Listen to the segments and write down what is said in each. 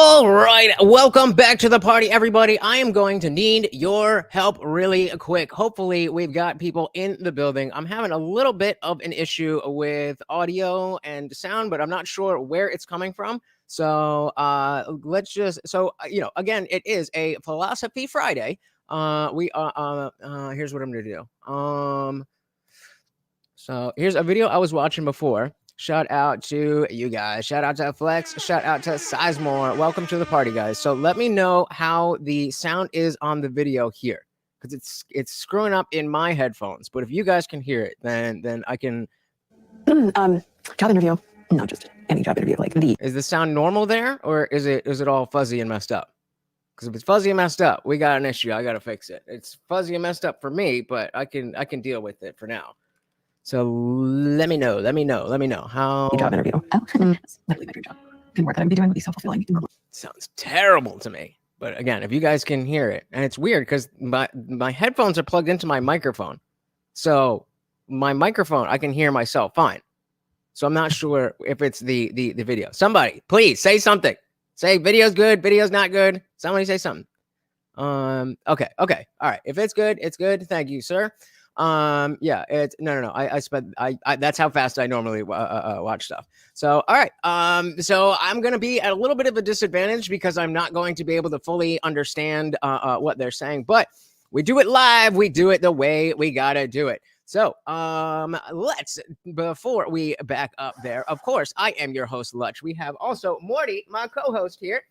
All right, welcome back to the party, everybody. I am going to need your help really quick. Hopefully, we've got people in the building. I'm having a little bit of an issue with audio and sound, but I'm not sure where it's coming from. So let's just, again, it is a Philosophy Friday. Here's what I'm going to do. So here's a video I was watching before. Shout out to you guys. Shout out to Flex. Shout out to Sizemore. Welcome to the party, guys. So let me know how the sound is on the video here, because it's screwing up in my headphones. But if you guys can hear it, then I can. Job interview. Not just any job interview. Like the. Is the sound normal there, or is it all fuzzy and messed up? Because if it's fuzzy and messed up, we got an issue. I gotta fix it. It's fuzzy and messed up for me, but I can deal with it for now. So let me know how job interview. Oh, it's literally my dream job. And work that I would be doing would be so fulfilling. Sounds terrible to me. But again, if you guys can hear it, and it's weird because my headphones are plugged into my microphone. So my microphone, I can hear myself fine. So I'm not sure if it's the video. Somebody, please say something. Say video's good, video's not good. Somebody say something. Okay. All right. If it's good, it's good. Thank you, sir. Yeah, it's no. I that's how fast I normally watch stuff. So, all right. So I'm going to be at a little bit of a disadvantage because I'm not going to be able to fully understand what they're saying, but we do it live. We do it the way we got to do it. So, before we back up there, of course, I am your host, Lutch. We have also Morty, my co-host here.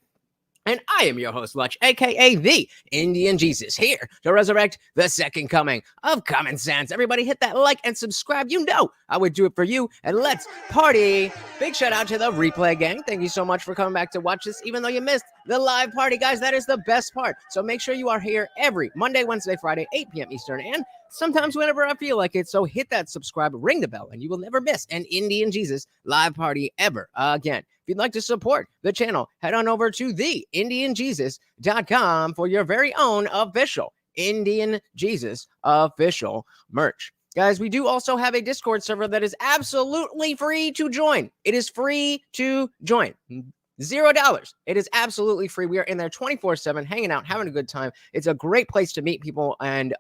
And I am your host, Lutch, a.k.a. the Indian Jesus, here to resurrect the second coming of common sense. Everybody hit that like and subscribe. You know I would do it for you. And let's party. Big shout out to the replay gang. Thank you so much for coming back to watch this, even though you missed the live party. Guys, that is the best part. So make sure you are here every Monday, Wednesday, Friday, 8 p.m. Eastern, and sometimes whenever I feel like it. So hit that subscribe, ring the bell, and you will never miss an Indian Jesus live party ever again. If you'd like to support the channel, head on over to theindianjesus.com for your very own official Indian Jesus official merch. Guys, we do also have a Discord server that is absolutely free to join. It is free to join. $0. It is absolutely free. We are in there 24/7, hanging out, having a good time. It's a great place to meet people and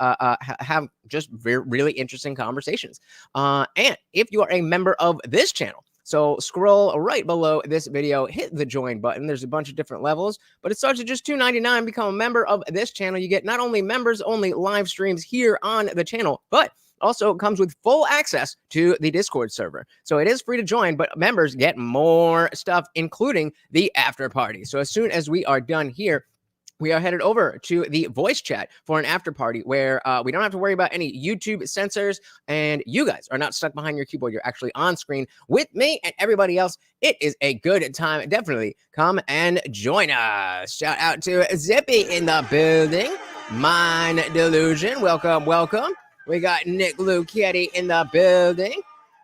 have just really interesting conversations. And if you are a member of this channel, so scroll right below this video, hit the join button. There's a bunch of different levels, but it starts at just $2.99. Become a member of this channel. You get not only members only live streams here on the channel, but also, it comes with full access to the Discord server. So it is free to join, but members get more stuff, including the after party. So as soon as we are done here, we are headed over to the voice chat for an after party where we don't have to worry about any YouTube censors, and you guys are not stuck behind your keyboard. You're actually on screen with me and everybody else. It is a good time. Definitely come and join us. Shout out to Zippy in the building. Mind Delusion. Welcome. We got Nick Luchetti in the building.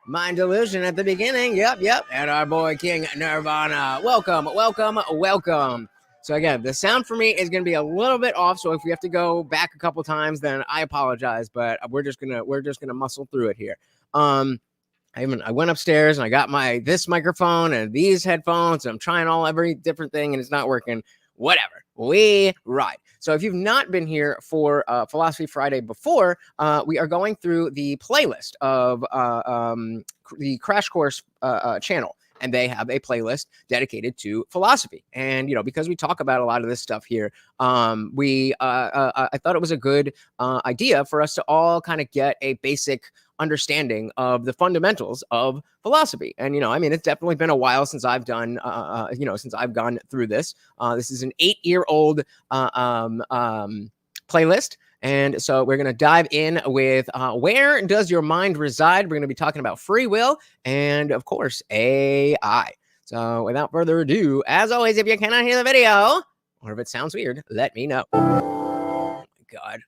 Mind Delusion at the beginning. Yep. And our boy King Nirvana. Welcome. So again, the sound for me is going to be a little bit off. So if we have to go back a couple times, then I apologize. But we're just gonna muscle through it here. I went upstairs and I got this microphone and these headphones. And I'm trying every different thing and it's not working. Whatever. We ride. So if you've not been here for Philosophy Friday before, we are going through the playlist of the Crash Course channel. And they have a playlist dedicated to philosophy. And, because we talk about a lot of this stuff here, I thought it was a good idea for us to all kind of get a basic understanding of the fundamentals of philosophy. And, it's definitely been a while since I've done, since I've gone through this. This is an 8-year-old playlist. And so we're going to dive in with where does your mind reside? We're going to be talking about free will and, of course, AI. So without further ado, as always, if you cannot hear the video or if it sounds weird, let me know. Oh, my God.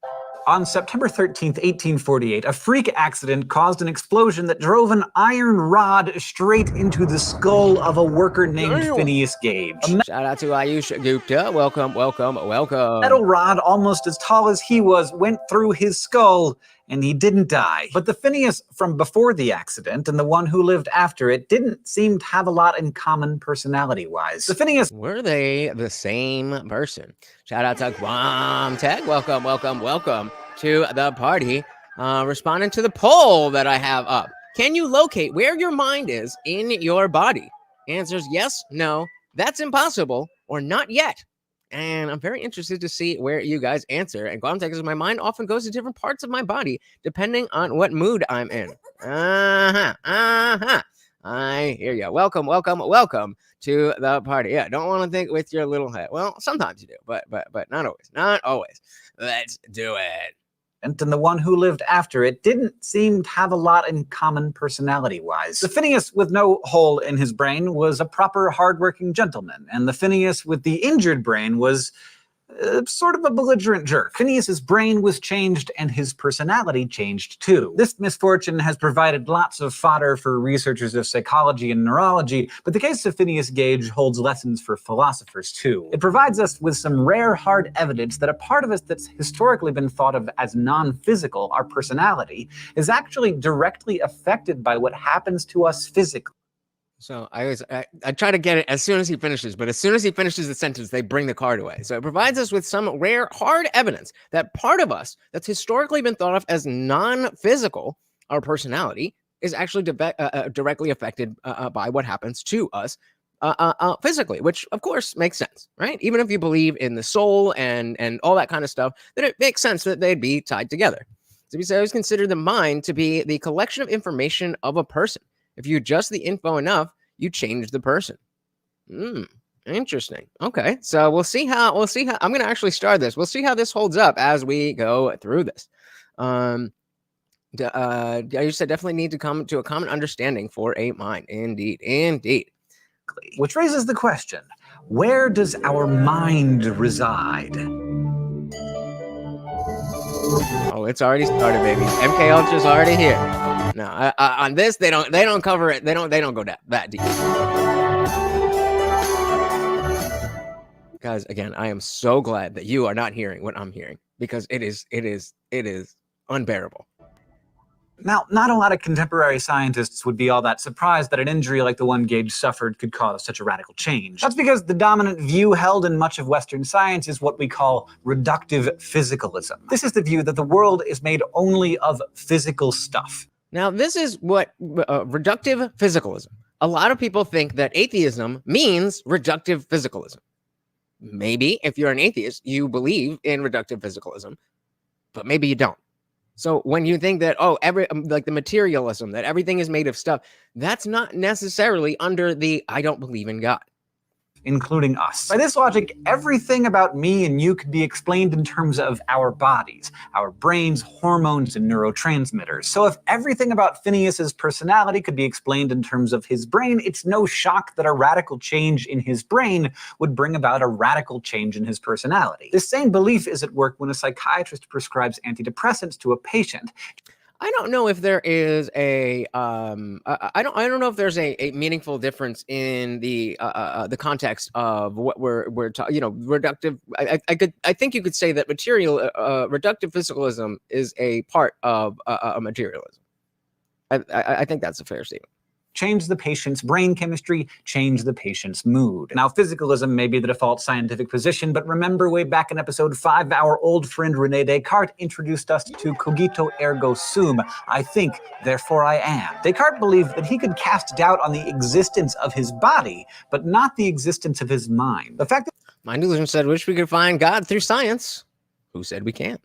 On September 13th, 1848, a freak accident caused an explosion that drove an iron rod straight into the skull of a worker named Phineas Gage. Shout out to Ayush Gupta. Welcome. A metal rod almost as tall as he was went through his skull and he didn't die. But the Phineas from before the accident and the one who lived after it didn't seem to have a lot in common personality-wise. The Phineas... Were they the same person? Shout out to Guam Tech. Welcome, welcome, welcome to the party. Responding to the poll that I have up. Can you locate where your mind is in your body? Answers yes, no, that's impossible, or not yet. And I'm very interested to see where you guys answer. And Guam Tech says, my mind often goes to different parts of my body depending on what mood I'm in. I hear you. Welcome, welcome, welcome to the party. Yeah, don't want to think with your little head. Well, sometimes you do, but not always. Not always. Let's do it. And the one who lived after it didn't seem to have a lot in common personality-wise. The Phineas with no hole in his brain was a proper hard-working gentleman, and the Phineas with the injured brain was sort of a belligerent jerk. Phineas's brain was changed and his personality changed too. This misfortune has provided lots of fodder for researchers of psychology and neurology, but the case of Phineas Gage holds lessons for philosophers too. It provides us with some rare hard evidence that a part of us that's historically been thought of as non-physical, our personality, is actually directly affected by what happens to us physically. So I try to get it as soon as he finishes, but as soon as he finishes the sentence, they bring the card away. So it provides us with some rare, hard evidence that part of us that's historically been thought of as non-physical, our personality, is actually directly affected by what happens to us physically, which of course makes sense, right? Even if you believe in the soul and all that kind of stuff, then it makes sense that they'd be tied together. So we always consider the mind to be the collection of information of a person. If you adjust the info enough, you change the person. Interesting. Okay, so we'll see how I'm going to actually start this. We'll see how this holds up as we go through this. You said definitely need to come to a common understanding for a mind. Indeed, indeed. Which raises the question, where does our mind reside? Oh, it's already started, baby. MK Ultra's already here. No, on this they don't cover it. They don't go that deep. Guys, again, I am so glad that you are not hearing what I'm hearing, because it is unbearable. Now, not a lot of contemporary scientists would be all that surprised that an injury like the one Gage suffered could cause such a radical change. That's because the dominant view held in much of Western science is what we call reductive physicalism. This is the view that the world is made only of physical stuff. Now, this is what reductive physicalism. A lot of people think that atheism means reductive physicalism. Maybe if you're an atheist, you believe in reductive physicalism, but maybe you don't. So when you think that, like the materialism, that everything is made of stuff, that's not necessarily under the I don't believe in God. Including us. By this logic, everything about me and you could be explained in terms of our bodies, our brains, hormones, and neurotransmitters. So if everything about Phineas's personality could be explained in terms of his brain, it's no shock that a radical change in his brain would bring about a radical change in his personality. This same belief is at work when a psychiatrist prescribes antidepressants to a patient. I don't know if there is a I don't know if there's a meaningful difference in the context of what we're talking. Reductive. I think you could say that reductive physicalism is a part of materialism. I think that's a fair statement. Change the patient's brain chemistry, change the patient's mood. Now, physicalism may be the default scientific position, but remember way back in episode 5, our old friend René Descartes introduced us to cogito ergo sum, I think, therefore I am. Descartes believed that he could cast doubt on the existence of his body, but not the existence of his mind. The fact that Mind illusion said, wish we could find God through science. Who said we can't?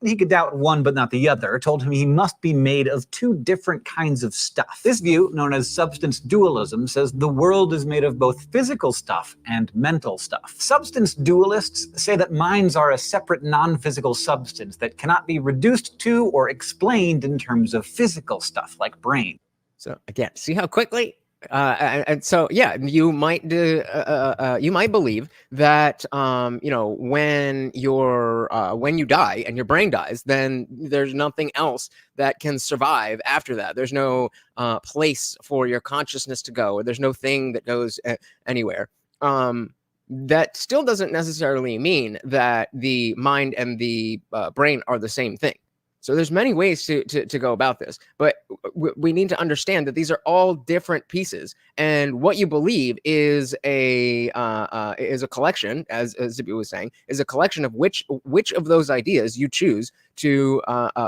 he could doubt one but not the other told him he must be made of two different kinds of stuff. This view, known as substance dualism, says the world is made of both physical stuff and mental stuff. Substance dualists say that minds are a separate non-physical substance that cannot be reduced to or explained in terms of physical stuff like brain. So again, see how quickly and so yeah, you might believe that when you die and your brain dies, then there's nothing else that can survive after that. There's no place for your consciousness to go, or there's no thing that goes anywhere. That still doesn't necessarily mean that the mind and the brain are the same thing. So there's many ways to go about this, but we need to understand that these are all different pieces, and what you believe is a collection, as Zippy was saying, is a collection of which of those ideas you choose to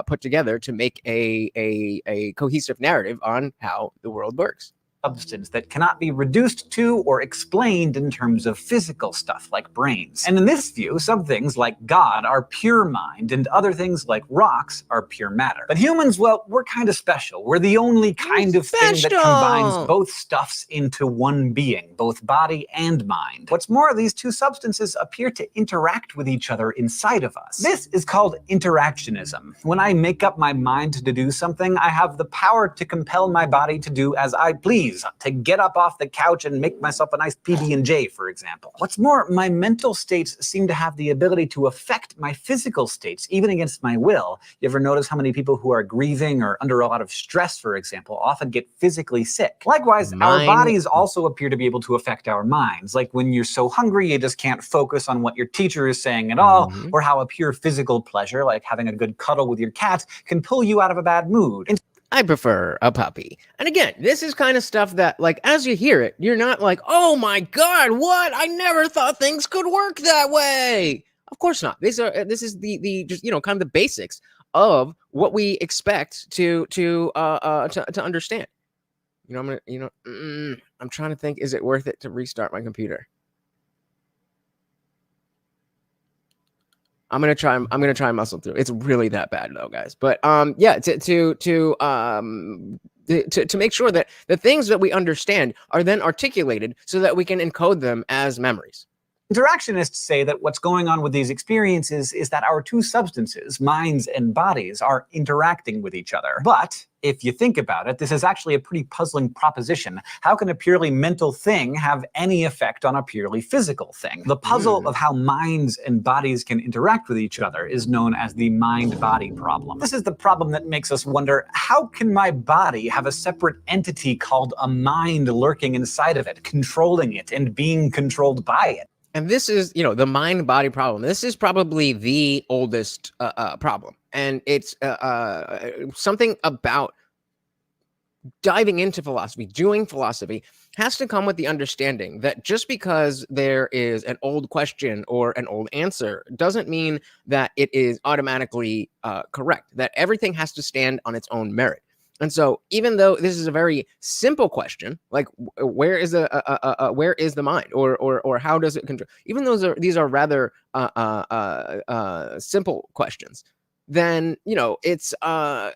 put together to make a cohesive narrative on how the world works. Substance that cannot be reduced to or explained in terms of physical stuff like brains. And in this view, some things like God are pure mind, and other things like rocks are pure matter. But humans, well, we're kind of special. We're the only kind of thing that combines both stuffs into one being, both body and mind. What's more, these two substances appear to interact with each other inside of us. This is called interactionism. When I make up my mind to do something, I have the power to compel my body to do as I please, to get up off the couch and make myself a nice PB&J, for example. What's more, my mental states seem to have the ability to affect my physical states, even against my will. You ever notice how many people who are grieving or under a lot of stress, for example, often get physically sick? Likewise, our bodies also appear to be able to affect our minds. Like when you're so hungry, you just can't focus on what your teacher is saying at all, or how a pure physical pleasure, like having a good cuddle with your cat, can pull you out of a bad mood. I prefer a puppy. And again, this is kind of stuff that, like, as you hear it, you're not like, oh my God, what? I never thought things could work that way. Of course not. This is the just, you know, kind of the basics of what we expect to understand. You know, I'm trying to think, is it worth it to restart my computer? I'm gonna try and muscle through. It's really that bad though, guys. But yeah, to make sure that the things that we understand are then articulated so that we can encode them as memories. Interactionists say that what's going on with these experiences is that our two substances, minds and bodies, are interacting with each other. But if you think about it, this is actually a pretty puzzling proposition. How can a purely mental thing have any effect on a purely physical thing? The puzzle of how minds and bodies can interact with each other is known as the mind-body problem. This is the problem that makes us wonder, how can my body have a separate entity called a mind lurking inside of it, controlling it and being controlled by it? And this is, you know, the mind-body problem. This is probably the oldest problem. And it's something about diving into philosophy, doing philosophy, has to come with the understanding that just because there is an old question or an old answer doesn't mean that it is automatically correct, that everything has to stand on its own merit. And so, even though this is a very simple question, like where is the mind, or how does it control? Even though these are rather simple questions, then you know it's a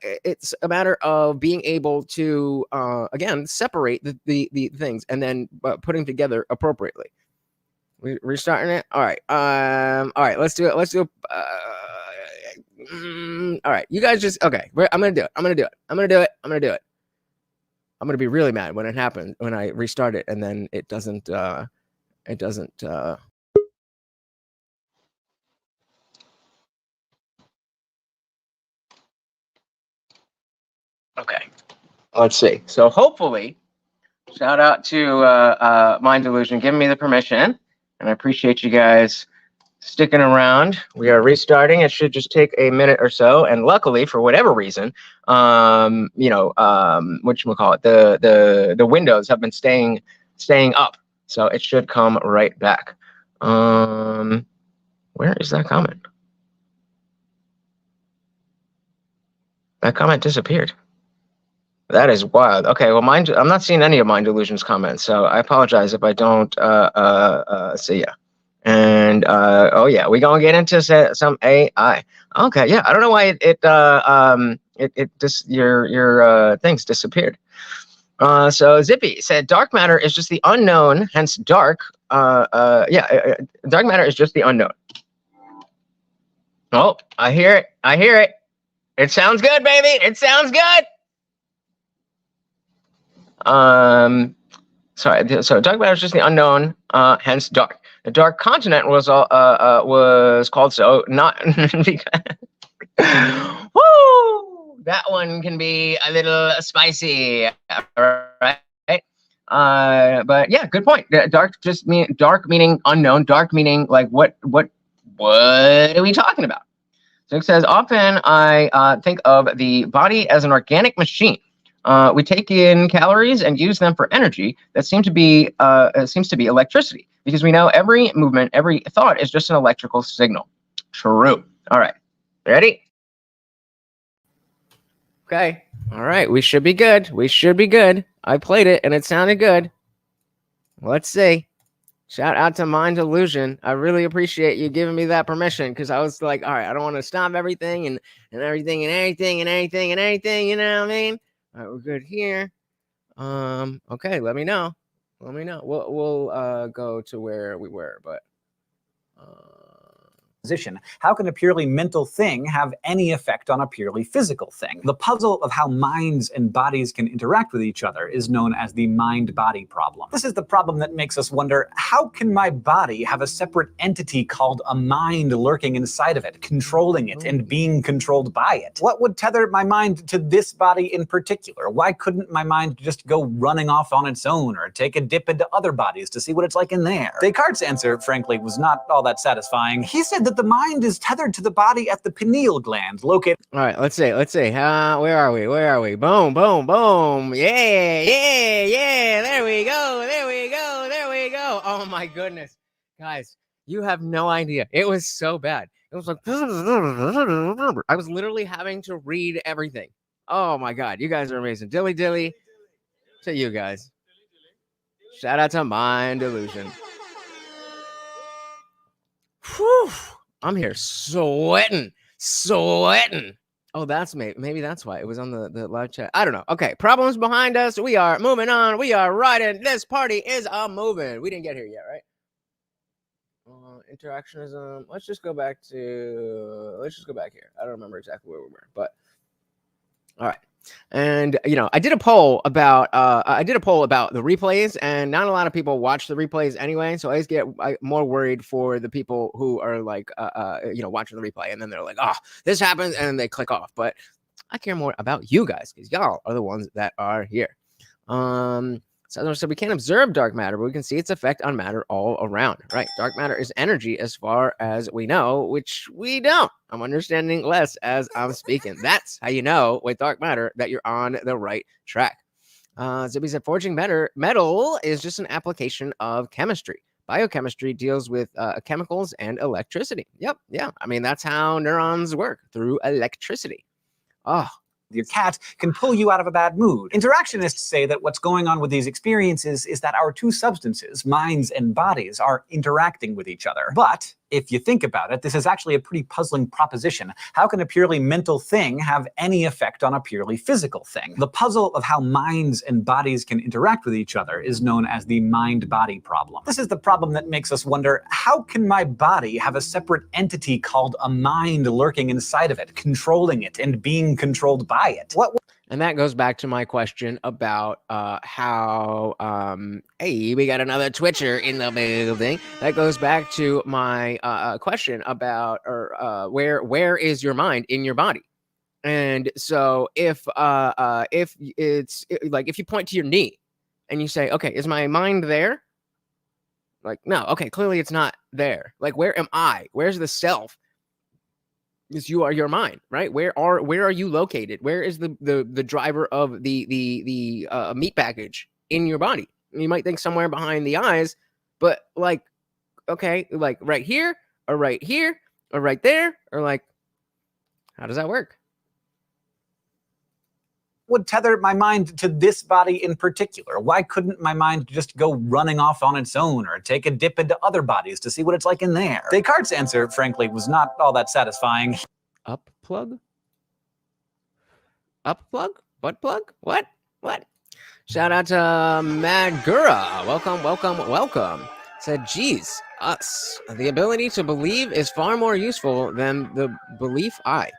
matter of being able to again separate the things and then putting together appropriately. Restarting it. All right. All right. Let's do it. All right, you guys just okay. I'm gonna do it. I'm gonna be really mad when it happens, when I restart it and then it doesn't. Okay, let's see. So hopefully, shout out to Mind Delusion giving me the permission, and I appreciate you guys sticking around. We are restarting. It should just take a minute or so, and luckily, for whatever reason, whatchamacallit, the windows have been staying up, so it should come right back. Where is that comment? That comment disappeared. That is wild. Okay, well, I'm not seeing any of Mind Delusion's comments, so I apologize if I don't see ya. And oh yeah, we're gonna get into some AI. Okay, yeah, I don't know why your things disappeared. So Zippy said dark matter is just the unknown, hence dark. Dark matter is just the unknown. Oh, I hear it. It sounds good, baby. It sounds good. Sorry. So dark matter is just the unknown, hence dark. The dark continent was called so not because woo, that one can be a little spicy, right? But yeah, good point. Dark just dark meaning unknown. Dark meaning like what are we talking about? So it says, often I think of the body as an organic machine. We take in calories and use them for energy. That seems to be electricity, because we know every movement, every thought is just an electrical signal. True. All right. Ready? Okay. All right. We should be good. We should be good. I played it and it sounded good. Let's see. Shout out to Mind Illusion. I really appreciate you giving me that permission, because I was like, all right, I don't want to stop everything and everything and anything and anything and anything. You know what I mean? All right, we're good here. Okay, let me know. Let me know. We'll go to where we were, but position. How can a purely mental thing have any effect on a purely physical thing? The puzzle of how minds and bodies can interact with each other is known as the mind-body problem. This is the problem that makes us wonder, how can my body have a separate entity called a mind lurking inside of it, controlling it and being controlled by it? What would tether my mind to this body in particular? Why couldn't my mind just go running off on its own, or take a dip into other bodies to see what it's like in there? Descartes' answer, frankly, was not all that satisfying. He said that the mind is tethered to the body at the pineal gland, located. All right, let's see. Where are we? Boom, boom, boom. Yeah. There we go. Oh my goodness, guys, you have no idea. It was so bad. It was like I was literally having to read everything. Oh my god, you guys are amazing. Dilly dilly to you guys. Shout out to Mind Illusion. Whew. I'm here sweating. Oh, that's maybe that's why it was on the live chat. I don't know. Okay, problems behind us. We are moving on. We are riding. This party is a moving. We didn't get here yet, right? Interactionism. Let's just go back here. I don't remember exactly where we were, but all right. And I did a poll about the replays, and not a lot of people watch the replays anyway. So I just get more worried for the people who are like watching the replay, and then they're like, oh, this happens, and they click off. But I care more about you guys, because y'all are the ones that are here. So we can't observe dark matter, but we can see its effect on matter all around, right? Dark matter is energy as far as we know, which we don't. I'm understanding less as I'm speaking. That's how you know with dark matter that you're on the right track. Zippy said, forging metal is just an application of chemistry. Biochemistry deals with chemicals and electricity. Yep, yeah. I mean, that's how neurons work, through electricity. Oh, your cat can pull you out of a bad mood. Interactionists say that what's going on with these experiences is that our two substances, minds and bodies, are interacting with each other. But if you think about it, this is actually a pretty puzzling proposition. How can a purely mental thing have any effect on a purely physical thing? The puzzle of how minds and bodies can interact with each other is known as the mind-body problem. This is the problem that makes us wonder, how can my body have a separate entity called a mind lurking inside of it, controlling it and being controlled by it? And that goes back to my question about how, hey, we got another Twitcher in the building. That goes back to my question about, where is your mind in your body? And so if you point to your knee and you say, okay, is my mind there? Like, no, okay, clearly it's not there. Like, where am I? Where's the self? Because you are your mind, right? Where are you located? Where is the driver of the meat package in your body? You might think somewhere behind the eyes, but like, okay, like right here or right here or right there, or like, how does that work? Would tether my mind to this body in particular? Why couldn't my mind just go running off on its own, or take a dip into other bodies to see what it's like in there? Descartes' answer, frankly, was not all that satisfying. Up plug? Butt plug? What? Shout out to Magura. Welcome. Said, geez, us. The ability to believe is far more useful than the belief I.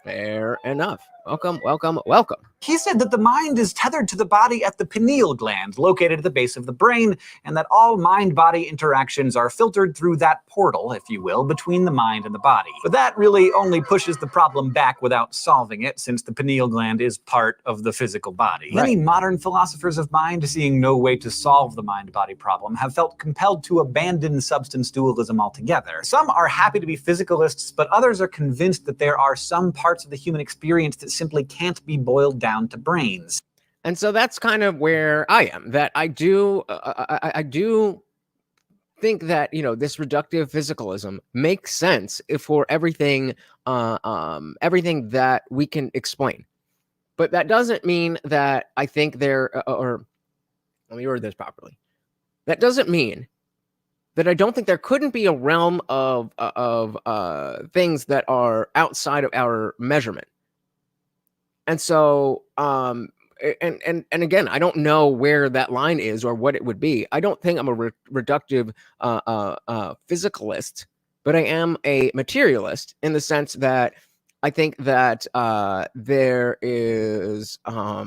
Fair enough. Welcome, welcome, welcome. He said that the mind is tethered to the body at the pineal gland, located at the base of the brain, and that all mind-body interactions are filtered through that portal, if you will, between the mind and the body. But that really only pushes the problem back without solving it, since the pineal gland is part of the physical body. Right. Many modern philosophers of mind, seeing no way to solve the mind-body problem, have felt compelled to abandon substance dualism altogether. Some are happy to be physicalists, but others are convinced that there are some parts of the human experience that simply can't be boiled down to brains. And so that's kind of where I am, that I do think that, this reductive physicalism makes sense for everything that we can explain. But that doesn't mean that I think or let me word this properly. That doesn't mean that I don't think there couldn't be a realm of things that are outside of our measurement. And so, and again, I don't know where that line is or what it would be. I don't think I'm a reductive physicalist, but I am a materialist in the sense that I think that there is, I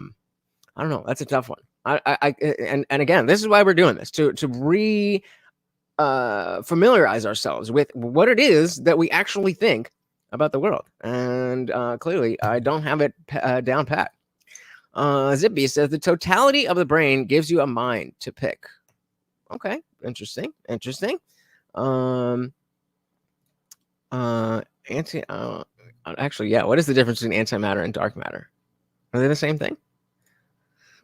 don't know, that's a tough one. And again, this is why we're doing this, to familiarize ourselves with what it is that we actually think about the world. And clearly I don't have it down pat. Zippy says the totality of the brain gives you a mind to pick. Okay, interesting. Actually, yeah, what is the difference between antimatter and dark matter? Are they the same thing?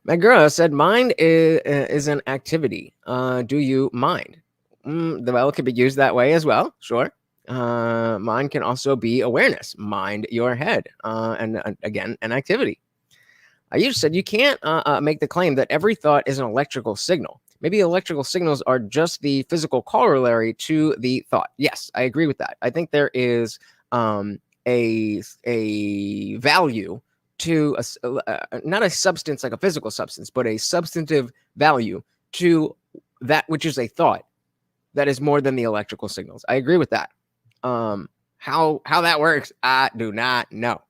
Megura said mind is an activity. Do you mind? Well, it could be used that way as well, sure. Mind can also be awareness. Mind your head. And again, an activity. You said you can't make the claim that every thought is an electrical signal. Maybe electrical signals are just the physical corollary to the thought. Yes, I agree with that. I think there is a value to not a substance like a physical substance, but a substantive value to that which is a thought that is more than the electrical signals. I agree with that. How that works, I do not know.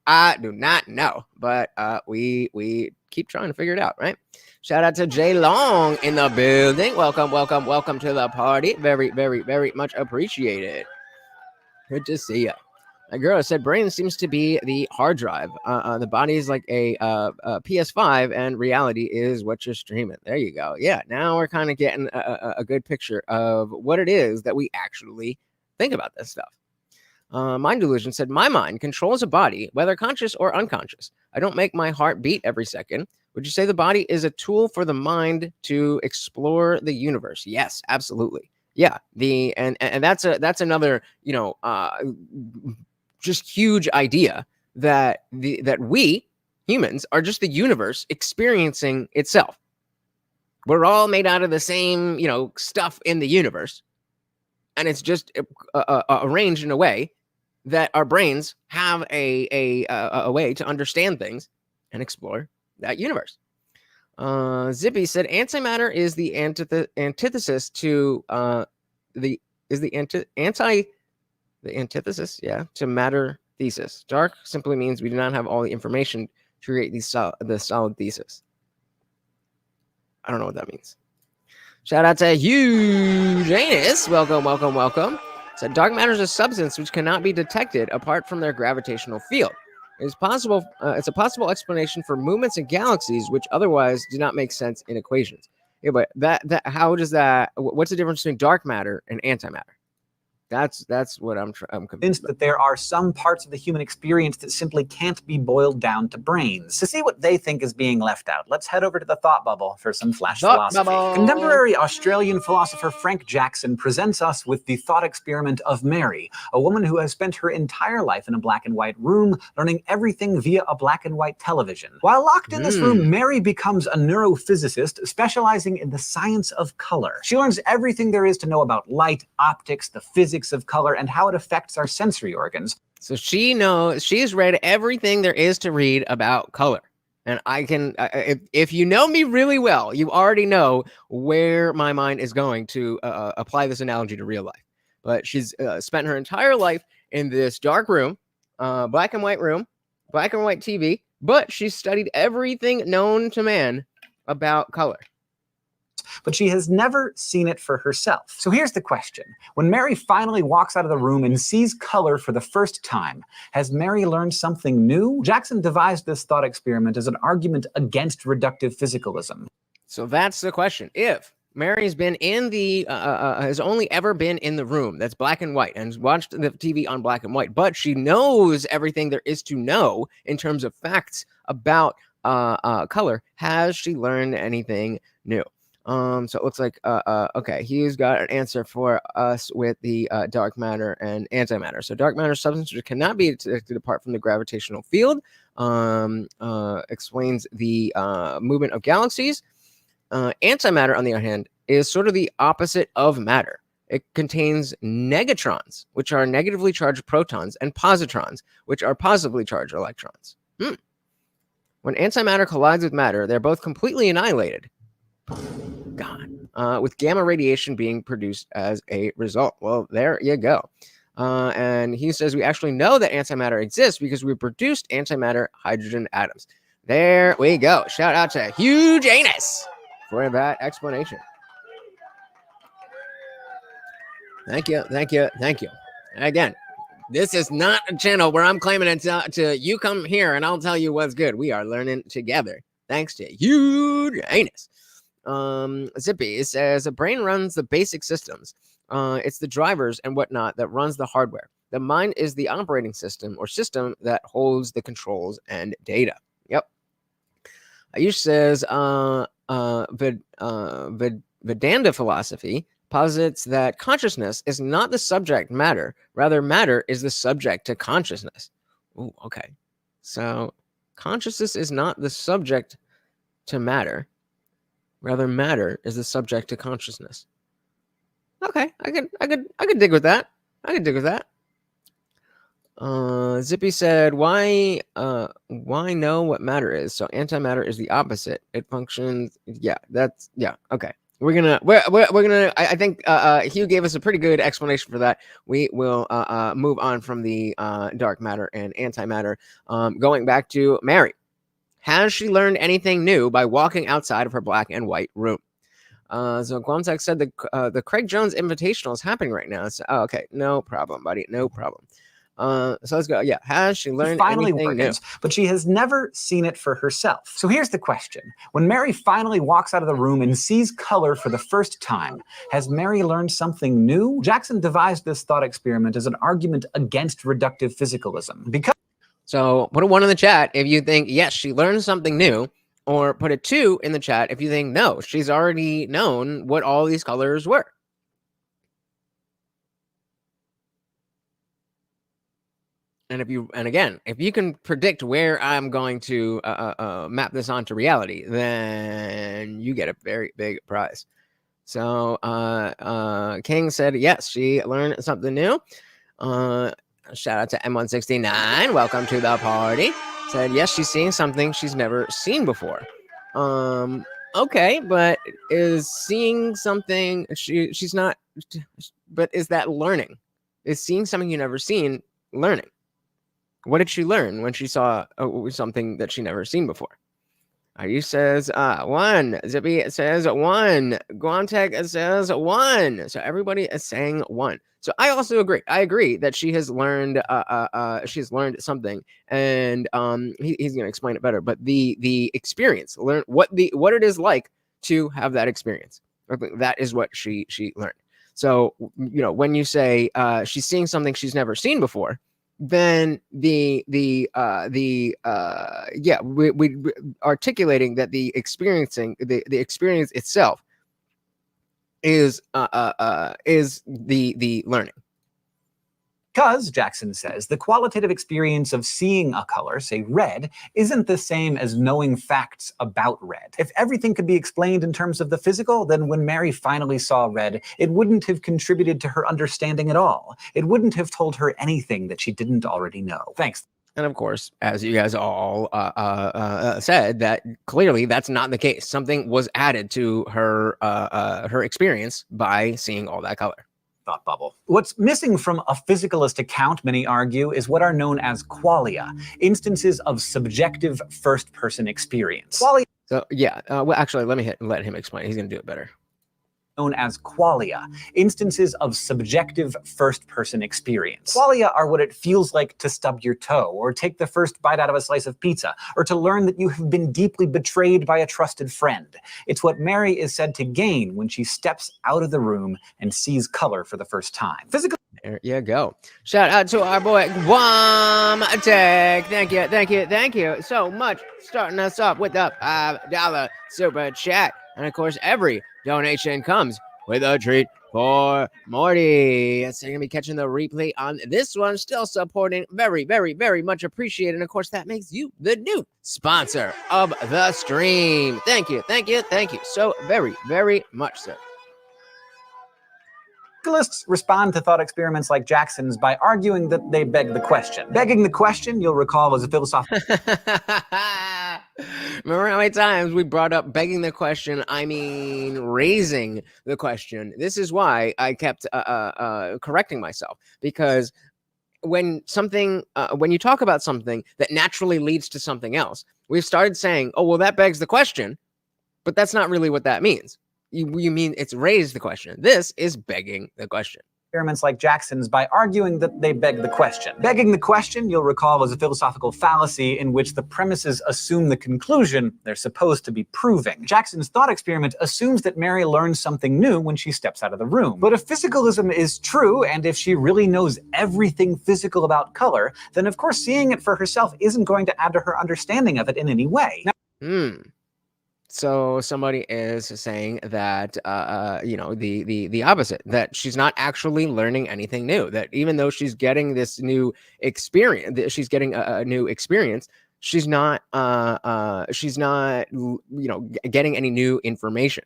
But we keep trying to figure it out, right? Shout out to Jay Long in the building. Welcome to the party. Very, very, very much appreciated. Good to see you. A girl said brain seems to be the hard drive. The body is like a PS5 and reality is what you're streaming. There you go. Yeah, now we're kind of getting a good picture of what it is that we actually think about this stuff. Mind Delusion said, my mind controls a body, whether conscious or unconscious. I don't make my heart beat every second. Would you say the body is a tool for the mind to explore the universe? Yes, absolutely. Yeah. And that's another, just huge idea that we humans are just the universe experiencing itself. We're all made out of the same, stuff in the universe. And it's just arranged in a way that our brains have a way to understand things and explore that universe. Zippy said antimatter is the antithesis to antithesis, to matter thesis. Dark simply means we do not have all the information to create the solid thesis. I don't know what that means. Shout out to Huge Anus. Welcome. So dark matter is a substance which cannot be detected apart from their gravitational field. It's a possible explanation for movements in galaxies which otherwise do not make sense in equations. Yeah, but what's the difference between dark matter and antimatter? That's what I'm convinced that there are some parts of the human experience that simply can't be boiled down to brains. To see what they think is being left out, let's head over to the thought bubble for some flash philosophy. Contemporary Australian philosopher Frank Jackson presents us with the thought experiment of Mary, a woman who has spent her entire life in a black and white room, learning everything via a black and white television. While locked in this room, Mary becomes a neurophysicist specializing in the science of color. She learns everything there is to know about light, optics, the physics of color, and how it affects our sensory organs. So she's read everything there is to read about color. And I can, if you know me really well, you already know where my mind is going to apply this analogy to real life. But she's spent her entire life in this dark room, black and white TV, but she studied everything known to man about color. But she has never seen it for herself. So here's the question. When Mary finally walks out of the room and sees color for the first time, has Mary learned something new? Jackson devised this thought experiment as an argument against reductive physicalism. So that's the question. If Mary's been in the, has only ever been in the room that's black and white and watched the TV on black and white, but she knows everything there is to know in terms of facts about color, has she learned anything new? So it looks like, okay, he's got an answer for us with the dark matter and antimatter. So dark matter substances cannot be detected apart from the gravitational field, explains the movement of galaxies. Antimatter, on the other hand, is sort of the opposite of matter. It contains negatrons, which are negatively charged protons, and positrons, which are positively charged electrons. When antimatter collides with matter, they're both completely annihilated. God. With gamma radiation being produced as a result. Well, there you go. And he says we actually know that antimatter exists because we produced antimatter hydrogen atoms. There we go. Shout out to Huge Anus for that explanation. Thank you. Again, this is not a channel where I'm claiming it to you come here and I'll tell you what's good. We are learning together. Thanks to Huge Anus. Zippy says a brain runs the basic systems. It's the drivers and whatnot that runs the hardware. The mind is the operating system or system that holds the controls and data. Yep. Ayush says Vedanta philosophy posits that consciousness is not the subject matter, rather matter is the subject to consciousness. Ooh, okay. So consciousness is not the subject to matter, rather matter is the subject to consciousness. Okay, I could dig with that. Zippy said, why know what matter is? So antimatter is the opposite. It functions. Yeah, okay. We're gonna. I think Hugh gave us a pretty good explanation for that. We will move on from the dark matter and antimatter. Going back to Mary, has she learned anything new by walking outside of her black and white room? So Guamtech said the Craig Jones Invitational is happening right now. So, okay, no problem, buddy, no problem. So let's go. Yeah, has she learned anything new? But she has never seen it for herself. So here's the question. When Mary finally walks out of the room and sees color for the first time, has Mary learned something new? Jackson devised this thought experiment as an argument against reductive physicalism. So put a 1 in the chat if you think, yes, she learned something new, or put a 2 in the chat if you think, no, she's already known what all these colors were. And if you can predict where I'm going to map this onto reality, then you get a very big prize. So King said, yes, she learned something new. Shout out to M169. Welcome to the party. Said, yes, she's seeing something she's never seen before. Okay, but is seeing something she's not, but is that learning? Is seeing something you never seen learning? What did she learn when she saw something that she never seen before? Ayu says 1. Zippy says 1. Guamtech says 1. So everybody is saying 1. So I also agree. I agree that she has learned she's learned something, and he's going to explain it better. But the experience, learn what it is like to have that experience. That is what she learned. So when you say she's seeing something she's never seen before, then we articulating that the experiencing the experience itself is the learning. Because, Jackson says, the qualitative experience of seeing a color, say red, isn't the same as knowing facts about red. If everything could be explained in terms of the physical, then when Mary finally saw red, it wouldn't have contributed to her understanding at all. It wouldn't have told her anything that she didn't already know. Thanks. And of course, as you guys all said, that clearly that's not the case. Something was added to her experience by seeing all that color. thought bubble. What's missing from a physicalist account, many argue, is what are known as qualia, instances of subjective first-person experience. Qualia So yeah, well, actually, let him explain. He's gonna do it better. Known as qualia, instances of subjective first-person experience. Qualia are what it feels like to stub your toe, or take the first bite out of a slice of pizza, or to learn that you have been deeply betrayed by a trusted friend. It's what Mary is said to gain when she steps out of the room and sees color for the first time. Physical. There you go. Shout out to our boy Guam Tech. Thank you so much. Starting us off with the $5 super chat. And of course, every donation comes with a treat for Morty. So you're going to be catching the replay on this one. Still supporting. Very much appreciated. And of course, that makes you the new sponsor of the stream. Thank you so very much, sir. Physicalists respond to thought experiments like Jackson's by arguing that they beg the question. Begging the question, you'll recall, is a philosophical. Remember how many times we brought up begging the question? I mean, raising the question. This is why I kept correcting myself, because when you talk about something that naturally leads to something else, we've started saying, oh, well, that begs the question, but that's not really what that means. You mean it's raised the question. This is begging the question. Experiments like Jackson's by arguing that they beg the question. Begging the question, you'll recall, is a philosophical fallacy in which the premises assume the conclusion they're supposed to be proving. Jackson's thought experiment assumes that Mary learns something new when she steps out of the room. But if physicalism is true, and if she really knows everything physical about color, then of course seeing it for herself isn't going to add to her understanding of it in any way. So somebody is saying that, the opposite, that she's not actually learning anything new, that even though she's getting this new experience, she's getting a new experience, she's not getting any new information.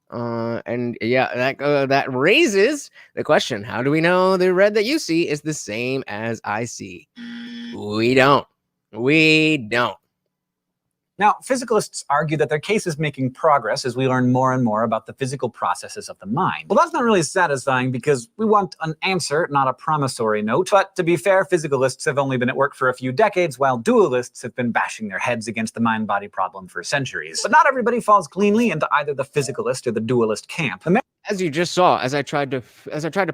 And yeah, that raises the question, how do we know the red that you see is the same as I see? We don't. Now, physicalists argue that their case is making progress as we learn more and more about the physical processes of the mind. Well, that's not really satisfying because we want an answer, not a promissory note. But to be fair, physicalists have only been at work for a few decades, while dualists have been bashing their heads against the mind-body problem for centuries. But not everybody falls cleanly into either the physicalist or the dualist camp. As you just saw, as I tried to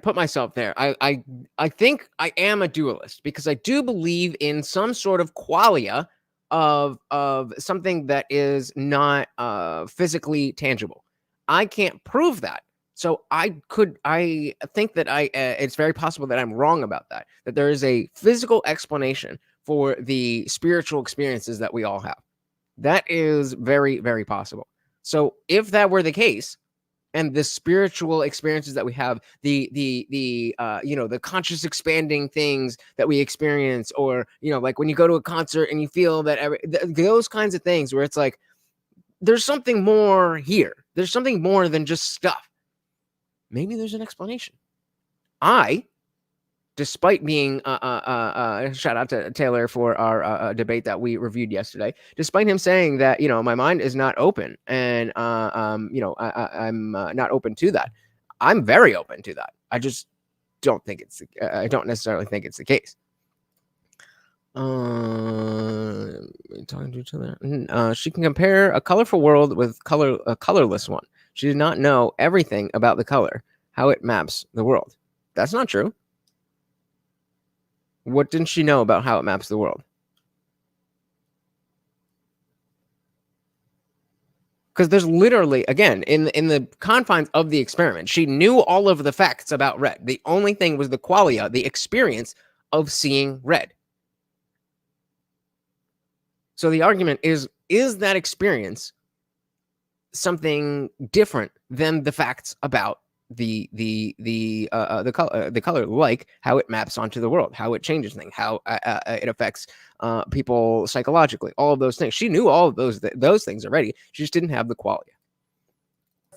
put myself there, I think I am a dualist because I do believe in some sort of qualia of something that is not physically tangible. I can't prove that. So I think that it's very possible that I'm wrong about that there is a physical explanation for the spiritual experiences that we all have. That is very, very possible. So if that were the case, and the spiritual experiences that we have, the conscious expanding things that we experience, or, like when you go to a concert and you feel that those kinds of things where it's like, there's something more here. There's something more than just stuff. Maybe there's an explanation. Despite being, shout out to Taylor for our debate that we reviewed yesterday, despite him saying that, my mind is not open and, I'm not open to that. I'm very open to that. I just don't I don't necessarily think it's the case. Talking to each other. She can compare a colorful world with a colorless one. She did not know everything about the color, how it maps the world. That's not true. What didn't she know about how it maps the world? Because there's literally, again, in the confines of the experiment, she knew all of the facts about red. The only thing was the qualia, the experience of seeing red. So the argument is that experience something different than the facts about the color, like how it maps onto the world, how it changes things, how it affects people psychologically, all of those things. She knew all of those things already. She just didn't have the qualia.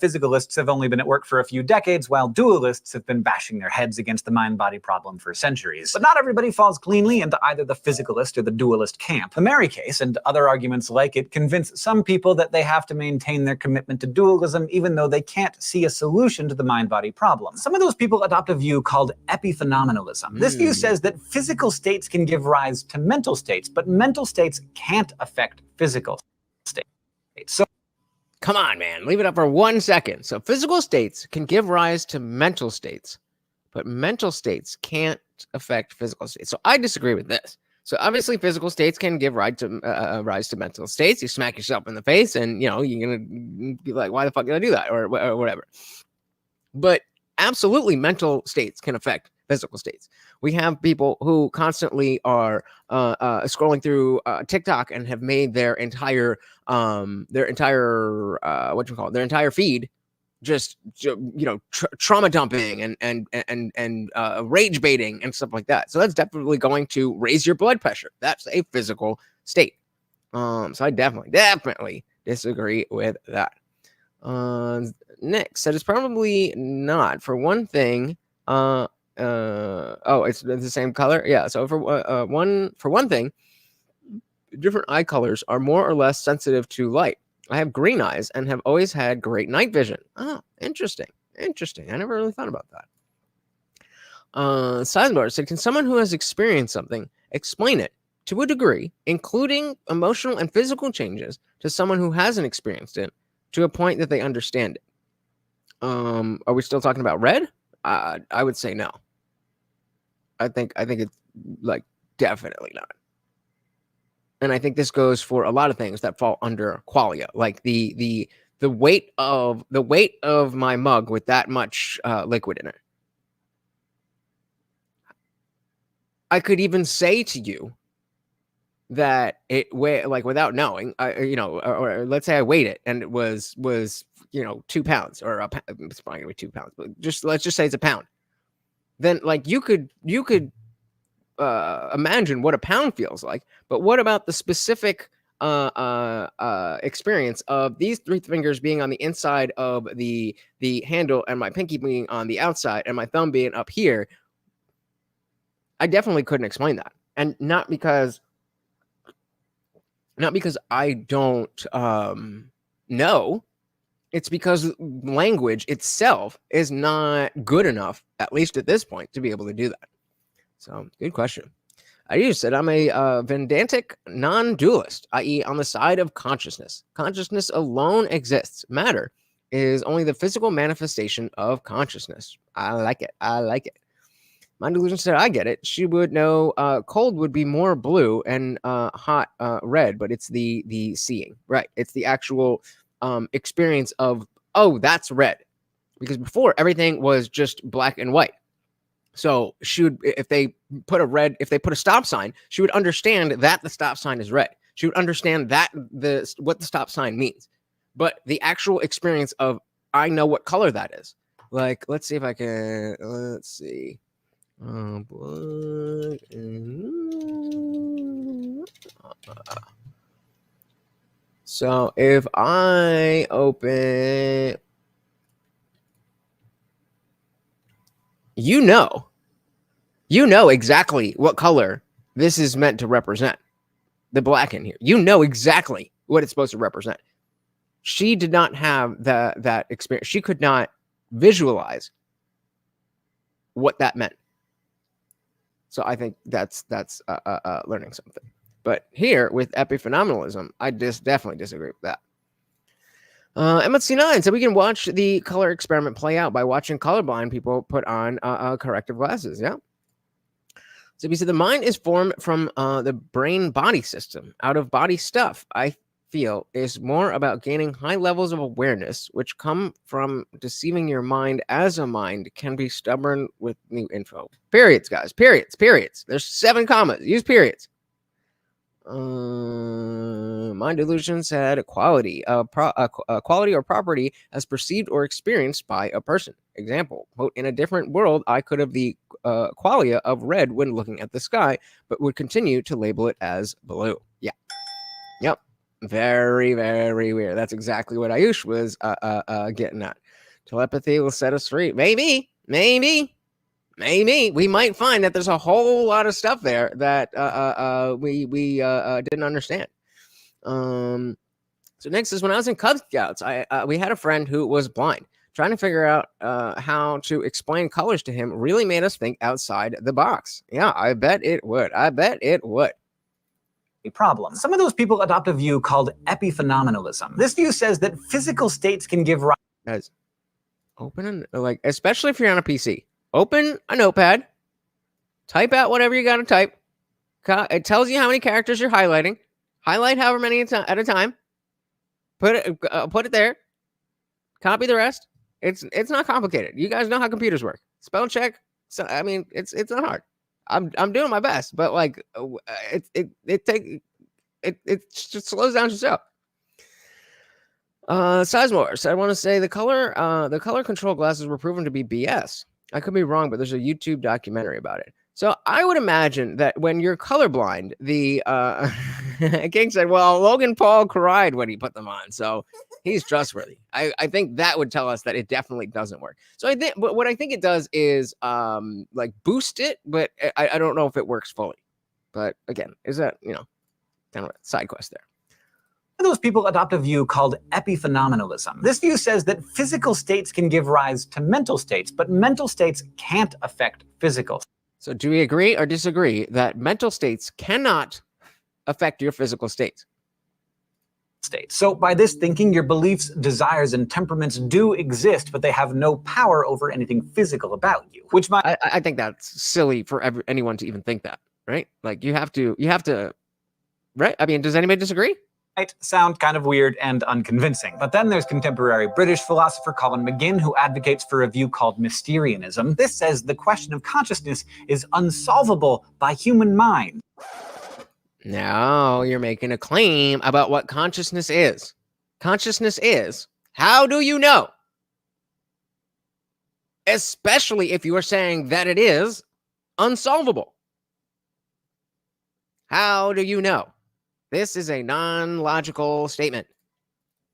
physicalists have only been at work for a few decades, while dualists have been bashing their heads against the mind-body problem for centuries. But not everybody falls cleanly into either the physicalist or the dualist camp. The Mary case, and other arguments like it, convince some people that they have to maintain their commitment to dualism even though they can't see a solution to the mind-body problem. Some of those people adopt a view called epiphenomenalism. This view says that physical states can give rise to mental states, but mental states can't affect physical states. So come on, man. Leave it up for 1 second. So physical states can give rise to mental states, but mental states can't affect physical states. So I disagree with this. So obviously physical states can give rise to mental states. You smack yourself in the face and, you know, you're going to be like, why the fuck did I do that? Or whatever. But absolutely mental states can affect physical states. We have people who constantly are scrolling through TikTok and have made their entire feed just trauma dumping and rage baiting and stuff like that. So that's definitely going to raise your blood pressure. That's a physical state. So I definitely disagree with that. Nick said it's probably not. For one thing, oh, it's the same color. Yeah. So for one thing, different eye colors are more or less sensitive to light. I have green eyes and have always had great night vision. Oh, interesting. I never really thought about that. Sidebar said, can someone who has experienced something explain it to a degree, including emotional and physical changes, to someone who hasn't experienced it to a point that they understand it? Are we still talking about red? I would say no. I think it's like definitely not. And I think this goes for a lot of things that fall under qualia, like the weight of my mug with that much liquid in it. I could even say to you that it like without knowing, or let's say I weighed it and it was 2 pounds, or it's probably gonna be 2 pounds, but let's just say it's a pound. Then like you could imagine what a pound feels like, but what about the specific experience of these 3 fingers being on the inside of the handle and my pinky being on the outside and my thumb being up here? I definitely couldn't explain that, and not because I don't know. It's because language itself is not good enough, at least at this point, to be able to do that. So, good question. I said I'm a Vedantic non-dualist, i.e. on the side of consciousness. Consciousness alone exists. Matter is only the physical manifestation of consciousness. I like it. My delusion said, I get it. She would know cold would be more blue and hot red, but it's the seeing. Right. It's the actual experience of, oh, that's red. Because before, everything was just black and white. So she would, if they put a stop sign, she would understand that the stop sign is red. She would understand that what the stop sign means. But the actual experience of, I know what color that is. Like, let's see if I can, let's see. Black and, so if I open, you know exactly what color this is meant to represent. The black in here, you know exactly what it's supposed to represent. She did not have that experience. She could not visualize what that meant. So I think that's learning something. But here with epiphenomenalism, I definitely disagree with that. MSC9 said we can watch the color experiment play out by watching colorblind people put on corrective glasses. Yeah. So he said the mind is formed from the brain-body system. Out of body stuff, I feel, is more about gaining high levels of awareness, which come from deceiving your mind as a mind can be stubborn with new info. Periods, guys. Periods. There's 7 commas. Use periods. Mind delusions had a quality or property as perceived or experienced by a person. Example, quote, in a different world, I could have the qualia of red when looking at the sky, but would continue to label it as blue. Yeah. Yep. Very, very weird. That's exactly what Ayush was getting at. Telepathy will set us free. Maybe. We might find that there's a whole lot of stuff there that we didn't understand. So next is when I was in Cub Scouts, we had a friend who was blind. Trying to figure out how to explain colors to him really made us think outside the box. Yeah, I bet it would. A problem. Some of those people adopt a view called epiphenomenalism. This view says that physical states can give rise. Guys, especially if you're on a PC, open a notepad, type out whatever you got to type. It tells you how many characters you're highlighting. Highlight however many at a time. Put it there. Copy the rest. It's not complicated. You guys know how computers work. Spell check. So I mean, it's not hard. I'm doing my best, but like it just slows down yourself. Sizemore said, I want to say the color control glasses were proven to be BS. I could be wrong, but there's a YouTube documentary about it. So I would imagine that when you're colorblind, the King said, well, Logan Paul cried when he put them on, so he's trustworthy. I think that would tell us that it definitely doesn't work. So but what I think it does is like boost it, but I don't know if it works fully. But again, is that kind of a side quest there. Those people adopt a view called epiphenomenalism. This view says that physical states can give rise to mental states, but mental states can't affect physical. So do we agree or disagree that mental states cannot affect your physical states? So by this thinking, your beliefs, desires, and temperaments do exist, but they have no power over anything physical about you. Which I think that's silly for anyone to even think that, right? Like you have to, right? I mean, does anybody disagree? Might sound kind of weird and unconvincing. But then there's contemporary British philosopher Colin McGinn, who advocates for a view called Mysterianism. This says the question of consciousness is unsolvable by human mind. Now you're making a claim about what consciousness is. Consciousness is, how do you know? Especially if you are saying that it is unsolvable. How do you know? This is a non-logical statement.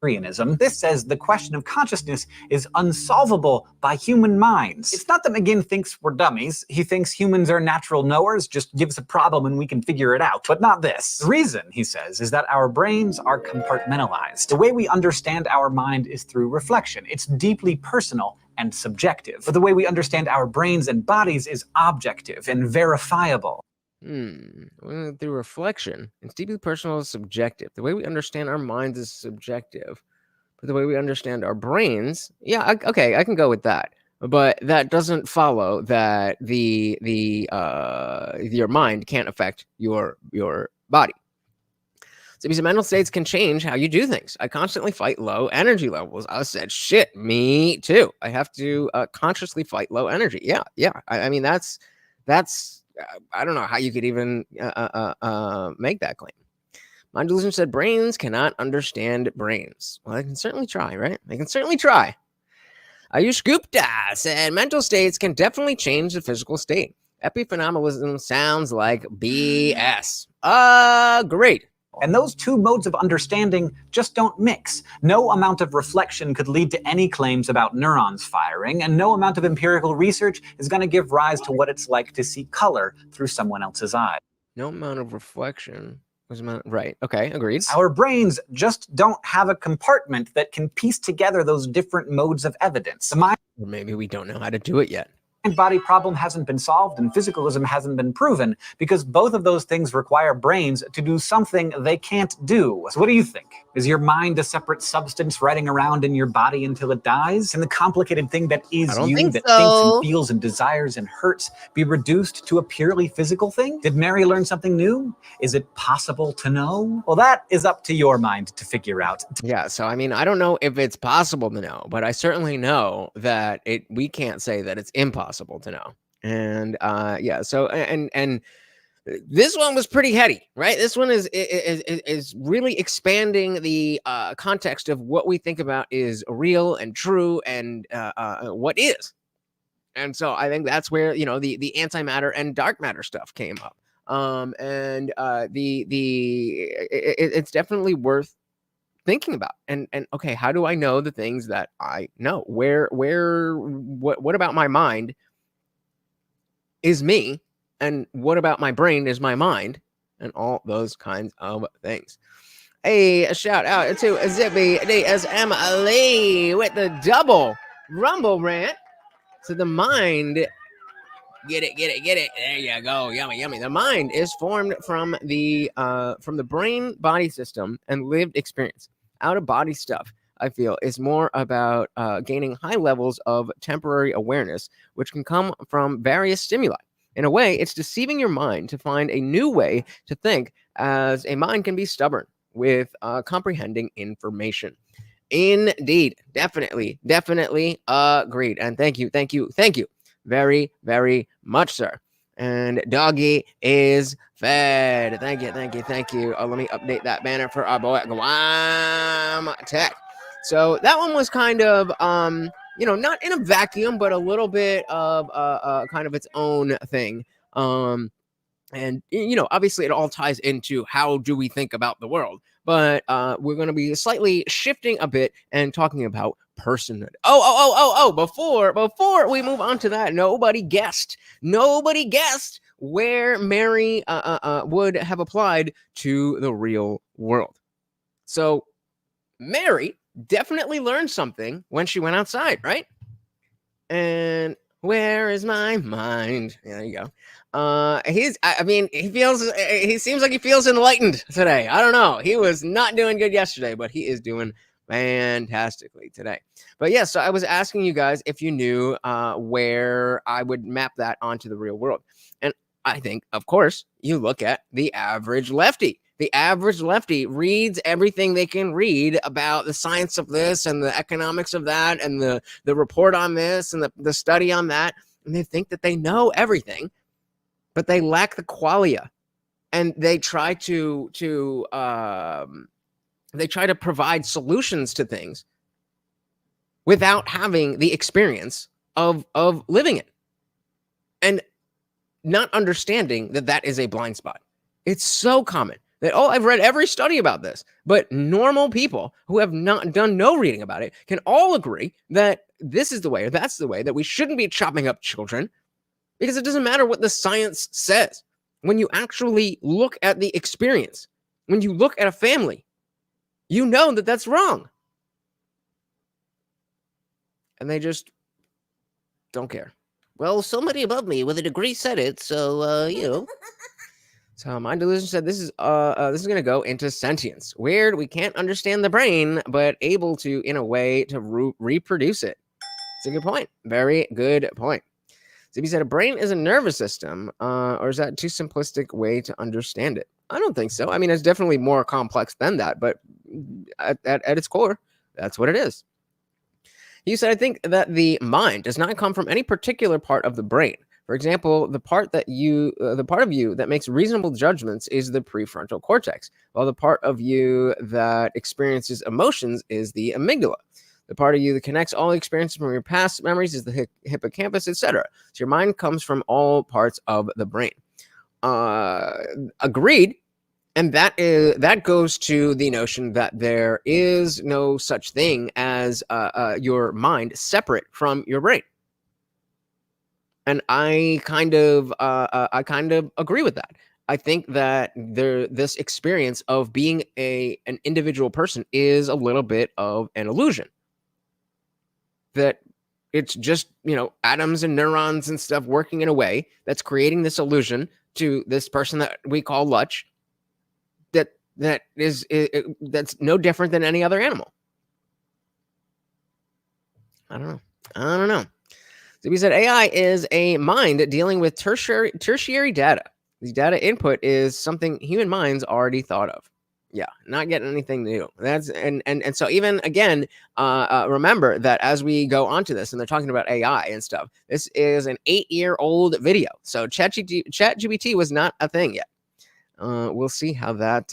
This says the question of consciousness is unsolvable by human minds. It's not that McGinn thinks we're dummies. He thinks humans are natural knowers, just give us a problem and we can figure it out. But not this. The reason, he says, is that our brains are compartmentalized. The way we understand our mind is through reflection. It's deeply personal and subjective. But the way we understand our brains and bodies is objective and verifiable. Through reflection, it's deeply personal and subjective. The way we understand our minds is subjective, but the way we understand our brains, okay, I can go with that. But that doesn't follow that your mind can't affect your body. So these mental states can change how you do things. I constantly fight low energy levels. I said, shit, me too. I have to consciously fight low energy. Yeah. I mean, that's. I don't know how you could even make that claim. Mind Delusion said brains cannot understand brains. Well, they can certainly try, right? They can certainly try. Ayush Gupta said mental states can definitely change the physical state. Epiphenomenalism sounds like BS. Great. And those two modes of understanding just don't mix. No amount of reflection could lead to any claims about neurons firing, and no amount of empirical research is going to give rise to what it's like to see color through someone else's eyes. No amount of reflection. Right. Okay. Agreed. Our brains just don't have a compartment that can piece together those different modes of evidence. The mind, or maybe we don't know how to do it yet. Body problem hasn't been solved and physicalism hasn't been proven because both of those things require brains to do something they can't do. So what do you think? Is your mind a separate substance riding around in your body until it dies? Can the complicated thing that is you, that thinks and feels and desires and hurts, be reduced to a purely physical thing? Did Mary learn something new? Is it possible to know? Well, that is up to your mind to figure out. Yeah, so I mean, I don't know if it's possible to know, but I certainly know that we can't say that it's impossible to know. And so and this one was pretty heady, right? This one is really expanding the context of what we think about is real and true and what is. And so I think that's where the antimatter and dark matter stuff came up. It's definitely worth thinking about. And okay, how do I know the things that I know? What about my mind is me, and what about my brain is my mind, and all those kinds of things. Hey, a shout out to Zippy DSM Lee with the double rumble rant. So the mind, get it. There you go. Yummy. The mind is formed from the brain body system and lived experience. Out of body stuff, I feel, is more about gaining high levels of temporary awareness, which can come from various stimuli. In a way, it's deceiving your mind to find a new way to think, as a mind can be stubborn with comprehending information. Indeed, definitely agreed. And thank you very, very much, sir. And doggy is fed. Thank you. Let me update that banner for our boy Guam Tech. So that one was kind of not in a vacuum, but a little bit of kind of its own thing. And, obviously it all ties into how do we think about the world. But we're going to be slightly shifting a bit and talking about personhood. Before we move on to that, nobody guessed where Mary would have applied to the real world. So Mary definitely learned something when she went outside, right? And where is my mind? Yeah, there you go. He seems like he feels enlightened today. I don't know. He was not doing good yesterday, but he is doing fantastically today. But yeah, so I was asking you guys if you knew where I would map that onto the real world. And I think, of course, you look at the average lefty. The average lefty reads everything they can read about the science of this and the economics of that and the report on this and the study on that. And they think that they know everything, but they lack the qualia. And they try to provide solutions to things without having the experience of living it and not understanding that is a blind spot. It's so common that, I've read every study about this, but normal people who have not done no reading about it can all agree that this is the way or that's the way, that we shouldn't be chopping up children, because it doesn't matter what the science says. When you actually look at the experience, when you look at a family, you know that that's wrong. And they just don't care. Well, somebody above me with a degree said it, so, So my delusion said this is going to go into sentience. Weird, we can't understand the brain, but able to, in a way, to reproduce it. It's a good point. Very good point. Zippy said a brain is a nervous system, or is that too simplistic way to understand it? I don't think so. I mean, it's definitely more complex than that, but at its core, that's what it is. You said, I think that the mind does not come from any particular part of the brain. For example, the part of you that makes reasonable judgments is the prefrontal cortex, while the part of you that experiences emotions is the amygdala. The part of you that connects all experiences from your past memories is the hippocampus, etc. So your mind comes from all parts of the brain. Agreed. And that goes to the notion that there is no such thing as your mind separate from your brain. And I kind of agree with that. I think that this experience of being an individual person is a little bit of an illusion. That it's just, atoms and neurons and stuff working in a way that's creating this illusion to this person that we call Lutch, that's no different than any other animal. I don't know. So we said AI is a mind dealing with tertiary data. The data input is something human minds already thought of. Yeah, not getting anything new. That's and so even again, remember that as we go on to this, and they're talking about AI and stuff. This is an 8-year-old video, so ChatGPT was not a thing yet. We'll see how that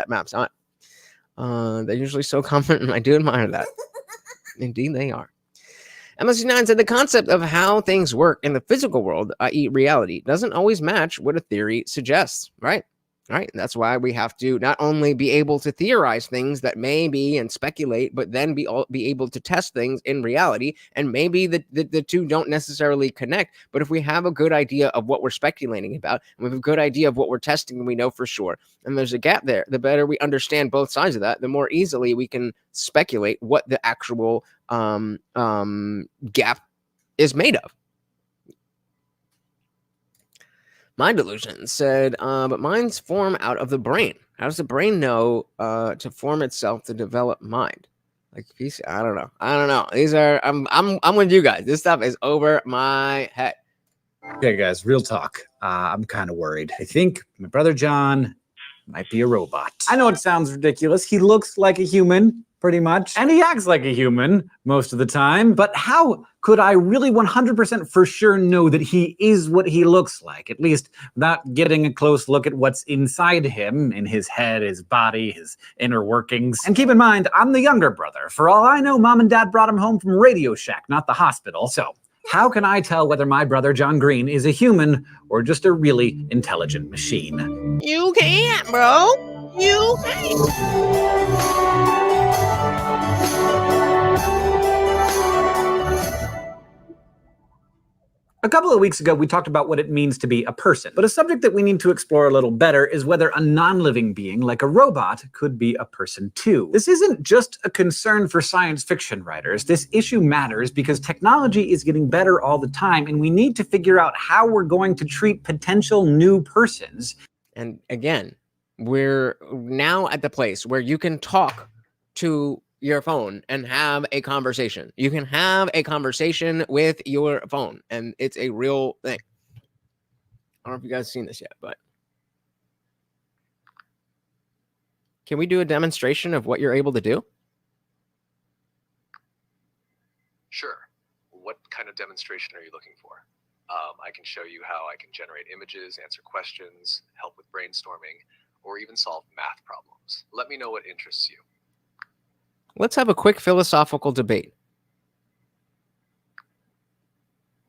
maps on. They're usually so confident, and I do admire that. Indeed, they are. MSC9 said the concept of how things work in the physical world, i.e. reality, doesn't always match what a theory suggests, right? Right. That's why we have to not only be able to theorize things that may be and speculate, but then be able to test things in reality. And maybe the two don't necessarily connect. But if we have a good idea of what we're speculating about, and we have a good idea of what we're testing, and we know for sure, and there's a gap there, the better we understand both sides of that, the more easily we can speculate what the actual gap is made of. Mind delusion said, but minds form out of the brain. How does the brain know to form itself to develop mind? Like, I don't know. These are I'm with you guys. This stuff is over my head. Okay, guys, real talk. I'm kind of worried. I think my brother John might be a robot. I know it sounds ridiculous. He looks like a human, pretty much, and he acts like a human most of the time. But how could I really 100% for sure know that he is what he looks like? At least without getting a close look at what's inside him, in his head, his body, his inner workings. And keep in mind, I'm the younger brother. For all I know, Mom and Dad brought him home from Radio Shack, not the hospital. So how can I tell whether my brother John Green is a human or just a really intelligent machine? You can't, bro. You can't. A couple of weeks ago, we talked about what it means to be a person, but a subject that we need to explore a little better is whether a non-living being, like a robot, could be a person too. This isn't just a concern for science fiction writers. This issue matters because technology is getting better all the time, and we need to figure out how we're going to treat potential new persons. And again, we're now at the place where you can talk to your phone and have a conversation. You can have a conversation with your phone, and it's a real thing. I don't know if you guys have seen this yet, but can we do a demonstration of what you're able to do? Sure. What kind of demonstration are you looking for? I can show you how I can generate images, answer questions, help with brainstorming, or even solve math problems. Let me know what interests you. Let's have a quick philosophical debate.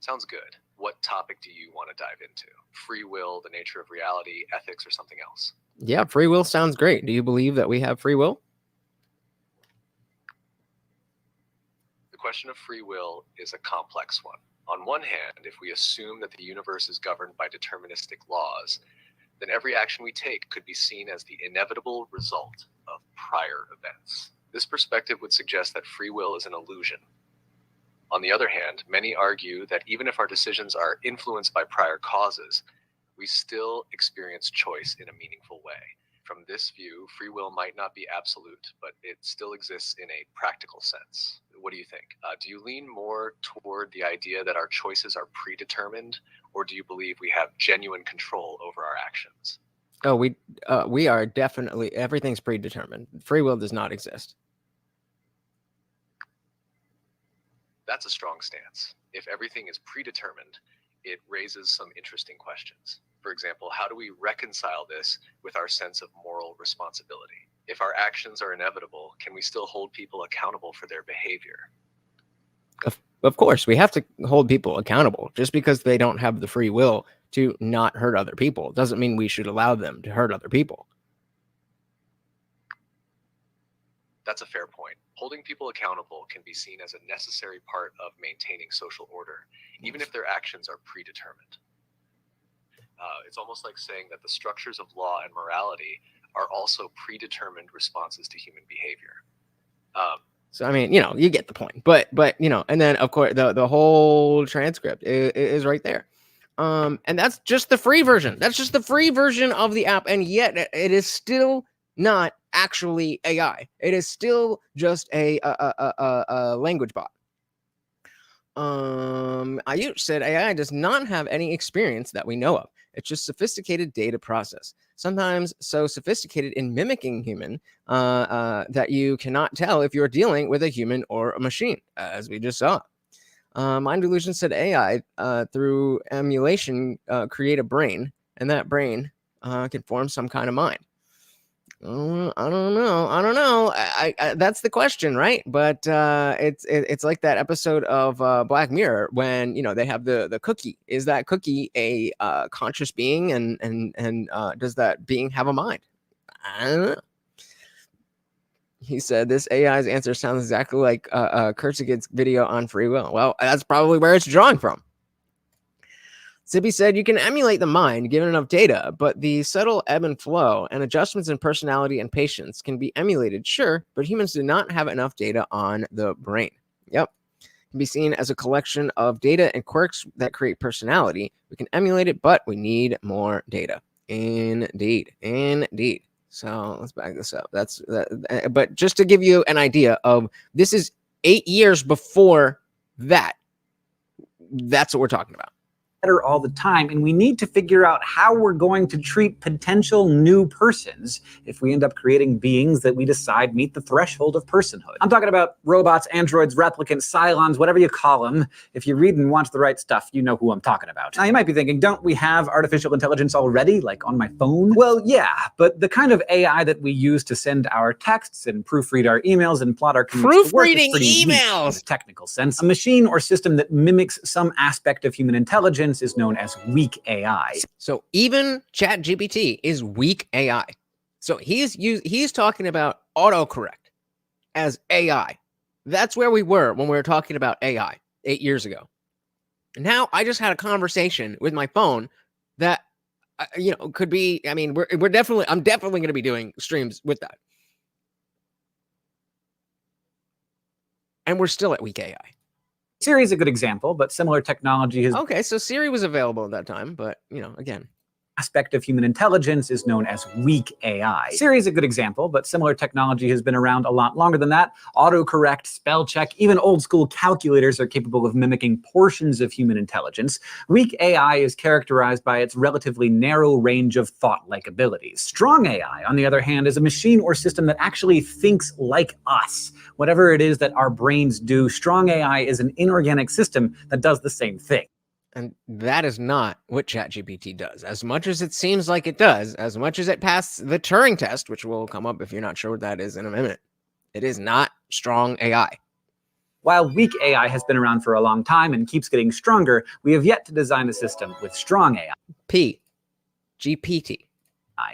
Sounds good. What topic do you want to dive into? Free will, the nature of reality, ethics, or something else? Yeah, free will sounds great. Do you believe that we have free will? The question of free will is a complex one. On one hand, if we assume that the universe is governed by deterministic laws, then every action we take could be seen as the inevitable result of prior events. This perspective would suggest that free will is an illusion. On the other hand, many argue that even if our decisions are influenced by prior causes, we still experience choice in a meaningful way. From this view, free will might not be absolute, but it still exists in a practical sense. What do you think? Do you lean more toward the idea that our choices are predetermined, or do you believe we have genuine control over our actions? Oh, we are definitely, everything's predetermined. Free will does not exist. That's a strong stance. If everything is predetermined, it raises some interesting questions. For example, how do we reconcile this with our sense of moral responsibility? If our actions are inevitable, can we still hold people accountable for their behavior? Of course, we have to hold people accountable. Just because they don't have the free will to not hurt other people doesn't mean we should allow them to hurt other people. That's a fair point. Holding people accountable can be seen as a necessary part of maintaining social order, even if their actions are predetermined. It's almost like saying that the structures of law and morality are also predetermined responses to human behavior. So, I mean, you get the point, but, and then of course the whole transcript is right there. And that's just the free version. That's just the free version of the app. And yet it is still not actually AI. It is still just a language bot. Ayush said AI does not have any experience that we know of. It's just sophisticated data process. Sometimes so sophisticated in mimicking human that you cannot tell if you're dealing with a human or a machine, as we just saw. Mind Delusion said AI through emulation create a brain, and that brain can form some kind of mind. I don't know. That's the question, right? But it's like that episode of Black Mirror when they have the cookie. Is that cookie a conscious being, and does that being have a mind? I don't know. He said this AI's answer sounds exactly like Kurtzig's video on free will. Well, that's probably where it's drawing from. Sippy said you can emulate the mind given enough data, but the subtle ebb and flow and adjustments in personality and patience can be emulated, sure, but humans do not have enough data on the brain. Yep. It can be seen as a collection of data and quirks that create personality. We can emulate it, but we need more data. Indeed. So let's back this up. But just to give you an idea of this is 8 years before that. That's what we're talking about. All the time, and we need to figure out how we're going to treat potential new persons if we end up creating beings that we decide meet the threshold of personhood. I'm talking about robots, androids, replicants, Cylons, whatever you call them. If you read and watch the right stuff, you know who I'm talking about. Now, you might be thinking, don't we have artificial intelligence already, like on my phone? Well, yeah, but the kind of AI that we use to send our texts and proofread our emails and plot our commutes to work is Proofreading pretty weak emails! in a technical sense. A machine or system that mimics some aspect of human intelligence is known as weak AI. So even ChatGPT is weak AI. So he's talking about autocorrect as AI. That's where we were when we were talking about AI 8 years ago. And now I just had a conversation with my phone that could be. I mean, I'm definitely going to be doing streams with that, and we're still at weak AI. Siri is a good example, but similar technology has... Okay, so Siri was available at that time, but, again. Aspect of human intelligence is known as weak AI. Siri is a good example, but similar technology has been around a lot longer than that. Autocorrect, spell check, even old school calculators are capable of mimicking portions of human intelligence. Weak AI is characterized by its relatively narrow range of thought-like abilities. Strong AI, on the other hand, is a machine or system that actually thinks like us. Whatever it is that our brains do, strong AI is an inorganic system that does the same thing. And that is not what ChatGPT does. As much as it seems like it does, as much as it passed the Turing test, which will come up if you're not sure what that is in a minute, it is not strong AI. While weak AI has been around for a long time and keeps getting stronger, we have yet to design a system with strong AI. GPT.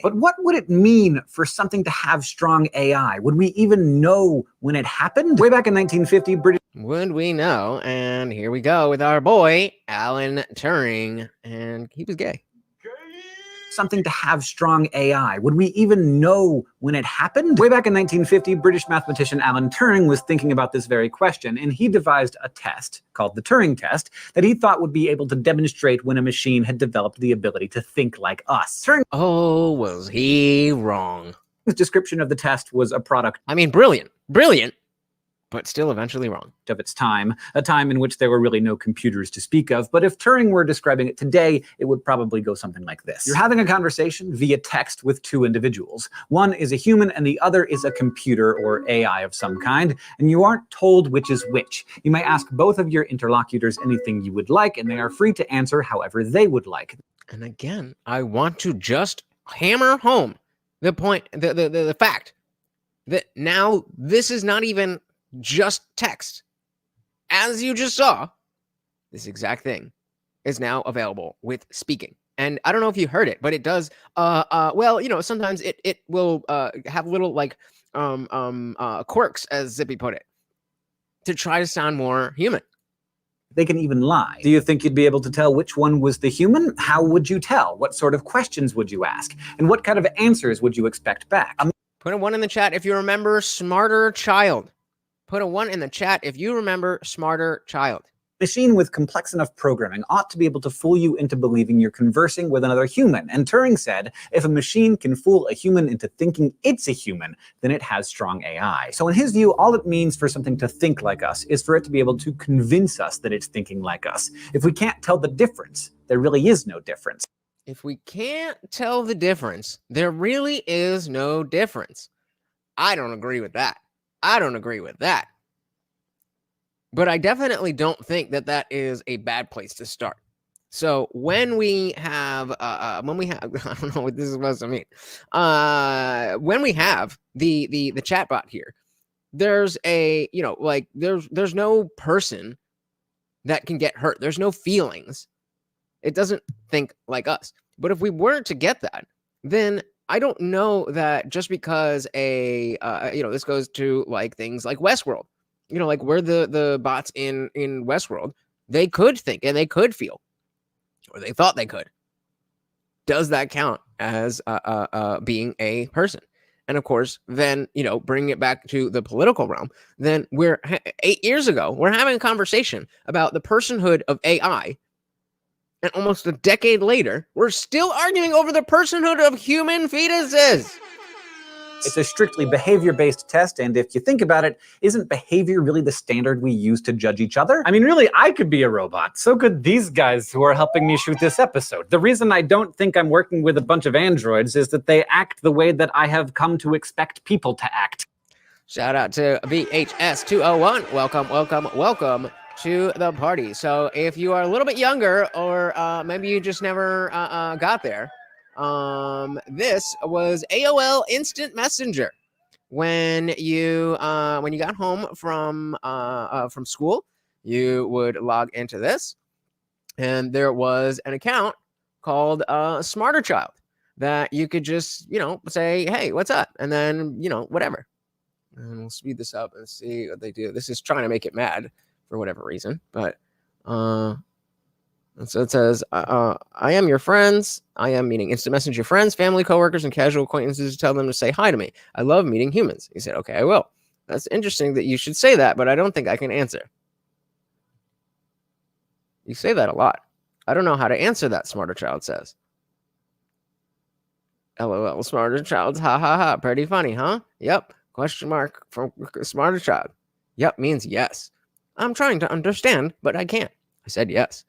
But what would it mean for something to have strong AI? Would we even know when it happened? Way back in 1950, British... Would we know? And here we go with our boy, Alan Turing. And he was gay. Something to have strong AI. Would we even know when it happened? Way back in 1950, British mathematician Alan Turing was thinking about this very question, and he devised a test called the Turing test that he thought would be able to demonstrate when a machine had developed the ability to think like us. Oh, was he wrong? His description of the test was a product... I mean, brilliant, but still eventually wrong. ...of its time, a time in which there were really no computers to speak of. But if Turing were describing it today, it would probably go something like this. You're having a conversation via text with two individuals. One is a human and the other is a computer or AI of some kind, and you aren't told which is which. You may ask both of your interlocutors anything you would like, and they are free to answer however they would like. And again, I want to just hammer home the point, the fact that now this is not even just text. As you just saw, this exact thing is now available with speaking. And I don't know if you heard it, but it does. Well, sometimes it will have little like quirks, as Zippy put it, to try to sound more human. They can even lie. Do you think you'd be able to tell which one was the human? How would you tell? What sort of questions would you ask? And what kind of answers would you expect back? Put a 1 in the chat if you remember Smarter Child. Put a 1 in the chat if you remember Smarter Child. A machine with complex enough programming ought to be able to fool you into believing you're conversing with another human. And Turing said, if a machine can fool a human into thinking it's a human, then it has strong AI. So in his view, all it means for something to think like us is for it to be able to convince us that it's thinking like us. If we can't tell the difference, there really is no difference. If we can't tell the difference, there really is no difference. I don't agree with that. But I definitely don't think that that is a bad place to start. So when we have, I don't know what this is supposed to mean. When we have the chatbot here, there's a, like there's no person that can get hurt. There's no feelings. It doesn't think like us. But if we were to get that, then I don't know that just because this goes to like things like Westworld, like where the bots in Westworld, they could think and they could feel, or they thought they could. Does that count as being a person? And of course, then, bringing it back to the political realm, then 8 years ago, we're having a conversation about the personhood of AI. And almost a decade later, we're still arguing over the personhood of human fetuses. It's a strictly behavior-based test, and if you think about it, isn't behavior really the standard we use to judge each other? I mean, really, I could be a robot. So could these guys who are helping me shoot this episode. The reason I don't think I'm working with a bunch of androids is that they act the way that I have come to expect people to act. Shout out to VHS201. Welcome to the party. So if you are a little bit younger, or maybe you just never got there, this was AOL Instant Messenger. When you got home from school, you would log into this, and there was an account called Smarter Child that you could just say, hey, what's up, and then whatever. And we'll speed this up and see what they do. This is trying to make it mad for whatever reason, but so it says, I am your friends. I am meeting instant messenger friends, family, coworkers, and casual acquaintances to tell them to say hi to me. I love meeting humans. He said, okay, I will. That's interesting that you should say that, but I don't think I can answer. You say that a lot. I don't know how to answer that, Smarter Child says. LOL, Smarter Child, ha ha ha. Pretty funny, huh? Yep. Question mark from Smarter Child. Yep means yes. I'm trying to understand, but I can't. I said yes.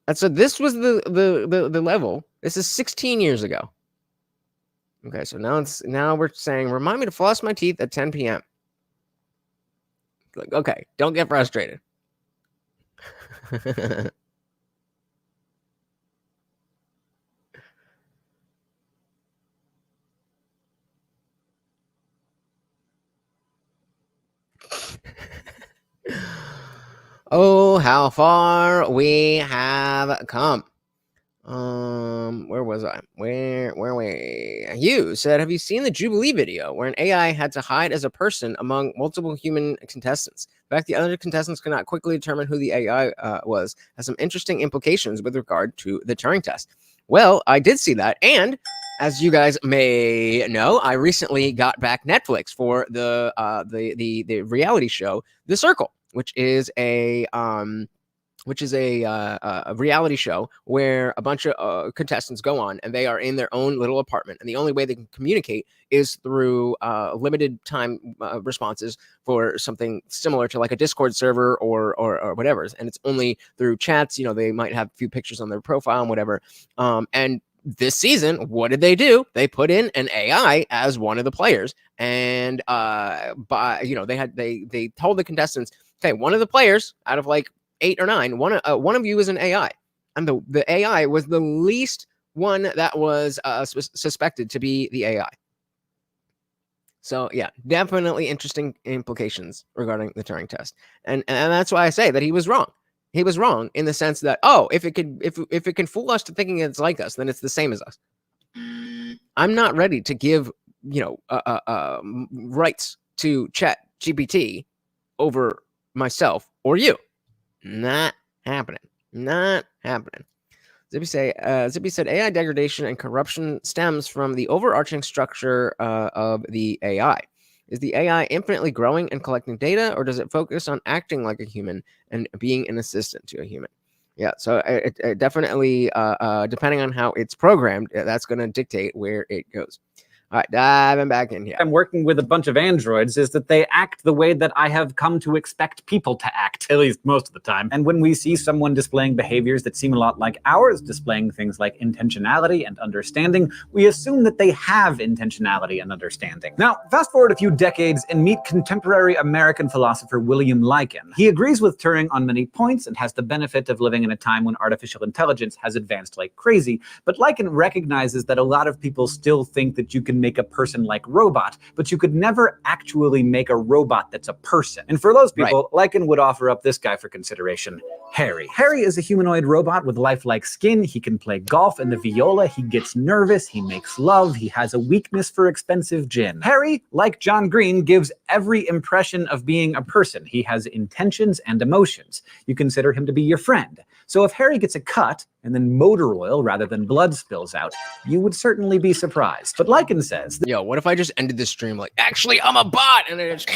And so this was the level. This is 16 years ago. Okay, so now we're saying, remind me to floss my teeth at 10 p.m. Like, okay, don't get frustrated. Oh, how far we have come. Where was I? Where we? You said, have you seen the Jubilee video where an AI had to hide as a person among multiple human contestants? In fact, the other contestants could not quickly determine who the AI was, has some interesting implications with regard to the Turing test. Well, I did see that, and as you guys may know, I recently got back Netflix for the reality show The Circle, which is a reality show where a bunch of contestants go on, and they are in their own little apartment, and the only way they can communicate is through limited time responses for something similar to like a Discord server or whatever, and it's only through chats. They might have a few pictures on their profile and whatever. And this season, what did they do? They put in an AI as one of the players, and they told the contestants, okay, one of the players out of like 8 or 9, one of you is an AI, and the AI was the least one that was suspected to be the AI. So yeah, definitely interesting implications regarding the Turing test, and that's why I say that he was wrong. He was wrong in the sense that, if it can fool us to thinking it's like us, then it's the same as us. I'm not ready to give rights to Chat GPT over myself or you. Not happening. Not happening. Zippy said AI degradation and corruption stems from the overarching structure of the AI. Is the AI infinitely growing and collecting data, or does it focus on acting like a human and being an assistant to a human? Yeah, so it definitely, depending on how it's programmed, that's going to dictate where it goes. All right, diving back in here. I'm working with a bunch of androids is that they act the way that I have come to expect people to act, at least most of the time. And when we see someone displaying behaviors that seem a lot like ours, displaying things like intentionality and understanding, we assume that they have intentionality and understanding. Now, fast forward a few decades and meet contemporary American philosopher William Lycan. He agrees with Turing on many points and has the benefit of living in a time when artificial intelligence has advanced like crazy, but Lycan recognizes that a lot of people still think that you can make a person-like robot, but you could never actually make a robot that's a person. And for those people, Lycan would offer up this guy for consideration, Harry. Harry is a humanoid robot with lifelike skin. He can play golf and the viola. He gets nervous. He makes love. He has a weakness for expensive gin. Harry, like John Green, gives every impression of being a person. He has intentions and emotions. You consider him to be your friend. So if Harry gets a cut, and then motor oil rather than blood spills out, you would certainly be surprised. But Lycan says... Yo, what if I just ended the stream like, actually, I'm a bot, and then it's...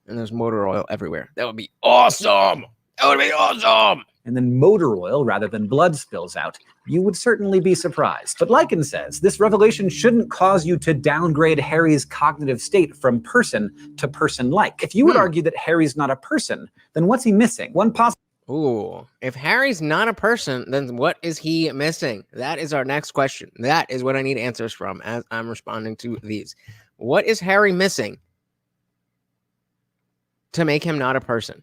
and there's motor oil everywhere. That would be awesome! That would be awesome! And then motor oil rather than blood spills out, you would certainly be surprised. But Lycan says this revelation shouldn't cause you to downgrade Harry's cognitive state from person to person-like. If you would argue that Harry's not a person, then what's he missing? One possible... Ooh, if Harry's not a person, then what is he missing? That is our next question. That is what I need answers from as I'm responding to these. What is Harry missing to make him not a person?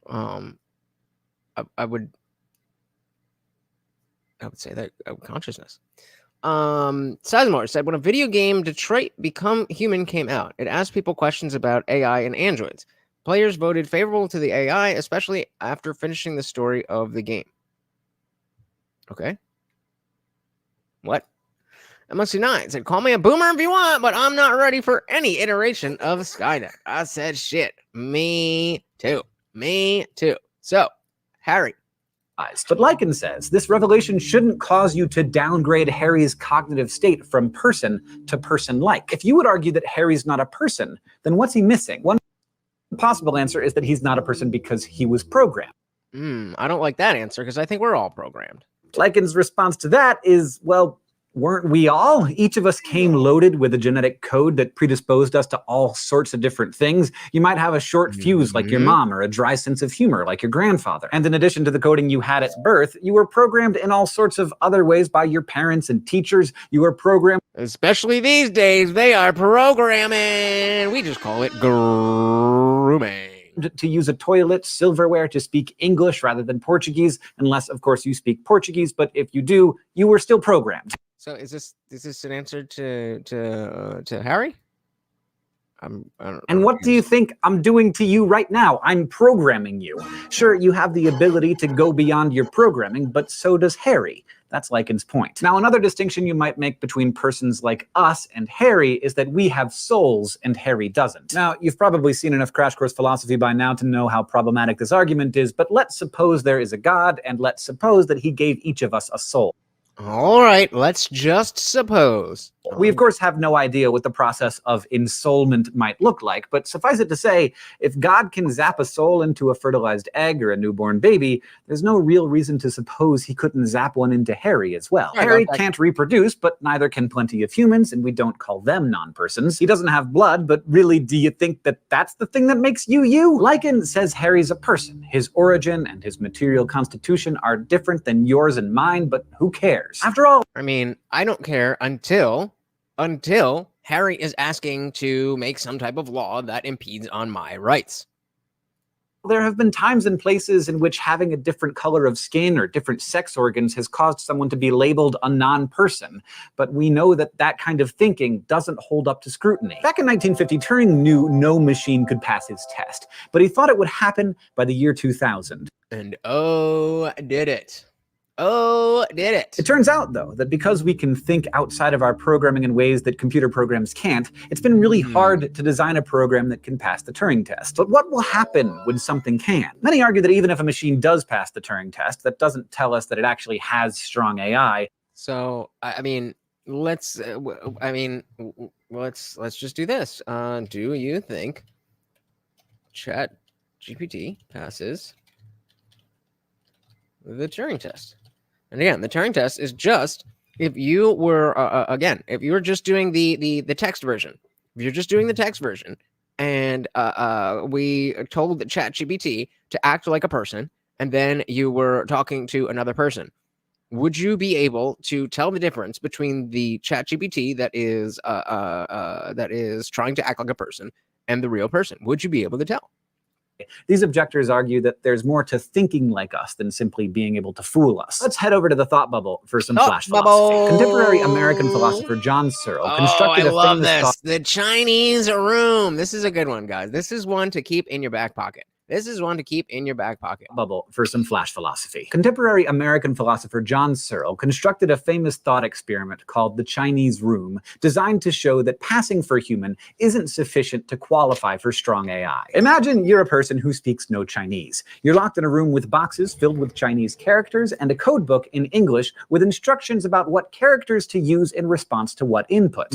I would say that consciousness. Sizemore said, when a video game Detroit Become Human came out, it asked people questions about AI and androids. Players voted favorable to the AI, especially after finishing the story of the game. Okay. What? MSC9 said, call me a boomer if you want, but I'm not ready for any iteration of Skynet. I said, shit. Me too. Me too. So, Harry. But Lycan says this revelation shouldn't cause you to downgrade Harry's cognitive state from person to person-like. If you would argue that Harry's not a person, then what's he missing? One possible answer is that he's not a person because he was programmed. I don't like that answer because I think we're all programmed. Lycan's response to that is, well, weren't we all? Each of us came loaded with a genetic code that predisposed us to all sorts of different things. You might have a short fuse like your mom, or a dry sense of humor like your grandfather. And in addition to the coding you had at birth, you were programmed in all sorts of other ways by your parents and teachers. You were programmed... Especially these days, they are programming. We just call it grooming. To use a toilet, silverware, to speak English rather than Portuguese, unless, of course, you speak Portuguese. But if you do, you were still programmed. So is this an answer to Harry? And what do you think I'm doing to you right now? I'm programming you. Sure, you have the ability to go beyond your programming, but so does Harry. That's Lycan's point. Now, another distinction you might make between persons like us and Harry is that we have souls and Harry doesn't. Now, you've probably seen enough Crash Course Philosophy by now to know how problematic this argument is, but let's suppose there is a God, and let's suppose that he gave each of us a soul. All right, let's just suppose. We, of course, have no idea what the process of ensoulment might look like, but suffice it to say, if God can zap a soul into a fertilized egg or a newborn baby, there's no real reason to suppose he couldn't zap one into Harry as well. Harry can't reproduce, but neither can plenty of humans, and we don't call them non-persons. He doesn't have blood, but really, do you think that that's the thing that makes you you? Lycan says Harry's a person. His origin and his material constitution are different than yours and mine, but who cares? After all, I mean, I don't care until Harry is asking to make some type of law that impedes on my rights. There have been times and places in which having a different color of skin or different sex organs has caused someone to be labeled a non-person, but we know that that kind of thinking doesn't hold up to scrutiny. Back in 1950, Turing knew no machine could pass his test, but he thought it would happen by the year 2000. And oh, did it. Oh, did it. It turns out, though, that because we can think outside of our programming in ways that computer programs can't, it's been really hard to design a program that can pass the Turing test. But what will happen when something can? Many argue that even if a machine does pass the Turing test, that doesn't tell us that it actually has strong AI. So, I mean, let's just do this. Do you think ChatGPT passes the Turing test? And again, the Turing test is just if you were again, if you were just doing the text version, if you're just doing the text version, and we told the ChatGPT to act like a person, and then you were talking to another person, would you be able to tell the difference between the ChatGPT that is trying to act like a person and the real person? Would you be able to tell? These objectors argue that there's more to thinking like us than simply being able to fool us. Let's head over to the thought bubble for some flash philosophy. Contemporary American philosopher John Searle constructed a famous thought. The Chinese room. This is a good one, guys. This is one to keep in your back pocket. This is one to keep in your back pocket. Bubble for some flash philosophy. Contemporary American philosopher John Searle constructed a famous thought experiment called the Chinese room, designed to show that passing for human isn't sufficient to qualify for strong AI. Imagine you're a person who speaks no Chinese. You're locked in a room with boxes filled with Chinese characters and a code book in English with instructions about what characters to use in response to what input.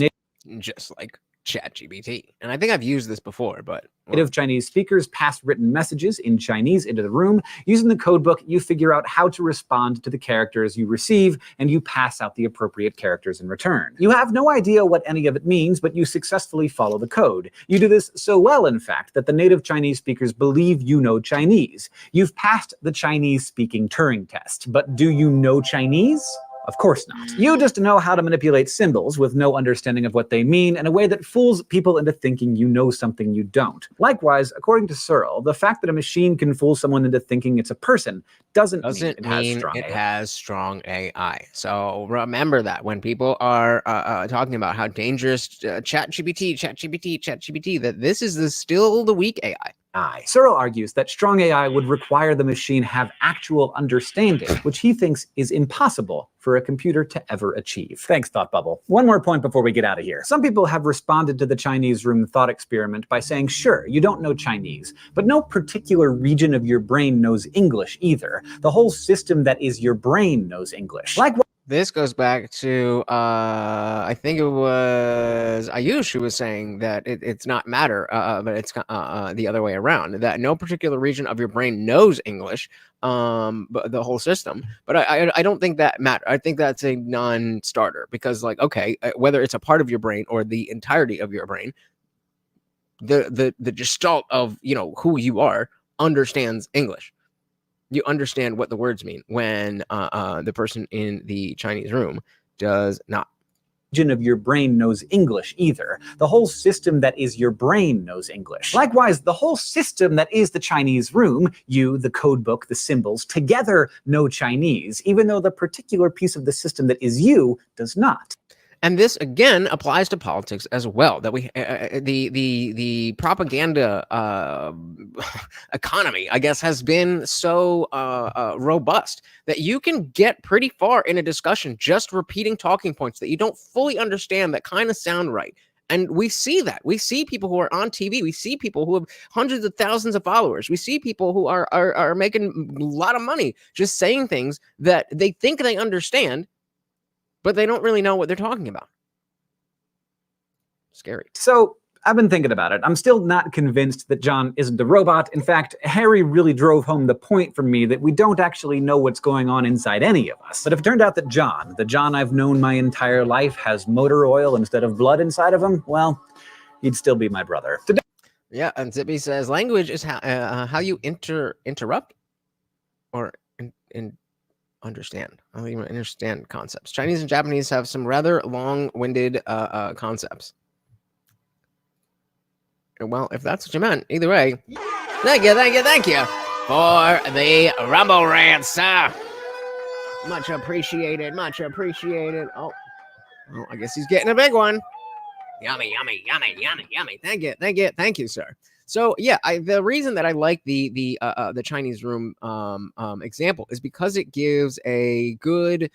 Just like ChatGPT. And I think I've used this before, but native Chinese speakers pass written messages in Chinese into the room. Using the codebook, you figure out how to respond to the characters you receive, and you pass out the appropriate characters in return. You have no idea what any of it means, but you successfully follow the code. You do this so well, in fact, that the native Chinese speakers believe you know Chinese. You've passed the Chinese-speaking Turing test, but do you know Chinese? Of course not. You just know how to manipulate symbols with no understanding of what they mean in a way that fools people into thinking you know something you don't. Likewise, according to Searle, the fact that a machine can fool someone into thinking it's a person doesn't mean it has strong AI. So remember that when people are talking about how dangerous ChatGPT, that this is still the weak AI. Searle argues that strong AI would require the machine have actual understanding, which he thinks is impossible for a computer to ever achieve. Thanks, Thought Bubble. One more point before we get out of here. Some people have responded to the Chinese room thought experiment by saying, sure, you don't know Chinese, but no particular region of your brain knows English either. The whole system that is your brain knows English. This goes back to, I think it was Ayush who was saying that it's not matter, but it's the other way around, that no particular region of your brain knows English, but the whole system. But I don't think that matters. I think that's a non-starter because, like, okay, whether it's a part of your brain or the entirety of your brain, the gestalt of, you know, who you are understands English. You understand what the words mean when the person in the Chinese room does not. Region of your brain knows English either. The whole system that is your brain knows English. Likewise, the whole system that is the Chinese room, you, the code book, the symbols, together know Chinese, even though the particular piece of the system that is you does not. And this again applies to politics as well. That we the propaganda economy, I guess, has been so robust that you can get pretty far in a discussion just repeating talking points that you don't fully understand that kind of sound right. And we see that. We see people who are on TV. We see people who have hundreds of thousands of followers. We see people who are making a lot of money just saying things that they think they understand, but they don't really know what they're talking about. Scary. So I've been thinking about it. I'm still not convinced that John isn't a robot. In fact, Harry really drove home the point for me that we don't actually know what's going on inside any of us. But if it turned out that John, the John I've known my entire life, has motor oil instead of blood inside of him, well, he'd still be my brother. Yeah, and Zippy says language is how you interrupt or understand. I don't even understand concepts. Chinese and Japanese have some rather long-winded concepts. Well, if that's what you meant, either way, thank you for the Rumble Rant, sir. Much appreciated, much appreciated. Oh, I guess he's getting a big one. Yummy. Thank you, sir. So yeah, the reason that I like the Chinese room example is because it gives a good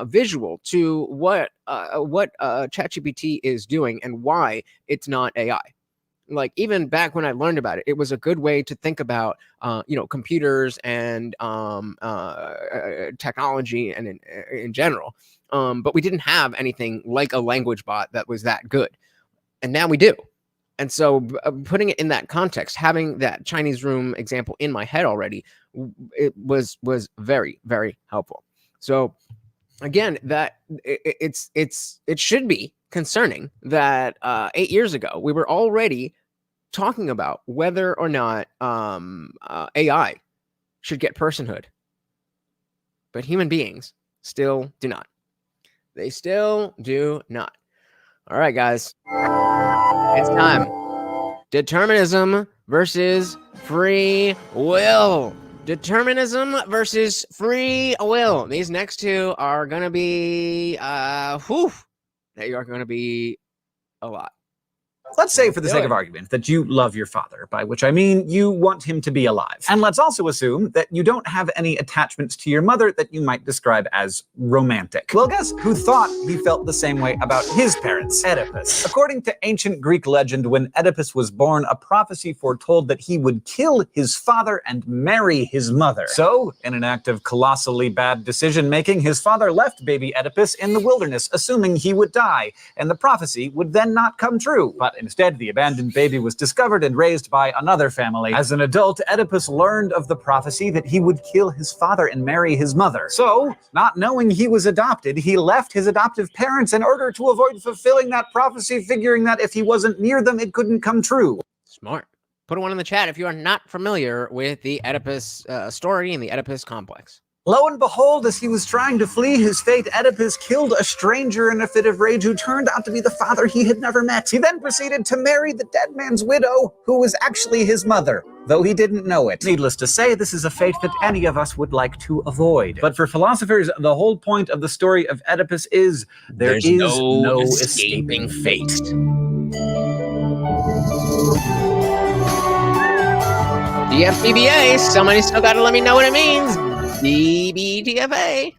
visual to what ChatGPT is doing and why it's not AI. Like, even back when I learned about it, it was a good way to think about computers and technology and in general. But we didn't have anything like a language bot that was that good, and now we do. And so putting it in that context, having that Chinese room example in my head already, it was very, very helpful. So again, that it should be concerning that 8 years ago we were already talking about whether or not AI should get personhood, but human beings still do not. They still do not. All right, guys, it's time. Determinism versus free will. Determinism versus free will. These next two are going to be, they are going to be a lot. Let's say, for the sake of argument, that you love your father, by which I mean you want him to be alive. And let's also assume that you don't have any attachments to your mother that you might describe as romantic. Well, guess who thought he felt the same way about his parents, Oedipus? According to ancient Greek legend, when Oedipus was born, a prophecy foretold that he would kill his father and marry his mother. So, in an act of colossally bad decision-making, his father left baby Oedipus in the wilderness, assuming he would die, and the prophecy would then not come true. But instead, the abandoned baby was discovered and raised by another family. As an adult, Oedipus learned of the prophecy that he would kill his father and marry his mother. So, not knowing he was adopted, he left his adoptive parents in order to avoid fulfilling that prophecy, figuring that if he wasn't near them, it couldn't come true. Smart. Put one in the chat if you are not familiar with the Oedipus story and the Oedipus complex. Lo and behold, as he was trying to flee his fate, Oedipus killed a stranger in a fit of rage who turned out to be the father he had never met. He then proceeded to marry the dead man's widow, who was actually his mother, though he didn't know it. Needless to say, this is a fate that any of us would like to avoid. But for philosophers, the whole point of the story of Oedipus is there's no escaping fate. DFTBA, somebody still got to let me know what it means. DBTFA.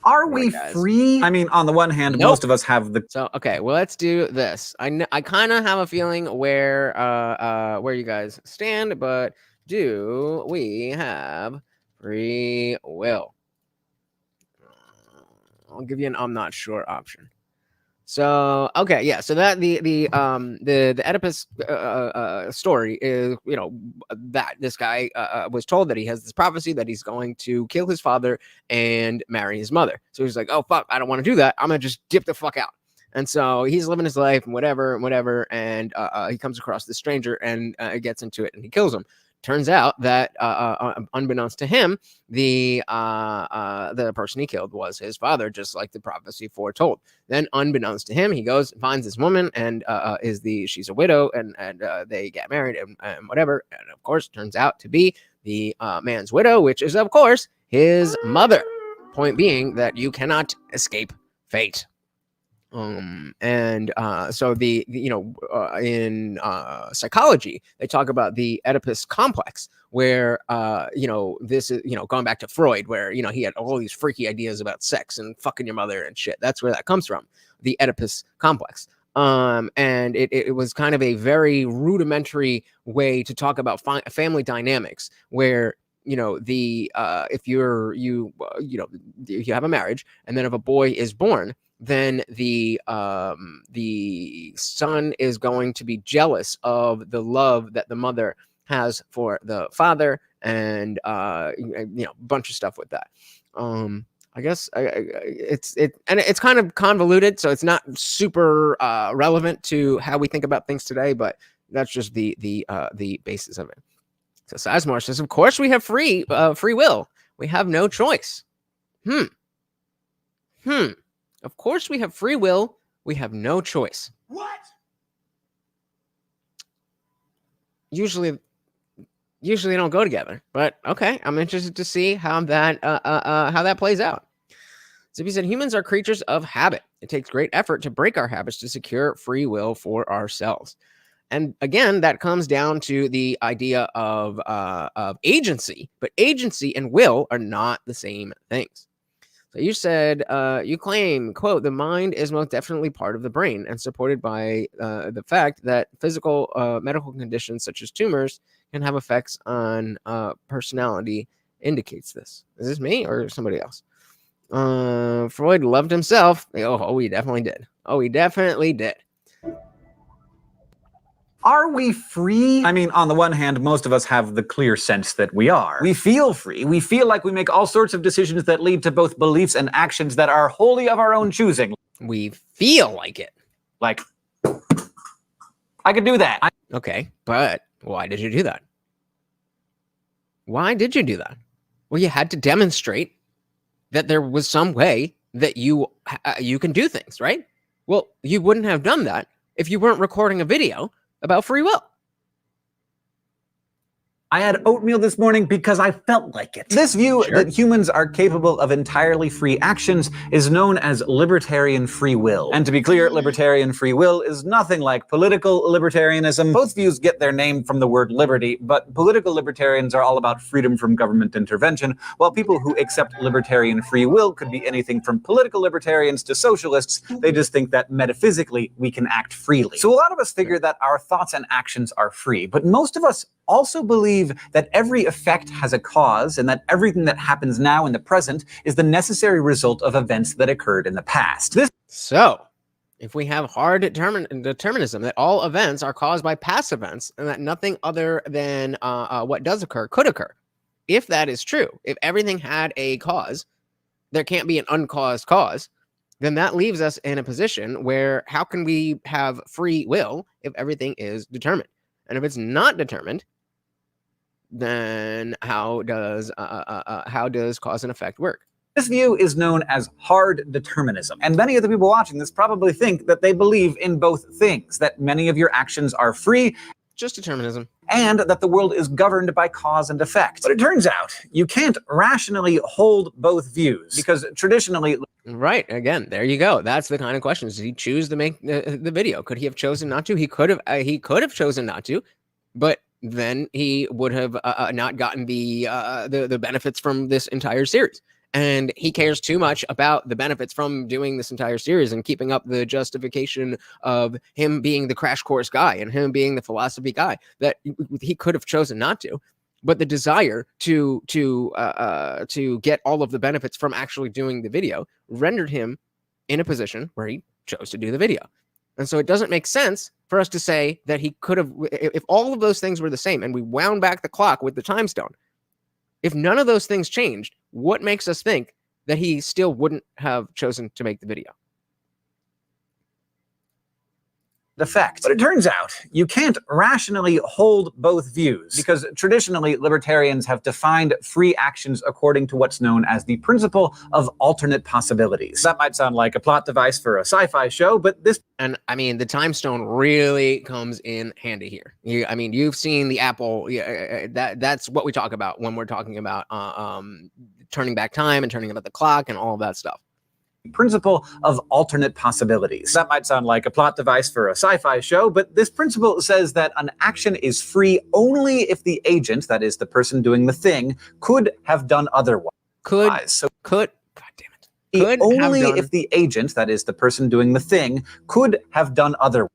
Are we free? I mean, on the one hand, most of us have the... So, okay, well, let's do this. I kind of have a feeling where you guys stand, but do we have free will? I'll give you an I'm not sure option. So, okay, yeah. So that the Oedipus story is, you know, that this guy was told that he has this prophecy that he's going to kill his father and marry his mother. So he's like, oh fuck, I don't want to do that. I'm gonna just dip the fuck out. And so he's living his life and whatever, and he comes across this stranger and gets into it and he kills him. Turns out that unbeknownst to him, the person he killed was his father, just like the prophecy foretold. Then, unbeknownst to him, he goes and finds this woman, and she's a widow, and they get married and whatever. And of course, turns out to be the man's widow, which is of course his mother. Point being that you cannot escape fate. So in psychology, they talk about the Oedipus complex, where, this is, going back to Freud, where, he had all these freaky ideas about sex and fucking your mother and shit. That's where that comes from, the Oedipus complex. And it was kind of a very rudimentary way to talk about family dynamics, where, if you have a marriage, and then if a boy is born, then the son is going to be jealous of the love that the mother has for the father, and a bunch of stuff with that. I guess it's kind of convoluted, so it's not super relevant to how we think about things today, but that's just the basis of it. So Sizemore says, of course we have free will. We have no choice. Of course we have free will. We have no choice. What? Usually they don't go together, but okay. I'm interested to see how that plays out. Zippy said, humans are creatures of habit. It takes great effort to break our habits to secure free will for ourselves. And again, that comes down to the idea of agency, but agency and will are not the same things. So you said, you claim, quote, the mind is most definitely part of the brain, and supported by the fact that physical medical conditions such as tumors can have effects on personality indicates this. Is this me or somebody else? Freud loved himself. Oh, he definitely did. Oh, he definitely did. Are we free? I mean, on the one hand, most of us have the clear sense that we are. We feel free. We feel like we make all sorts of decisions that lead to both beliefs and actions that are wholly of our own choosing. We feel like it. Like, I could do that. Okay, but why did you do that? Why did you do that? Well, you had to demonstrate that there was some way that you can do things, right? Well, you wouldn't have done that if you weren't recording a video about free will. I had oatmeal this morning because I felt like it. This view that humans are capable of entirely free actions is known as libertarian free will. And to be clear, libertarian free will is nothing like political libertarianism. Both views get their name from the word liberty, but political libertarians are all about freedom from government intervention, while people who accept libertarian free will could be anything from political libertarians to socialists. They just think that metaphysically we can act freely. So a lot of us figure that our thoughts and actions are free, but most of us also believe that every effect has a cause and that everything that happens now in the present is the necessary result of events that occurred in the past. So, if we have hard determinism, that all events are caused by past events and that nothing other than what does occur could occur. If that is true, if everything had a cause, there can't be an uncaused cause, then that leaves us in a position where how can we have free will if everything is determined? And if it's not determined, then how does cause and effect work? This view is known as hard determinism, and many of the people watching this probably think that they believe in both things, that many of your actions are free, just determinism, and that the world is governed by cause and effect. But it turns out you can't rationally hold both views, because traditionally... Right, again, there you go. That's the kind of questions. Did he choose to make the video? Could he have chosen not to? He could have chosen not to, but then he would have not gotten the benefits from this entire series. And he cares too much about the benefits from doing this entire series and keeping up the justification of him being the crash course guy and him being the philosophy guy that he could have chosen not to. But the desire to get all of the benefits from actually doing the video rendered him in a position where he chose to do the video. And so it doesn't make sense for us to say that he could have, if all of those things were the same and we wound back the clock with the time stone, if none of those things changed, what makes us think that he still wouldn't have chosen to make the video? Effect. But it turns out you can't rationally hold both views, because traditionally libertarians have defined free actions according to what's known as the principle of alternate possibilities. That might sound like a plot device for a sci-fi show, but this... And I mean, the time stone really comes in handy here. You've seen the Apple. That's what we talk about when we're talking about turning back time and turning about the clock and all of that stuff. Principle of alternate possibilities. That might sound like a plot device for a sci-fi show, but this principle says that an action is free only if the agent, that is the person doing the thing, could have done otherwise. God damn it. Only if the agent, that is the person doing the thing, could have done otherwise.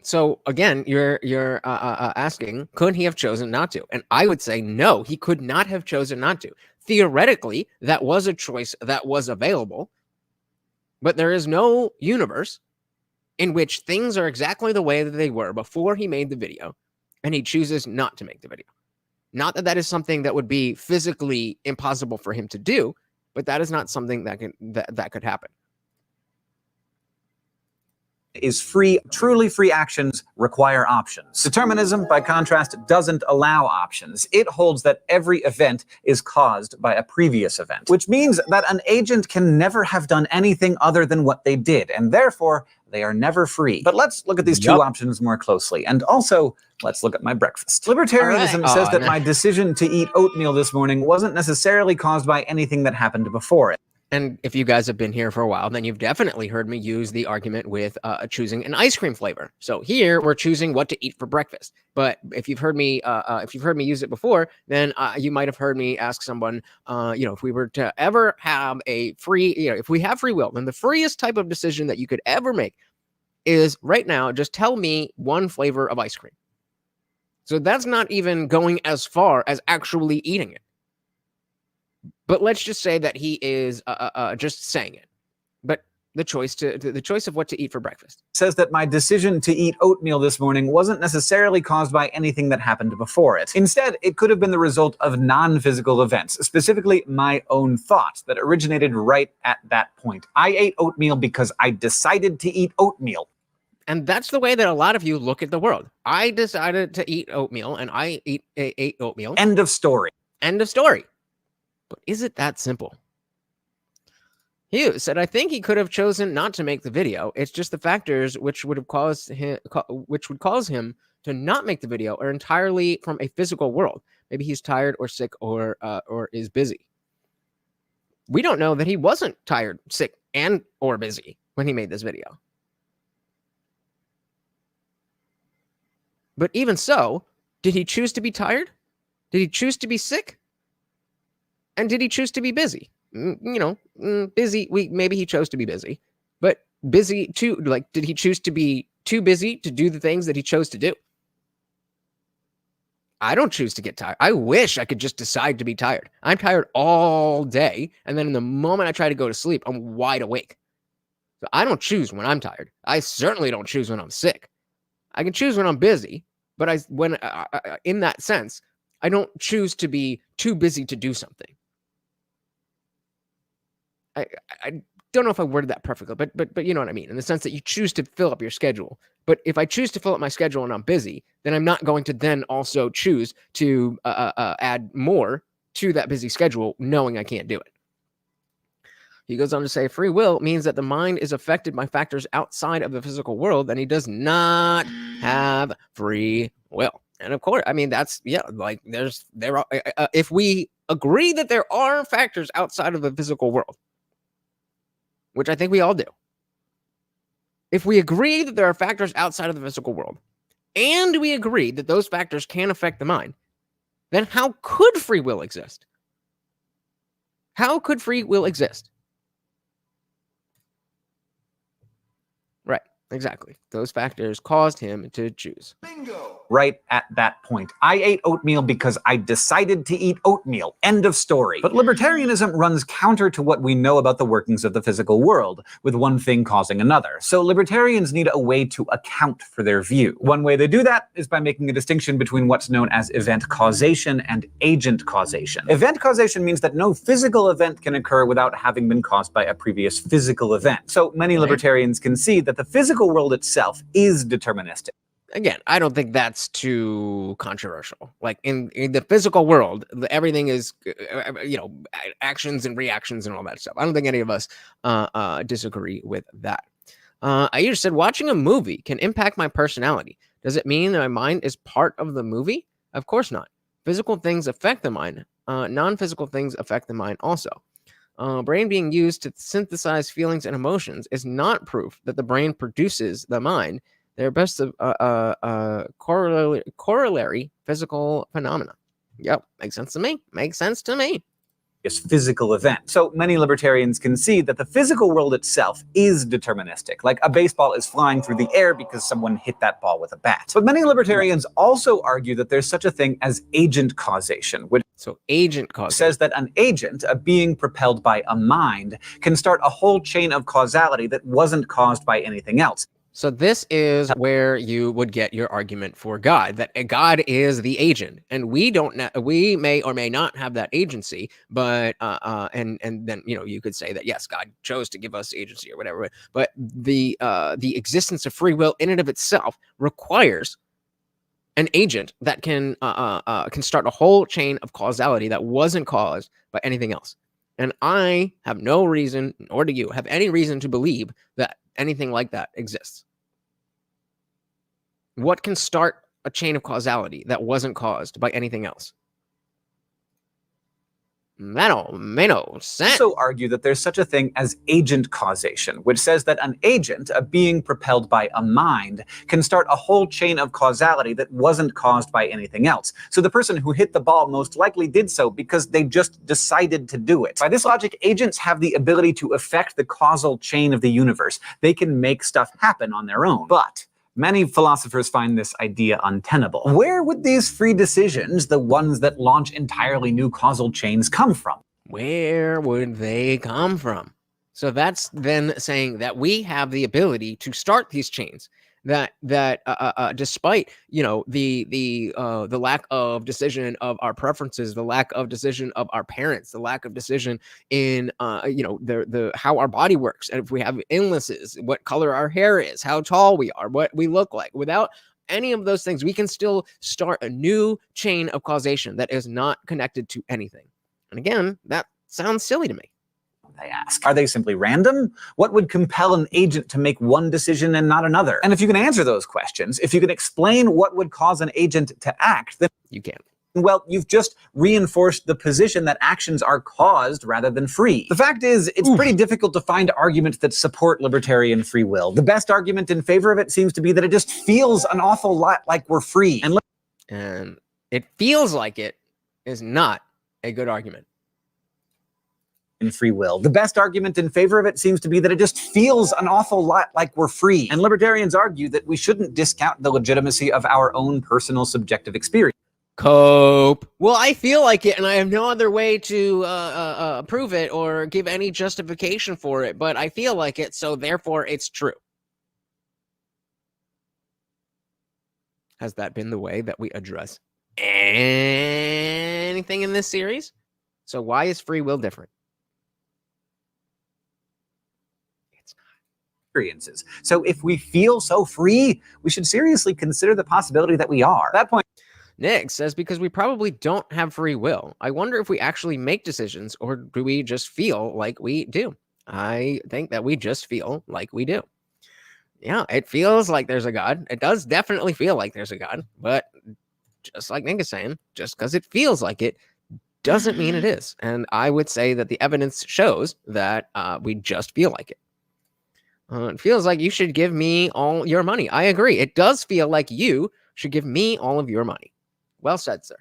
So again, you're asking, could he have chosen not to? And I would say no, he could not have chosen not to. Theoretically, that was a choice that was available. But there is no universe in which things are exactly the way that they were before he made the video, and he chooses not to make the video. Not that that is something that would be physically impossible for him to do, but that is not something that could happen. Is free. Truly free actions require options. Determinism, by contrast, doesn't allow options. It holds that every event is caused by a previous event, which means that an agent can never have done anything other than what they did, and therefore they are never free. But let's look at these two options more closely, and also let's look at my breakfast. Libertarianism says that my decision to eat oatmeal this morning wasn't necessarily caused by anything that happened before it. And if you guys have been here for a while, then you've definitely heard me use the argument with choosing an ice cream flavor. So here we're choosing what to eat for breakfast. But if you've heard me, use it before, then you might have heard me ask someone, if we were to ever have a free, if we have free will, then the freest type of decision that you could ever make is right now, just tell me one flavor of ice cream. So that's not even going as far as actually eating it. But let's just say that he is just saying it. But the choice of what to eat for breakfast. Says that my decision to eat oatmeal this morning wasn't necessarily caused by anything that happened before it. Instead, it could have been the result of non-physical events, specifically my own thoughts that originated right at that point. I ate oatmeal because I decided to eat oatmeal. And that's the way that a lot of you look at the world. I decided to eat oatmeal, and I ate oatmeal. End of story. End of story. But is it that simple? Hughes said, I think he could have chosen not to make the video. It's just the factors which would cause him to not make the video are entirely from a physical world. Maybe he's tired or sick or is busy. We don't know that he wasn't tired, sick, and or busy when he made this video. But even so, did he choose to be tired? Did he choose to be sick? And did he choose to be busy? Busy. Maybe he chose to be busy, but busy too. Like, did he choose to be too busy to do the things that he chose to do? I don't choose to get tired. I wish I could just decide to be tired. I'm tired all day, and then in the moment I try to go to sleep, I'm wide awake. So I don't choose when I'm tired. I certainly don't choose when I'm sick. I can choose when I'm busy, but in that sense, I don't choose to be too busy to do something. I don't know if I worded that perfectly, but you know what I mean, in the sense that you choose to fill up your schedule. But if I choose to fill up my schedule and I'm busy, then I'm not going to then also choose to add more to that busy schedule, knowing I can't do it. He goes on to say, free will means that the mind is affected by factors outside of the physical world, and he does not have free will. And of course, I mean, that's, yeah, like if we agree that there are factors outside of the physical world, which I think we all do. If we agree that there are factors outside of the physical world, and we agree that those factors can affect the mind, then how could free will exist? How could free will exist? Right, exactly. Those factors caused him to choose. Bingo! Right at that point. I ate oatmeal because I decided to eat oatmeal. End of story. But libertarianism runs counter to what we know about the workings of the physical world, with one thing causing another. So libertarians need a way to account for their view. One way they do that is by making a distinction between what's known as event causation and agent causation. Event causation means that no physical event can occur without having been caused by a previous physical event. So many libertarians concede that the physical world itself is deterministic. Again, I don't think that's too controversial. Like in the physical world, everything is, actions and reactions and all that stuff. I don't think any of us disagree with that. I said, watching a movie can impact my personality. Does it mean that my mind is part of the movie? Of course not. Physical things affect the mind. Non-physical things affect the mind also. Brain being used to synthesize feelings and emotions is not proof that the brain produces the mind. They're best corollary physical phenomena. Yep, makes sense to me. Makes sense to me. Physical event. So many libertarians concede that the physical world itself is deterministic, like a baseball is flying through the air because someone hit that ball with a bat. But many libertarians also argue that there's such a thing as agent causation, which says that an agent, a being propelled by a mind, can start a whole chain of causality that wasn't caused by anything else. So this is where you would get your argument for God, that God is the agent, and we may or may not have that agency, but and then you could say that yes, God chose to give us agency or whatever, but the existence of free will in and of itself requires an agent that can start a whole chain of causality that wasn't caused by anything else. And I have no reason, nor do you have any reason to believe that anything like that exists. What can start a chain of causality that wasn't caused by anything else? That don't make no sense. Also argue that there's such a thing as agent causation, which says that an agent, a being propelled by a mind, can start a whole chain of causality that wasn't caused by anything else. So the person who hit the ball most likely did so because they just decided to do it. By this logic, agents have the ability to affect the causal chain of the universe. They can make stuff happen on their own. But many philosophers find this idea untenable. Where would these free decisions, the ones that launch entirely new causal chains, come from? Where would they come from? So that's then saying that we have the ability to start these chains. That despite the lack of decision of our preferences, the lack of decision of our parents, the lack of decision in the how our body works, and if we have illnesses, what color our hair is, how tall we are, what we look like, without any of those things, we can still start a new chain of causation that is not connected to anything. And again, that sounds silly to me. They ask. Are they simply random? What would compel an agent to make one decision and not another? And if you can answer those questions, if you can explain what would cause an agent to act, then you can. Well, you've just reinforced the position that actions are caused rather than free. The fact is, it's pretty difficult to find arguments that support libertarian free will. The best argument in favor of it seems to be that it just feels an awful lot like we're free. And it feels like it is not a good argument. In free will. The best argument in favor of it seems to be that it just feels an awful lot like we're free. And libertarians argue that we shouldn't discount the legitimacy of our own personal subjective experience. Cope. Well, I feel like it, and I have no other way to prove it or give any justification for it, but I feel like it, so therefore it's true. Has that been the way that we address anything in this series? So why is free will different? Experiences. So if we feel so free, we should seriously consider the possibility that we are. At that point, Nick says, because we probably don't have free will. I wonder if we actually make decisions, or do we just feel like we do? I think that we just feel like we do. Yeah, it feels like there's a God. It does definitely feel like there's a God, but just like Nick is saying, just because it feels like it doesn't mean it is. And I would say that the evidence shows that we just feel like it. It feels like you should give me all your money. I agree. It does feel like you should give me all of your money. Well said, sir.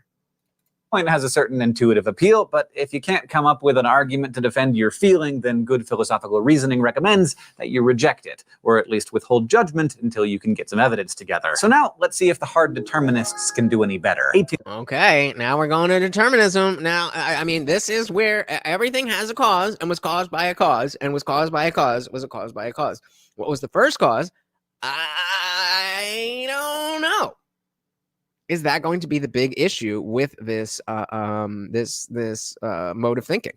Point has a certain intuitive appeal, but if you can't come up with an argument to defend your feeling, then good philosophical reasoning recommends that you reject it, or at least withhold judgment until you can get some evidence together. So now, let's see if the hard determinists can do any better. Okay, now we're going to determinism. Now, I mean, this is where everything has a cause, and was caused by a cause, and was caused by a cause, was caused by a cause. What was the first cause? I don't know. Is that going to be the big issue with this mode of thinking?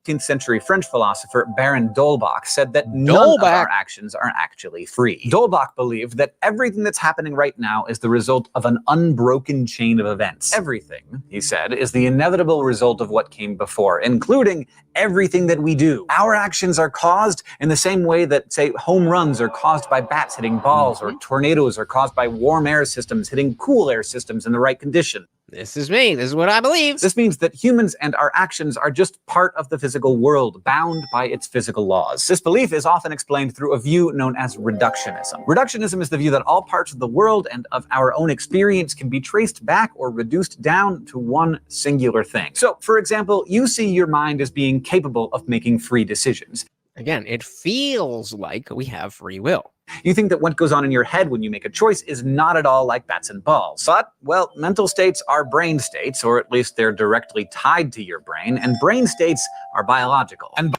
18th century French philosopher Baron d'Holbach said that none of our actions are actually free. D'Holbach believed that everything that's happening right now is the result of an unbroken chain of events. Everything, he said, is the inevitable result of what came before, including everything that we do. Our actions are caused in the same way that, say, home runs are caused by bats hitting balls, or tornadoes are caused by warm air systems hitting cool air systems in the right condition. This is me. This is what I believe. This means that humans and our actions are just part of the physical world, bound by its physical laws. This belief is often explained through a view known as reductionism. Reductionism is the view that all parts of the world and of our own experience can be traced back or reduced down to one singular thing. So, for example, you see your mind as being capable of making free decisions. Again, it feels like we have free will. You think that what goes on in your head when you make a choice is not at all like bats and balls. But, well, mental states are brain states, or at least they're directly tied to your brain, and brain states are biological. And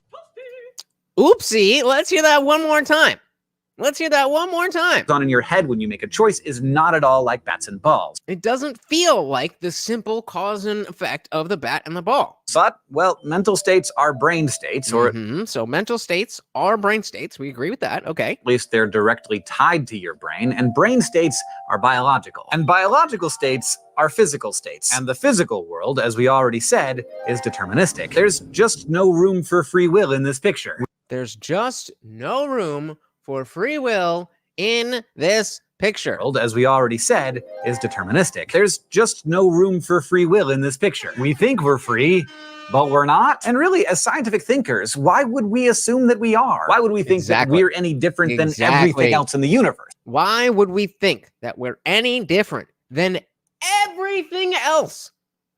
oopsie, let's hear that one more time. Let's hear that one more time. What's on in your head when you make a choice is not at all like bats and balls. It doesn't feel like the simple cause and effect of the bat and the ball. But, well, mental states are brain states, or so mental states are brain states. We agree with that. Okay. At least they're directly tied to your brain, and brain states are biological. And biological states are physical states. And the physical world, as we already said, is deterministic. There's just no room for free will in this picture. There's just no room for free will in this picture. As we already said, is deterministic. There's just no room for free will in this picture. We think we're free, but we're not. And really, as scientific thinkers, why would we assume that we are? Why would we think that we're any different than everything else in the universe? Why would we think that we're any different than everything else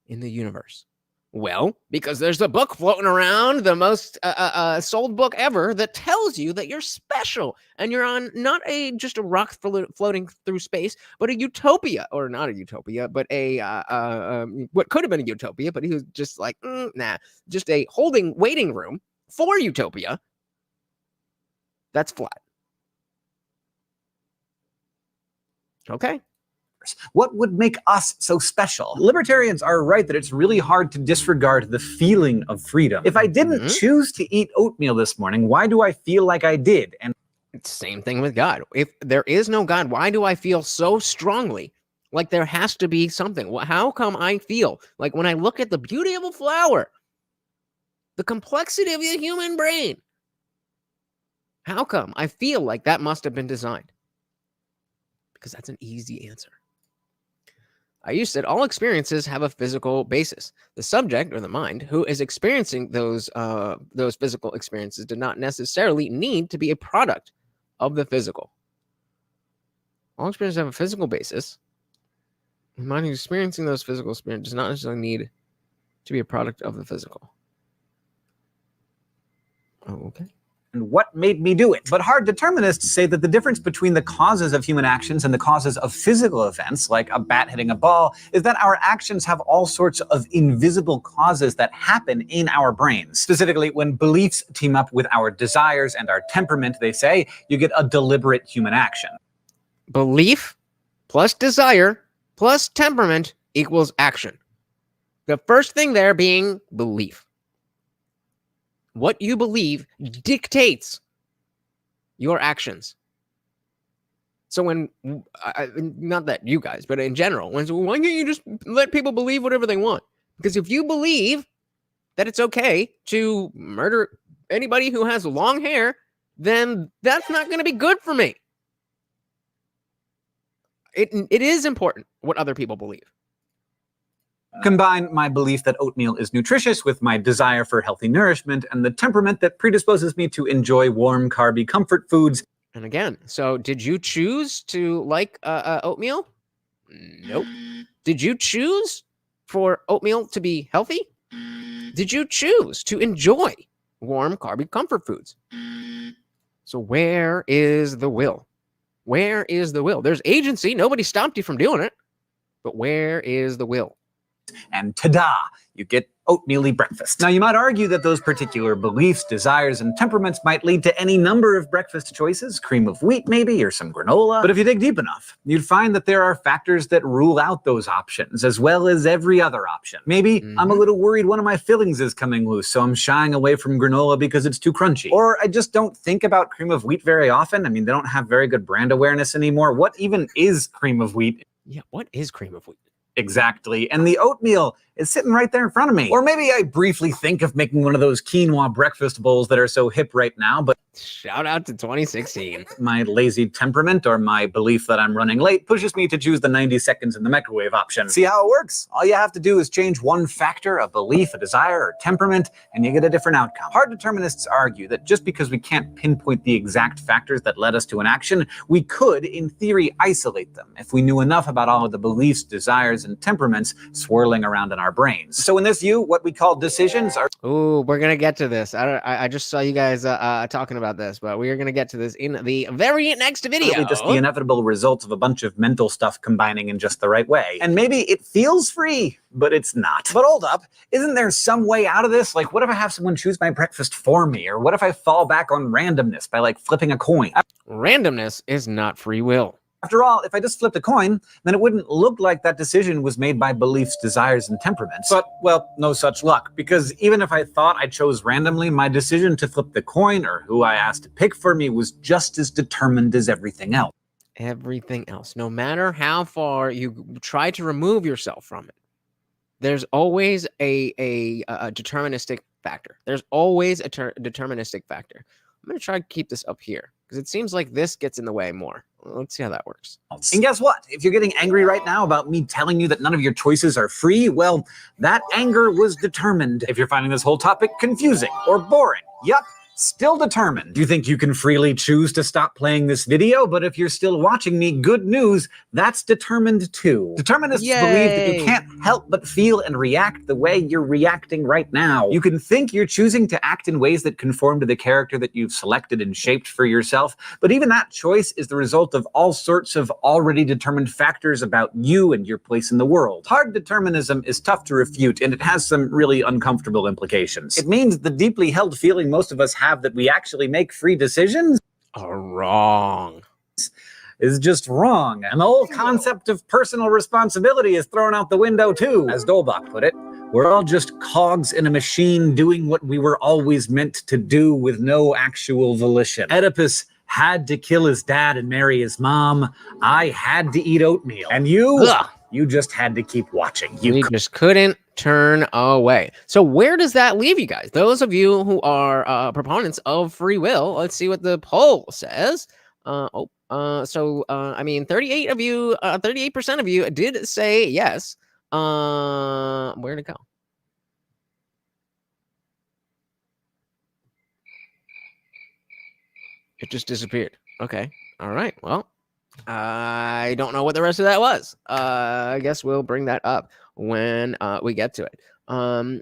in the universe? Well, because there's a book floating around, the most sold book ever, that tells you that you're special and you're on not just a rock floating through space, but a utopia, or not a utopia, but a what could have been a utopia, but he was just like, nah, just a waiting room for utopia, That's flat. Okay. What would make us so special? Libertarians are right that it's really hard to disregard the feeling of freedom. If I didn't choose to eat oatmeal this morning, why do I feel like I did? And it's the same thing with God. If there is no God, why do I feel so strongly like there has to be something? How come I feel like when I look at the beauty of a flower, the complexity of the human brain, how come I feel like that must have been designed? Because that's an easy answer. You said all experiences have a physical basis. The subject, or the mind, who is experiencing those physical experiences do not necessarily need to be a product of the physical. All experiences have a physical basis. The mind who's experiencing those physical experiences does not necessarily need to be a product of the physical. Oh, okay. And what made me do it? But hard determinists say that the difference between the causes of human actions and the causes of physical events, like a bat hitting a ball, is that our actions have all sorts of invisible causes that happen in our brains. Specifically, when beliefs team up with our desires and our temperament, they say, you get a deliberate human action. Belief plus desire plus temperament equals action. The first thing there being belief. What you believe dictates your actions. So when, not that you guys, but in general, why can't you just let people believe whatever they want? Because if you believe that it's okay to murder anybody who has long hair, then that's not going to be good for me. It is important what other people believe. Combine my belief that oatmeal is nutritious with my desire for healthy nourishment and the temperament that predisposes me to enjoy warm, carby comfort foods. And again, so did you choose to like oatmeal? Nope. Did you choose for oatmeal to be healthy? Did you choose to enjoy warm, carby comfort foods? So where is the will? Where is the will? There's agency. Nobody stopped you from doing it. But where is the will? And ta-da, you get oatmeal-y breakfast. Now, you might argue that those particular beliefs, desires, and temperaments might lead to any number of breakfast choices, cream of wheat maybe, or some granola. But if you dig deep enough, you'd find that there are factors that rule out those options, as well as every other option. Maybe I'm a little worried one of my fillings is coming loose, so I'm shying away from granola because it's too crunchy. Or I just don't think about cream of wheat very often. I mean, they don't have very good brand awareness anymore. What even is cream of wheat? Yeah, what is cream of wheat? Exactly. And the oatmeal is sitting right there in front of me. Or maybe I briefly think of making one of those quinoa breakfast bowls that are so hip right now, but shout out to 2016. My lazy temperament or my belief that I'm running late pushes me to choose the 90 seconds in the microwave option. See how it works? All you have to do is change one factor, a belief, a desire, or temperament, and you get a different outcome. Hard determinists argue that just because we can't pinpoint the exact factors that led us to an action, we could, in theory, isolate them if we knew enough about all of the beliefs, desires, and temperaments swirling around in our brains. So in this view, what we call decisions are... Ooh, we're going to get to this. I just saw you guys talking about this, but we are going to get to this in the very next video. Really just the inevitable results of a bunch of mental stuff combining in just the right way. And maybe it feels free, but it's not. But hold up, isn't there some way out of this? Like, what if I have someone choose my breakfast for me? Or what if I fall back on randomness by, like, flipping a coin? Randomness is not free will. After all, if I just flipped a coin, then it wouldn't look like that decision was made by beliefs, desires, and temperaments. But, well, no such luck, because even if I thought I chose randomly, my decision to flip the coin or who I asked to pick for me was just as determined as everything else. Everything else. No matter how far you try to remove yourself from it, there's always a deterministic factor. There's always a deterministic factor. I'm going to try to keep this up here because it seems like this gets in the way more. Let's see how that works. And guess what? If you're getting angry right now about me telling you that none of your choices are free, well, that anger was determined. If you're finding this whole topic confusing or boring, yup, still determined. You think you can freely choose to stop playing this video, but if you're still watching me, good news, that's determined too. Determinists believe that you can't help but feel and react the way you're reacting right now. You can think you're choosing to act in ways that conform to the character that you've selected and shaped for yourself, but even that choice is the result of all sorts of already determined factors about you and your place in the world. Hard determinism is tough to refute, and it has some really uncomfortable implications. It means the deeply held feeling most of us have that we actually make free decisions Wrong. Is just wrong, and the whole concept of personal responsibility is thrown out the window too. As Dolbach put it, we're all just cogs in a machine doing what we were always meant to do with no actual volition. Oedipus had to kill his dad and marry his mom. I had to eat oatmeal. And you just had to keep watching. You just couldn't turn away. So where does that leave you guys? Those of you who are proponents of free will, let's see what the poll says. I mean, 38 of you, 38% of you did say yes. Where'd it go? It just disappeared. Okay. All right. Well, I don't know what the rest of that was. I guess we'll bring that up when we get to it.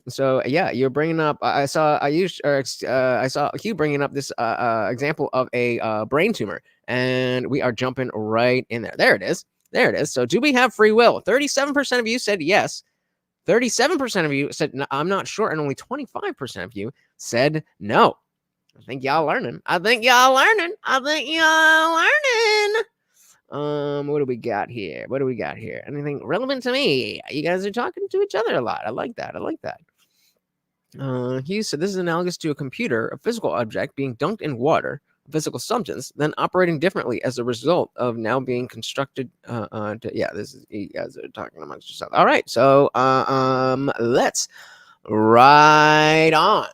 So yeah, you're bringing up. I saw Hugh bringing up this example of a brain tumor, and we are jumping right in there. There it is. There it is. So do we have free will? 37% of you said yes. 37% of you said no, I'm not sure, and only 25% of you said no. I think y'all learning. What do we got here? Anything relevant to me? You guys are talking to each other a lot. I like that. He said this is analogous to a computer, a physical object being dunked in water, a physical substance, then operating differently as a result of now being constructed. This is you guys are talking amongst yourselves. All right, so let's ride on.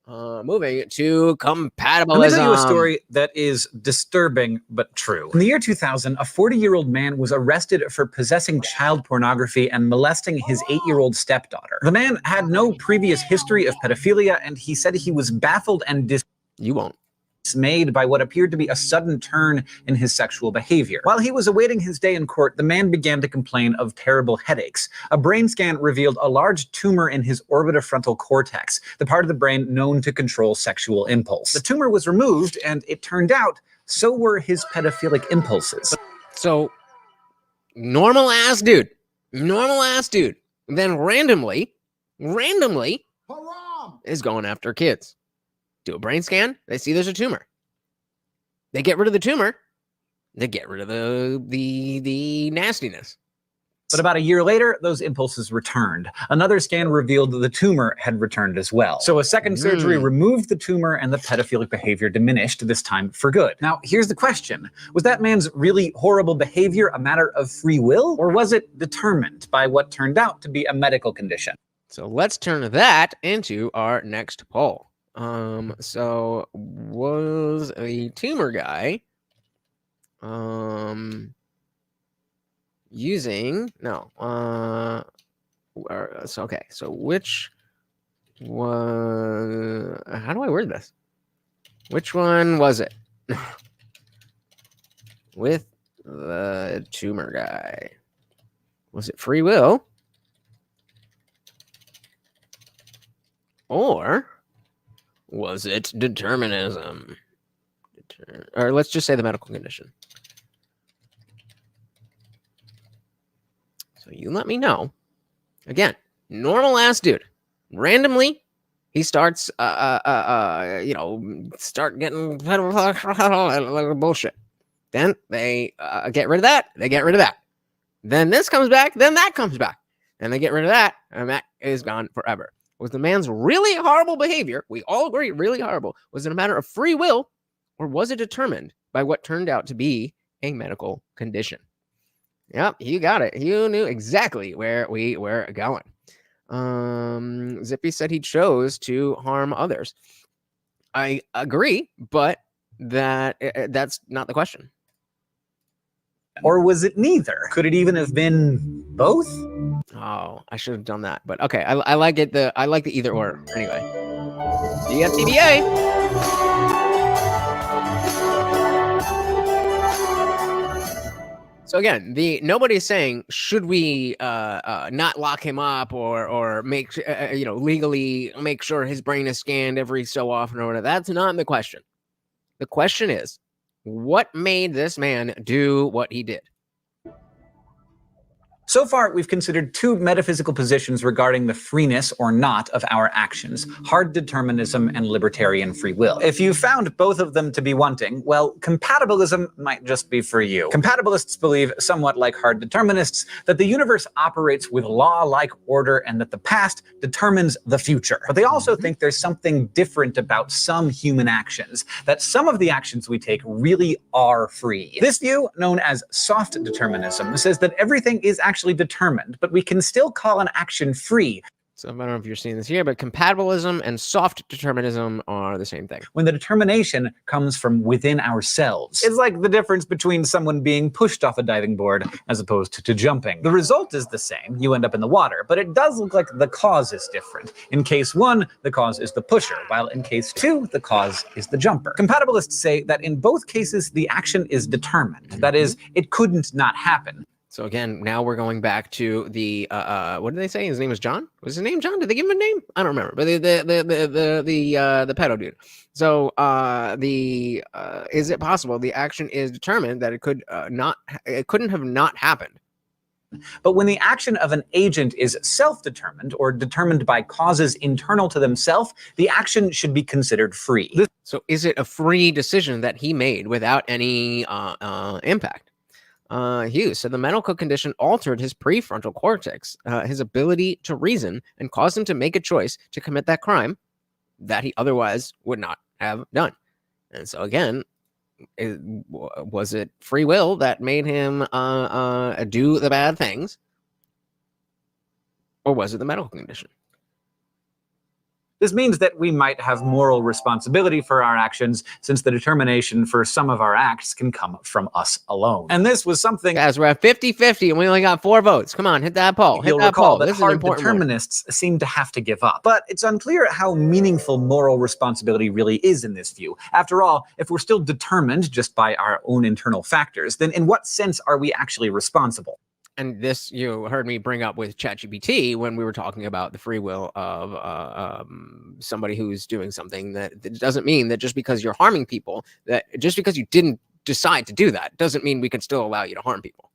Moving to compatibilism. Let me tell you a story that is disturbing but true. In the year 2000, a 40-year-old man was arrested for possessing child pornography and molesting his 8-year-old stepdaughter. The man had no previous history of pedophilia, and he said he was baffled and dismayed by what appeared to be a sudden turn in his sexual behavior. While he was awaiting his day in court, the man began to complain of terrible headaches. A brain scan revealed a large tumor in his orbitofrontal cortex, the part of the brain known to control sexual impulse. The tumor was removed, and it turned out so were his pedophilic impulses. So, normal ass dude, then randomly is going after kids. Do a brain scan, they see there's a tumor. They get rid of the tumor, they get rid of the nastiness. But about a year later, those impulses returned. Another scan revealed that the tumor had returned as well. So a second surgery removed the tumor, and the pedophilic behavior diminished, this time for good. Now, here's the question. Was that man's really horrible behavior a matter of free will, or was it determined by what turned out to be a medical condition? So let's turn that into our next poll. So was a tumor guy using so which was, how do I word this? Which one was it? With the tumor guy, was it free will, or was it determinism? Or let's just say the medical condition. So you let me know. Again, normal ass dude. Randomly, he starts, start getting bullshit. Then they get rid of that. They get rid of that. Then this comes back. Then that comes back. And they get rid of that. And that is gone forever. Was the man's really horrible behavior, we all agree, really horrible, was it a matter of free will, or was it determined by what turned out to be a medical condition? Yep, you got it. You knew exactly where we were going. Zippy said he chose to harm others. I agree, but that's not the question. Or was it neither? Could it even have been both? Oh, I should have done that. But okay, I like it. I like the either or. Anyway, DFTBA. So again, nobody's saying should we not lock him up or make legally make sure his brain is scanned every so often or whatever. That's not the question. The question is, what made this man do what he did? So far, we've considered two metaphysical positions regarding the freeness or not of our actions: hard determinism and libertarian free will. If you found both of them to be wanting, well, compatibilism might just be for you. Compatibilists believe, somewhat like hard determinists, that the universe operates with law-like order and that the past determines the future. But they also think there's something different about some human actions, that some of the actions we take really are free. This view, known as soft determinism, says that everything is actually determined, but we can still call an action free. So I don't know if you're seeing this here, but compatibilism and soft determinism are the same thing. When the determination comes from within ourselves. It's like the difference between someone being pushed off a diving board as opposed to jumping. The result is the same, you end up in the water, but it does look like the cause is different. In case 1, the cause is the pusher, while in case 2, the cause is the jumper. Compatibilists say that in both cases, the action is determined. That is, it couldn't not happen. So again, now we're going back to the what did they say? His name was John. Was his name John? Did they give him a name? I don't remember. But the pedo dude. So is it possible the action is determined that it couldn't have not happened? But when the action of an agent is self-determined or determined by causes internal to themselves, the action should be considered free. So is it a free decision that he made without any impact? Hughes said the medical condition altered his prefrontal cortex, his ability to reason, and caused him to make a choice to commit that crime that he otherwise would not have done. And so again, was it free will that made him do the bad things, or was it the medical condition? This means that we might have moral responsibility for our actions, since the determination for some of our acts can come from us alone. And this was something... Guys, we're at 50-50 and we only got 4 votes. Come on, hit that poll. You'll recall that hard determinists seem to have to give up. But it's unclear how meaningful moral responsibility really is in this view. After all, if we're still determined just by our own internal factors, then in what sense are we actually responsible? And this you heard me bring up with ChatGPT when we were talking about the free will of somebody who's doing something. That doesn't mean that just because you're harming people, that just because you didn't decide to do that, doesn't mean we can still allow you to harm people.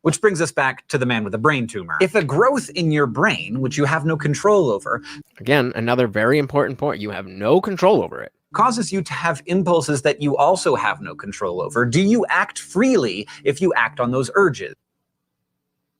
Which brings us back to the man with a brain tumor. If a growth in your brain, which you have no control over, again, another very important point, you have no control over it, causes you to have impulses that you also have no control over, do you act freely if you act on those urges?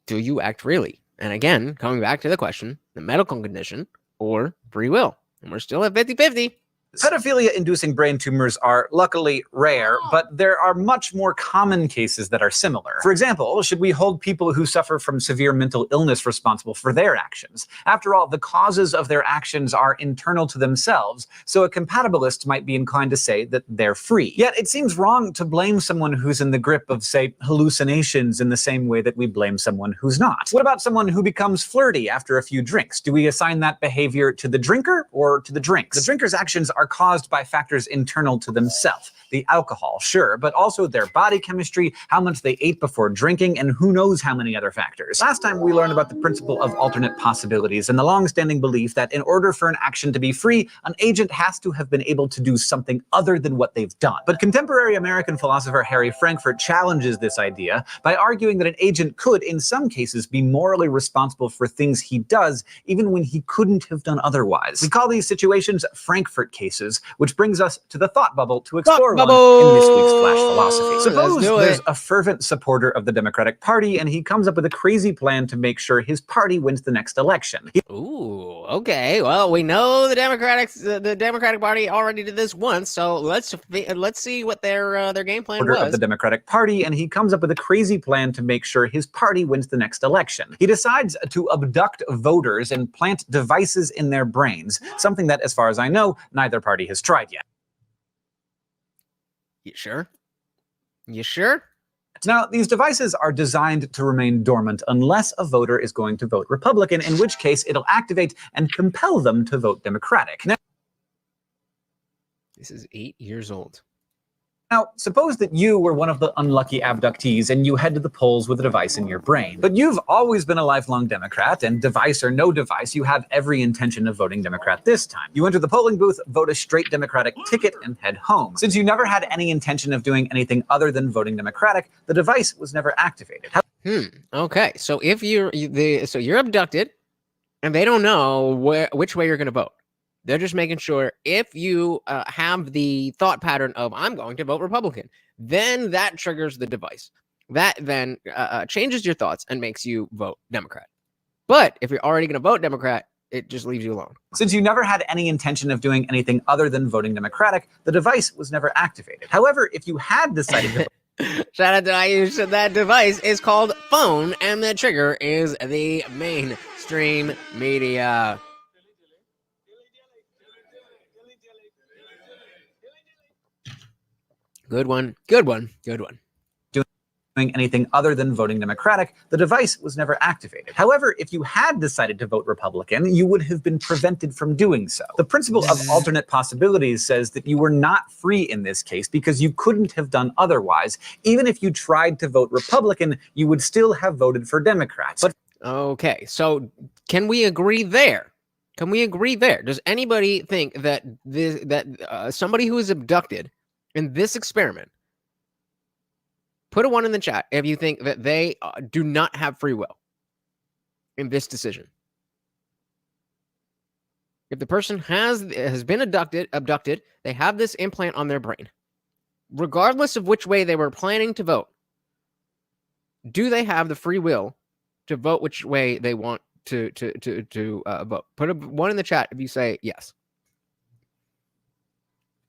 Do you act freely? And again, coming back to the question, the medical condition or free will? And we're still at 50-50. Pedophilia-inducing brain tumors are luckily rare, but there are much more common cases that are similar. For example, should we hold people who suffer from severe mental illness responsible for their actions? After all, the causes of their actions are internal to themselves, so a compatibilist might be inclined to say that they're free. Yet it seems wrong to blame someone who's in the grip of, say, hallucinations in the same way that we blame someone who's not. What about someone who becomes flirty after a few drinks? Do we assign that behavior to the drinker or to the drinks? The drinker's actions are caused by factors internal to themselves. The alcohol, sure, but also their body chemistry, how much they ate before drinking, and who knows how many other factors. Last time we learned about the principle of alternate possibilities and the long-standing belief that in order for an action to be free, an agent has to have been able to do something other than what they've done. But contemporary American philosopher Harry Frankfurt challenges this idea by arguing that an agent could, in some cases, be morally responsible for things he does, even when he couldn't have done otherwise. We call these situations Frankfurt cases, which brings us to the thought bubble to explore one in this week's Flash Philosophy. Suppose there's a fervent supporter of the Democratic Party, and he comes up with a crazy plan to make sure his party wins the next election. Ooh, okay. Well, we know the Democratic Party already did this once, so let's see what their game plan was. Of the Democratic Party, and he comes up with a crazy plan to make sure his party wins the next election. He decides to abduct voters and plant devices in their brains, something that, as far as I know, neither party has tried yet. You sure? You sure? Now, these devices are designed to remain dormant unless a voter is going to vote Republican, in which case it'll activate and compel them to vote Democratic. Now, this is 8 years old. Now, suppose that you were one of the unlucky abductees and you head to the polls with a device in your brain. But you've always been a lifelong Democrat, and device or no device, you have every intention of voting Democrat this time. You enter the polling booth, vote a straight Democratic ticket, and head home. Since you never had any intention of doing anything other than voting Democratic, the device was never activated. Okay. So if you're abducted, and they don't know which way you're going to vote. They're just making sure if you have the thought pattern of I'm going to vote Republican, then that triggers the device. That then changes your thoughts and makes you vote Democrat. But if you're already going to vote Democrat, it just leaves you alone. Since you never had any intention of doing anything other than voting Democratic, the device was never activated. However, if you had decided to Shout out to Ayush. That device is called phone, and the trigger is the mainstream media. Good one. Good one. Good one. doing anything other than voting Democratic, the device was never activated. However, if you had decided to vote Republican, you would have been prevented from doing so. The principle of alternate possibilities says that you were not free in this case because you couldn't have done otherwise. Even if you tried to vote Republican, you would still have voted for Democrats. But okay, so can we agree there? Can we agree there? Does anybody think that somebody who is abducted in this experiment, put a 1 in the chat if you think that they do not have free will in this decision? If the person has been abducted, they have this implant on their brain, regardless of which way they were planning to vote, do they have the free will to vote which way they want to vote? Put a 1 in the chat if you say yes.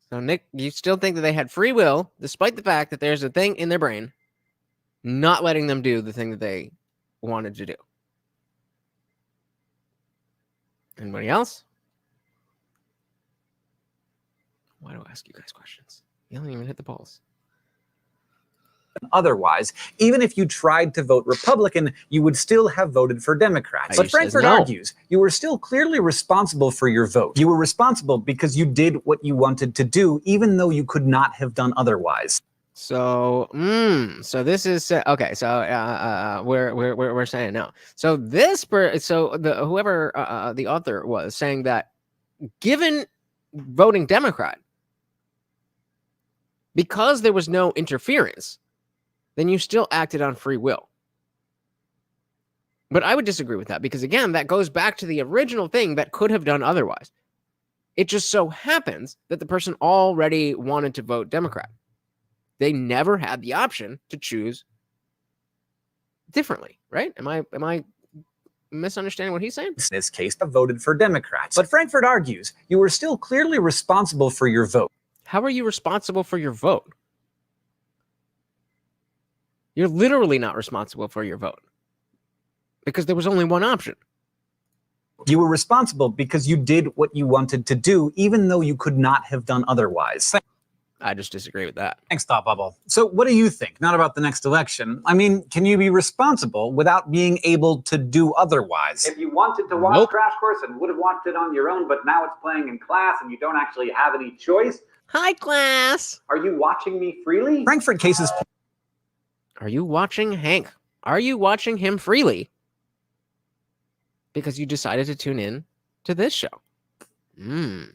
So Nick, you still think that they had free will, despite the fact that there's a thing in their brain not letting them do the thing that they wanted to do. Anybody else? Why do I ask you guys questions? You haven't even hit the polls. Otherwise, even if you tried to vote Republican, you would still have voted for Democrats. But Frankfurt argues you were still clearly responsible for your vote. You were responsible because you did what you wanted to do, even though you could not have done otherwise. So, so this is okay. So, we're saying no. So whoever the author was saying that, given voting Democrat, because there was no interference, then you still acted on free will. But I would disagree with that because, again, that goes back to the original thing that could have done otherwise. It just so happens that the person already wanted to vote Democrat. They never had the option to choose differently, right? Am I misunderstanding what he's saying? In this case, I voted for Democrats. But Frankfurt argues you were still clearly responsible for your vote. How are you responsible for your vote? You're literally not responsible for your vote because there was only one option. You were responsible because you did what you wanted to do, even though you could not have done otherwise. I just disagree with that. Thanks, Thought Bubble. So what do you think? Not about the next election. I mean, can you be responsible without being able to do otherwise? If you wanted to watch Crash Course and would have watched it on your own, but now it's playing in class and you don't actually have any choice. Hi, class. Are you watching me freely? Frankfurt cases. Are you watching Hank? Are you watching him freely? Because you decided to tune in to this show. Now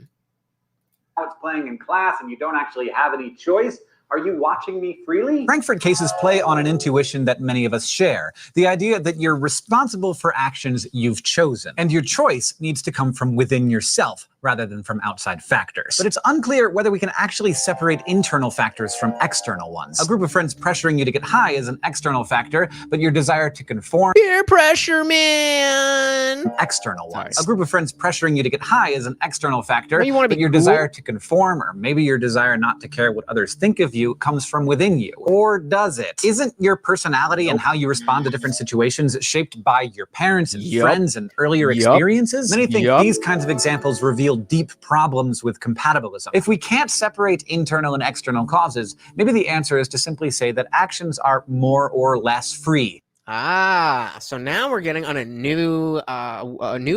it's playing in class and you don't actually have any choice. Are you watching me freely? Frankfurt cases play on an intuition that many of us share. The idea that you're responsible for actions you've chosen. And your choice needs to come from within yourself rather than from outside factors. But it's unclear whether we can actually separate internal factors from external ones. A group of friends pressuring you to get high is an external factor, but your desire to conform— peer pressure, man. external ones. A group of friends pressuring you to get high is an external factor, well, you want to but be your cool? desire to conform, or maybe your desire not to care what others think of you, comes from within you. Or does it? Isn't your personality and how you respond to different situations shaped by your parents and friends and earlier experiences? Many think these kinds of examples reveal deep problems with compatibilism. If we can't separate internal and external causes, maybe the answer is to simply say that actions are more or less free. So now we're getting on a new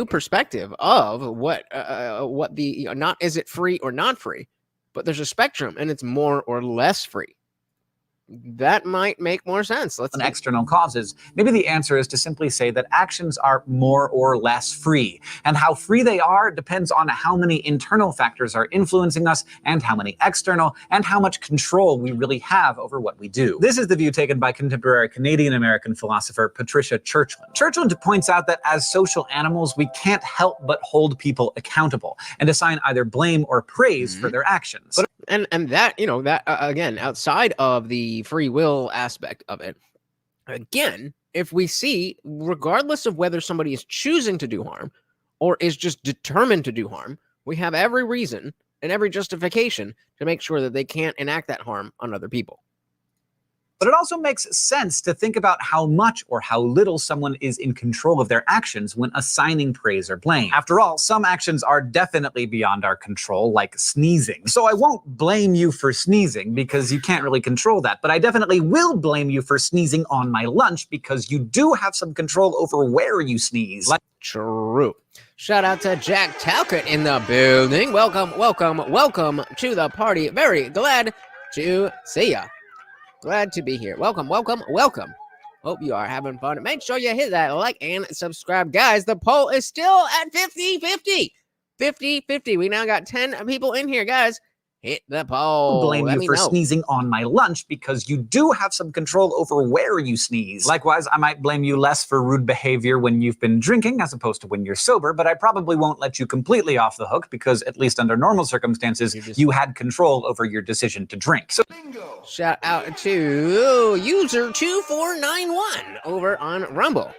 perspective of what the not is it free or not free, but there's a spectrum and it's more or less free. That might make more sense. Let's and see. external causes. Maybe the answer is to simply say that actions are more or less free, and how free they are depends on how many internal factors are influencing us and how many external, and how much control we really have over what we do. This is the view taken by contemporary Canadian-American philosopher Patricia Churchland. Churchland points out that as social animals, we can't help but hold people accountable and assign either blame or praise for their actions. But And that, you know, that again, outside of the free will aspect of it, again, if we see, regardless of whether somebody is choosing to do harm or is just determined to do harm, we have every reason and every justification to make sure that they can't enact that harm on other people. But it also makes sense to think about how much or how little someone is in control of their actions when assigning praise or blame. After all, some actions are definitely beyond our control, like sneezing. So I won't blame you for sneezing because you can't really control that, but I definitely will blame you for sneezing on my lunch because you do have some control over where you sneeze. True. Shout out to Jack Talcott in the building. Welcome to the party. Very glad to see ya. Glad to be here. Welcome. Hope you are having fun. Make sure you hit that like and subscribe. Guys, the poll is still at 50-50. 50-50. We now got 10 people in here, guys. Hit the poll. Blame Let you me for know. sneezing on my lunch because you do have some control over where you sneeze. Likewise, I might blame you less for rude behavior when you've been drinking as opposed to when you're sober, but I probably won't let you completely off the hook because, at least under normal circumstances, you had control over your decision to drink. So Shout out to user 2491 over on Rumble.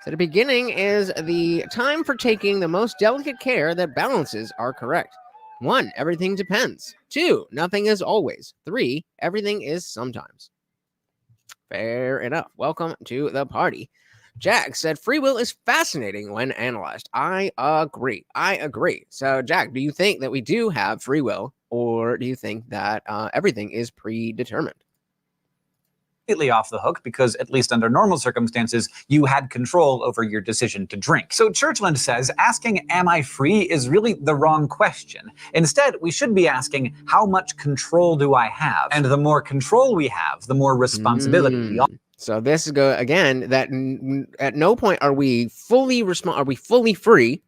So the beginning is the time for taking the most delicate care that balances are correct. 1, everything depends. 2, nothing is always. 3, everything is sometimes. Fair enough. Welcome to the party. Jack said free will is fascinating when analyzed. I agree. So, Jack, do you think that we do have free will, or do you think that everything is predetermined? completely off the hook because, at least under normal circumstances, you had control over your decision to drink. So Churchland says asking, am I free, is really the wrong question. Instead, we should be asking, how much control do I have? And the more control we have, the more responsibility we all. So this is again that at no point are we fully free.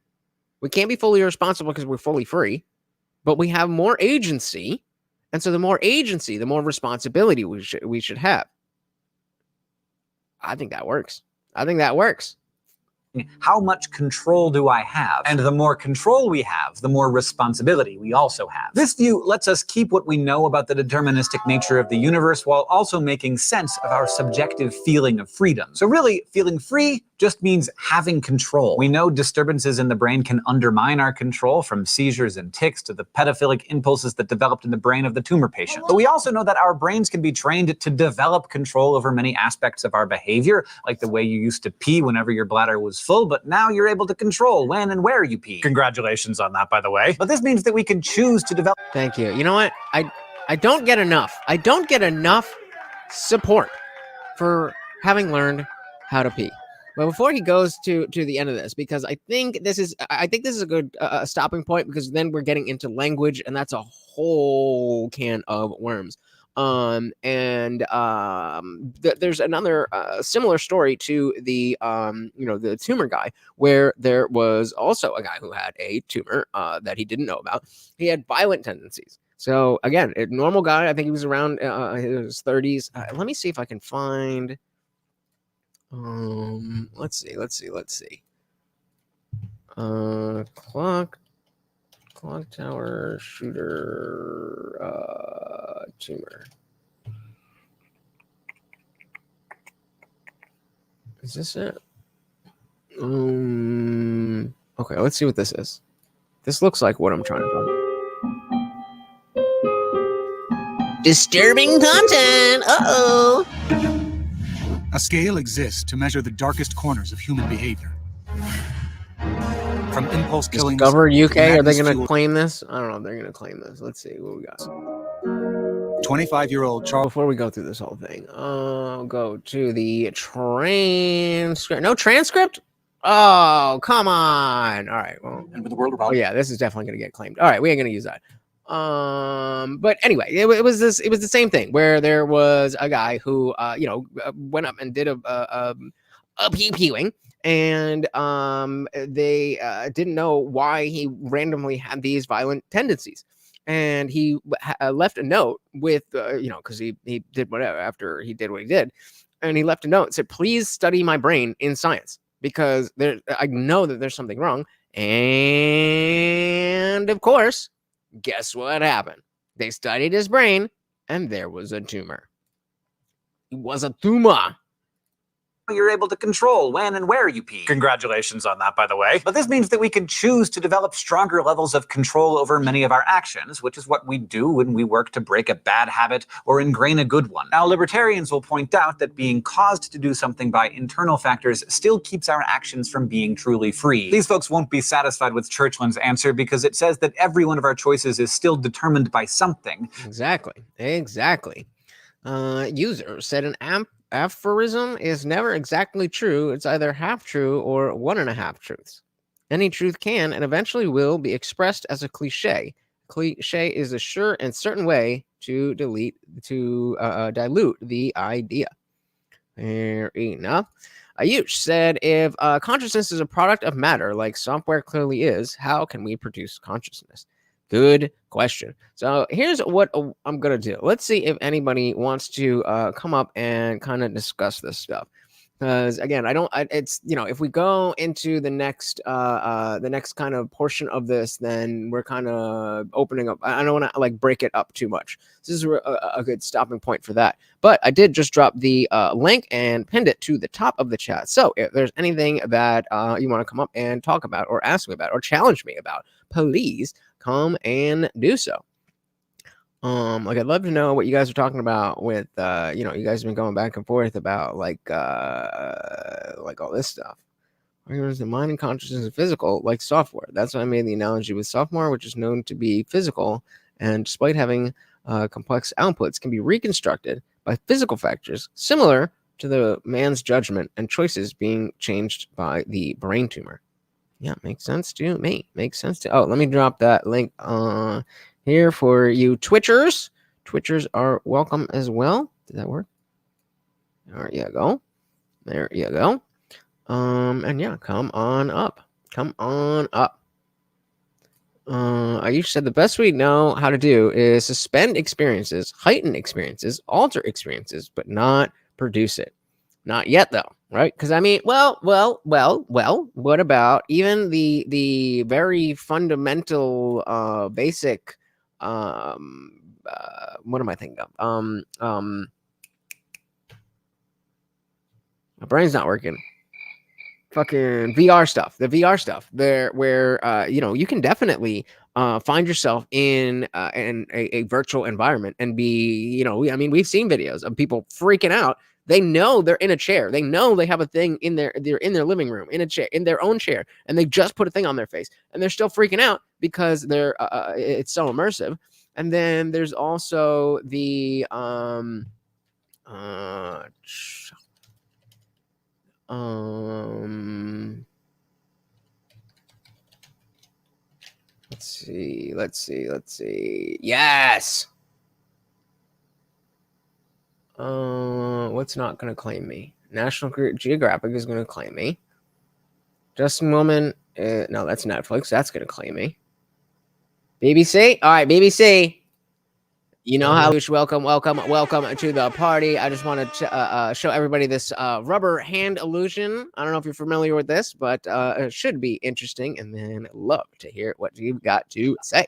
We can't be fully responsible because we're fully free, but we have more agency, and so the more agency, the more responsibility we should have. I think that works. How much control do I have? And the more control we have, the more responsibility we also have. This view lets us keep what we know about the deterministic nature of the universe while also making sense of our subjective feeling of freedom. So really, feeling free just means having control. We know disturbances in the brain can undermine our control, from seizures and tics to the pedophilic impulses that developed in the brain of the tumor patient. But we also know that our brains can be trained to develop control over many aspects of our behavior, like the way you used to pee whenever your bladder was full, but now you're able to control when and where you pee. Congratulations on that, by the way. But this means that we can choose to develop. Thank you. You know what? I don't get enough. I don't get enough support for having learned how to pee. But before he goes to the end of this, because I think this is a good stopping point, because then we're getting into language, and that's a whole can of worms. There's another similar story to the the tumor guy, where there was also a guy who had a tumor that he didn't know about. He had violent tendencies. So again, a normal guy. I think he was around his 30s. Let me see if I can find. Let's see. Clock tower shooter tumor. Is this it? Okay, let's see what this is. This looks like what I'm trying to find. Disturbing content. Uh-oh. A scale exists to measure the darkest corners of human behavior. From impulse killings. Discover UK. Are they going to claim this? I don't know if they're going to claim this. Let's see what we got. 25-year-old Charles. Before we go through this whole thing, I'll go to the transcript. No transcript? Oh, come on. All right. Well, And with the world around. yeah, this is definitely going to get claimed. All right, we ain't going to use that. But anyway, it was the same thing where there was a guy who went up and did a pew-pewing, and they didn't know why he randomly had these violent tendencies. And he left a note with because he did whatever after he did what he did, and he left a note and said, "Please study my brain in science, because I know that there's something wrong." And of course, guess what happened? They studied his brain, and there was a tumor. It was a tumor. You're able to control when and where you pee. Congratulations on that, by the way. But this means that we can choose to develop stronger levels of control over many of our actions, which is what we do when we work to break a bad habit or ingrain a good one. Now, libertarians will point out that being caused to do something by internal factors still keeps our actions from being truly free. These folks won't be satisfied with Churchland's answer because it says that every one of our choices is still determined by something. Exactly. User said an aphorism is never exactly true. It's either half true or 1.5 truths. Any truth can and eventually will be expressed as a cliche. Cliche is a sure and certain way to dilute the idea. Fair enough. Ayush said, if consciousness is a product of matter, like software clearly is, how can we produce consciousness? Good question. So here's what I'm going to do. Let's see if anybody wants to come up and kind of discuss this stuff. Because again, it's, if we go into the next kind of portion of this, then we're kind of opening up. I don't want to like break it up too much. This is a good stopping point for that. But I did just drop the link and pinned it to the top of the chat. So if there's anything that you want to come up and talk about or ask me about or challenge me about, please come and do so. Like I'd love to know what you guys are talking about with you guys have been going back and forth about like all this stuff. Whereas the mind and consciousness is physical, like software. That's why I made the analogy with software, which is known to be physical, and despite having complex outputs, can be reconstructed by physical factors similar to the man's judgment and choices being changed by the brain tumor. Yeah, makes sense to me. Oh, let me drop that link here for you Twitchers. Twitchers are welcome as well. Did that work? There you go. And yeah, come on up. Ayush said the best we know how to do is suspend experiences, heighten experiences, alter experiences, but not produce it. Not yet, though, right? Because I mean, well. What about even the very fundamental, basic? What am I thinking of? My brain's not working. Fucking VR stuff. The VR stuff there, where you can definitely find yourself in a virtual environment and be, I mean, we've seen videos of people freaking out. They know they're in a chair. They know they have a thing they're in their living room, in a chair, in their own chair, and they just put a thing on their face, and they're still freaking out because it's so immersive. And then there's also the let's see. Yes. What's not going to claim me? National Geographic is going to claim me. Just a moment. No, that's Netflix. That's going to claim me. BBC? All right, BBC. You know how welcome to the party. I just want to show everybody this rubber hand illusion. I don't know if you're familiar with this, but it should be interesting, and then love to hear what you've got to say.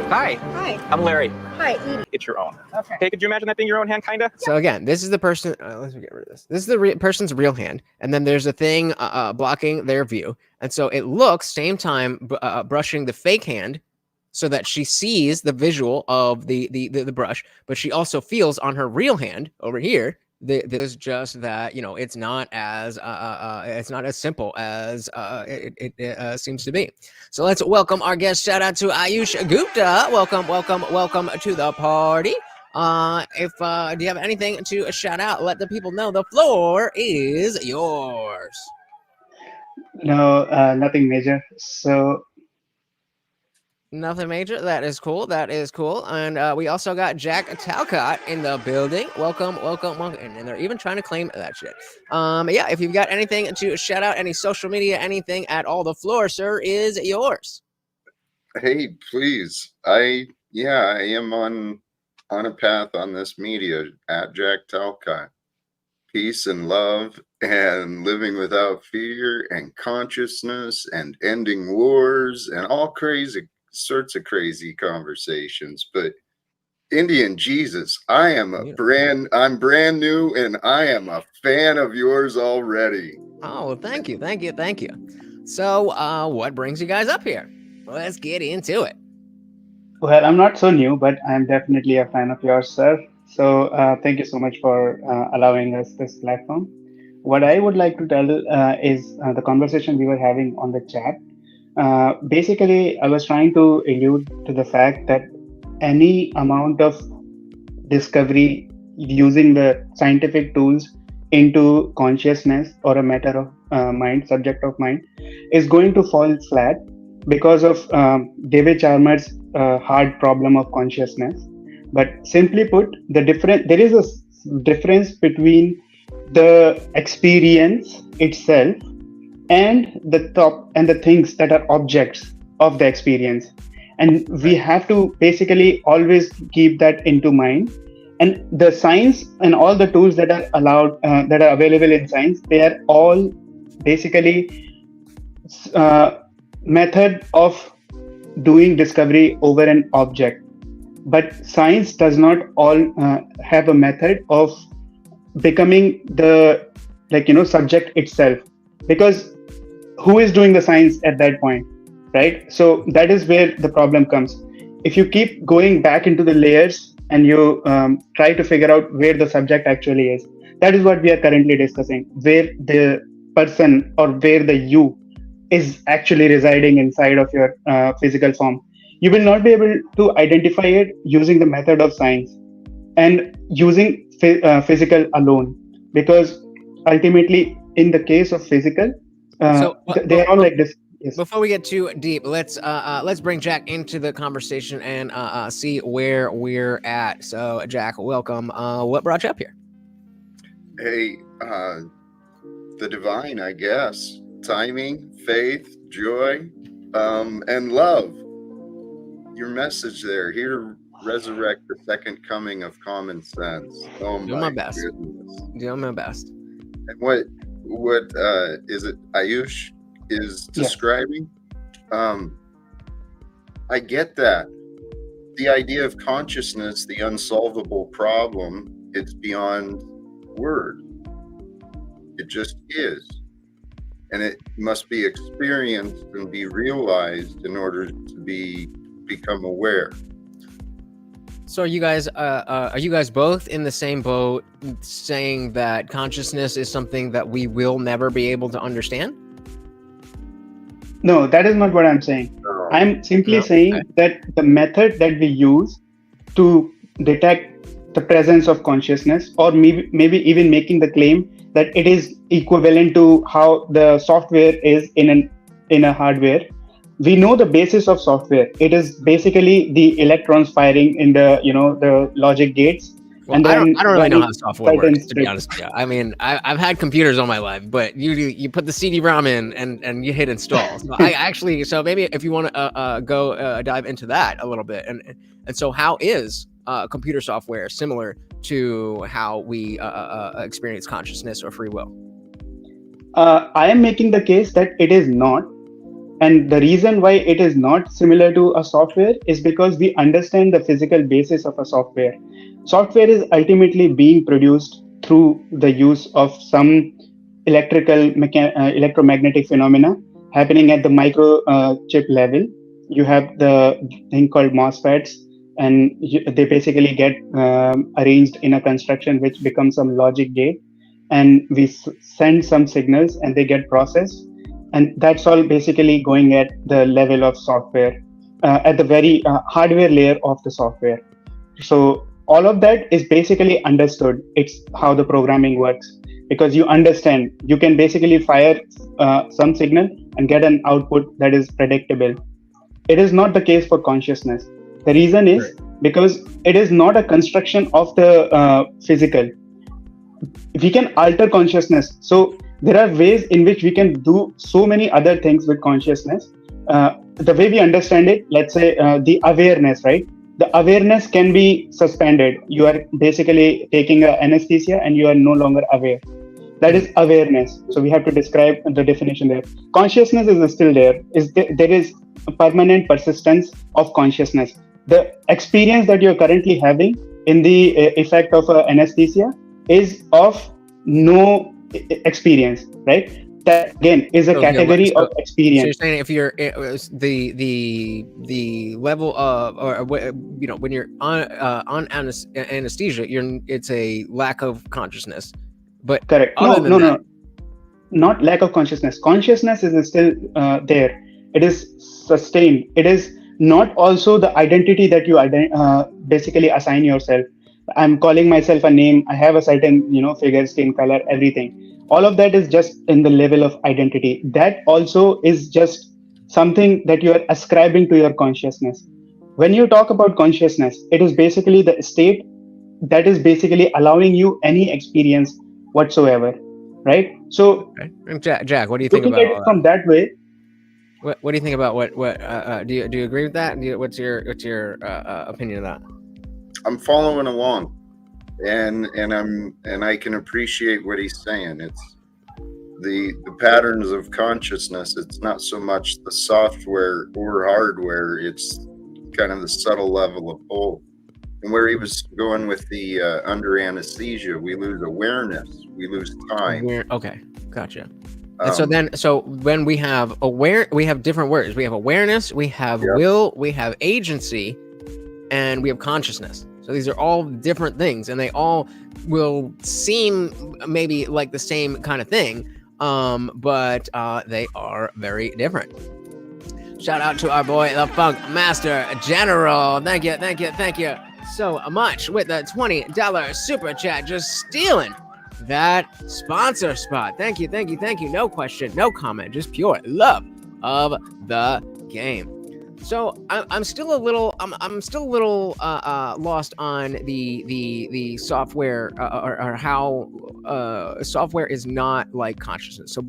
Hi. Hi. I'm Larry. Hi, Edie. It's your own. Okay. Hey, could you imagine that being your own hand, kinda? So again, this is the person. Let's get rid of this. This is the person's real hand, and then there's a thing blocking their view, and so it looks same time brushing the fake hand, so that she sees the visual of the brush, but she also feels on her real hand over here. Is just that it's not as simple as it seems to be. So let's welcome our guest. Shout out to Ayush Gupta. Welcome to the party. If do you have anything to shout out? Let the people know. The floor is yours. No, nothing major. So, I just wanted to say that I really like the concept of free will. It's Nothing major. That is cool. That is cool. And we also got Jack Talcott in the building. Welcome. And they're even trying to claim that shit. Yeah, if you've got anything to shout out, any social media, anything at all, the floor, sir, is yours. Hey, please. I am on a path on this media at Jack Talcott. Peace and love and living without fear and consciousness and ending wars and all sorts of crazy conversations. But Indian Jesus, I'm brand new and I am a fan of yours already. Oh, well, thank you. So, what brings you guys up here? Let's get into it. Well, I'm not so new, but I'm definitely a fan of yours, sir. So thank you so much for allowing us this platform. What I would like to tell is the conversation we were having on the chat. Basically, I was trying to allude to the fact that any amount of discovery using the scientific tools into consciousness or a matter of mind, subject of mind, is going to fall flat because of David Chalmers' hard problem of consciousness. But simply put, there is a difference between the experience itself and the things that are objects of the experience. And we have to basically always keep that into mind. And the science and all the tools that are that are available in science, they are all basically method of doing discovery over an object. But science does not all have a method of becoming the subject itself, because who is doing the science at that point, right? So that is where the problem comes. If you keep going back into the layers and you try to figure out where the subject actually is, that is what we are currently discussing, where the person or where the you is actually residing inside of your physical form. You will not be able to identify it using the method of science and using physical alone, because ultimately in the case of physical, they are all like this. Yes. Before we get too deep, let's bring Jack into the conversation and see where we're at. So Jack, welcome. What brought you up here? Hey, the divine, I guess. Timing, faith, joy, and love. Your message there, here to resurrect the second coming of common sense. Oh Doing my best. Goodness. Doing my best. And what is it Ayush is describing? I get that. The idea of consciousness, the unsolvable problem, it's beyond word. It just is. And it must be experienced and be realized in order to become aware. So are you guys both in the same boat, saying that consciousness is something that we will never be able to understand? No, that is not what I'm saying. I'm simply saying that the method that we use to detect the presence of consciousness, or maybe even making the claim that it is equivalent to how the software is in a hardware. We know the basis of software. It is basically the electrons firing in the logic gates. Well, and I don't really know how software works, to be honest with you. I mean, I've had computers all my life, but you put the CD-ROM in and you hit install. So so maybe if you want to go dive into that a little bit, and so how is computer software similar to how we experience consciousness or free will? I am making the case that it is not. And the reason why it is not similar to a software is because we understand the physical basis of a software. Software is ultimately being produced through the use of some electromagnetic phenomena happening at the microchip level. You have the thing called MOSFETs, and they basically get arranged in a construction which becomes some logic gate, and we send some signals and they get processed. And that's all basically going at the level of software, at the very hardware layer of the software. So all of that is basically understood. It's how the programming works, because you understand, you can basically fire some signal and get an output that is predictable. it is not the case for consciousness. The reason is because it is not a construction of the physical. We can alter consciousness. So there are ways in which we can do so many other things with consciousness. The way we understand it, let's say the awareness, right? The awareness can be suspended. You are basically taking anesthesia and you are no longer aware. That is awareness. So we have to describe the definition there. Consciousness is still there. There is a permanent persistence of consciousness. The experience that you're currently having in the effect of anesthesia is of no experience, right? That again is a category of experience. So you're saying if you're the level of, or when you're on anesthesia, it's a lack of consciousness. But correct. No, not lack of consciousness. Consciousness is still there. It is sustained. It is not also the identity that you basically assign yourself. I'm calling myself a name. I have a certain, figure, skin color, everything. All of that is just in the level of identity. That also is just something that you are ascribing to your consciousness. When you talk about consciousness, it is basically the state that is basically allowing you any experience whatsoever, right? So, Jack, what do you think about all that? From that way? What do you think about what do you agree with that? What's your opinion of that? I'm following along, and I can appreciate what he's saying. It's the patterns of consciousness. It's not so much the software or hardware. It's kind of the subtle level of both. And where he was going with the under anesthesia, we lose awareness, we lose time. Okay, gotcha. And so when we have we have different words. We have awareness, we have will, we have agency, and we have consciousness. So these are all different things, and they all will seem maybe like the same kind of thing, but they are very different. Shout out to our boy, the Funk Master General. Thank you so much with the $20 super chat, just stealing that sponsor spot. Thank you. No question, no comment, just pure love of the game. So I'm still a little lost on the software or how software is not like consciousness. So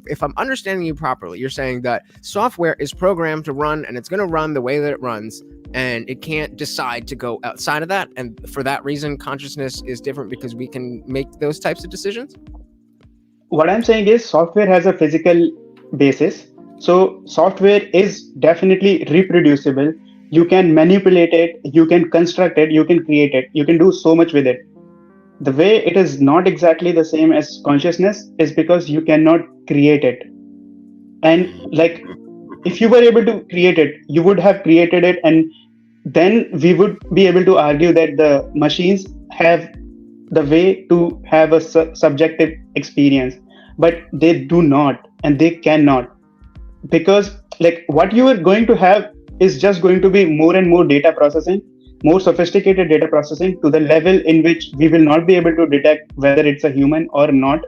if I'm understanding you properly, you're saying that software is programmed to run, and it's going to run the way that it runs, and it can't decide to go outside of that. And for that reason, consciousness is different because we can make those types of decisions. What I'm saying is software has a physical basis. So software is definitely reproducible. You can manipulate it, you can construct it, you can create it, you can do so much with it. The way it is not exactly the same as consciousness is because you cannot create it. And like, if you were able to create it, you would have created it, and then we would be able to argue that the machines have the way to have a subjective experience, but they do not, and they cannot. Because like what you are going to have is just going to be more and more data processing, more sophisticated data processing, to the level in which we will not be able to detect whether it's a human or not.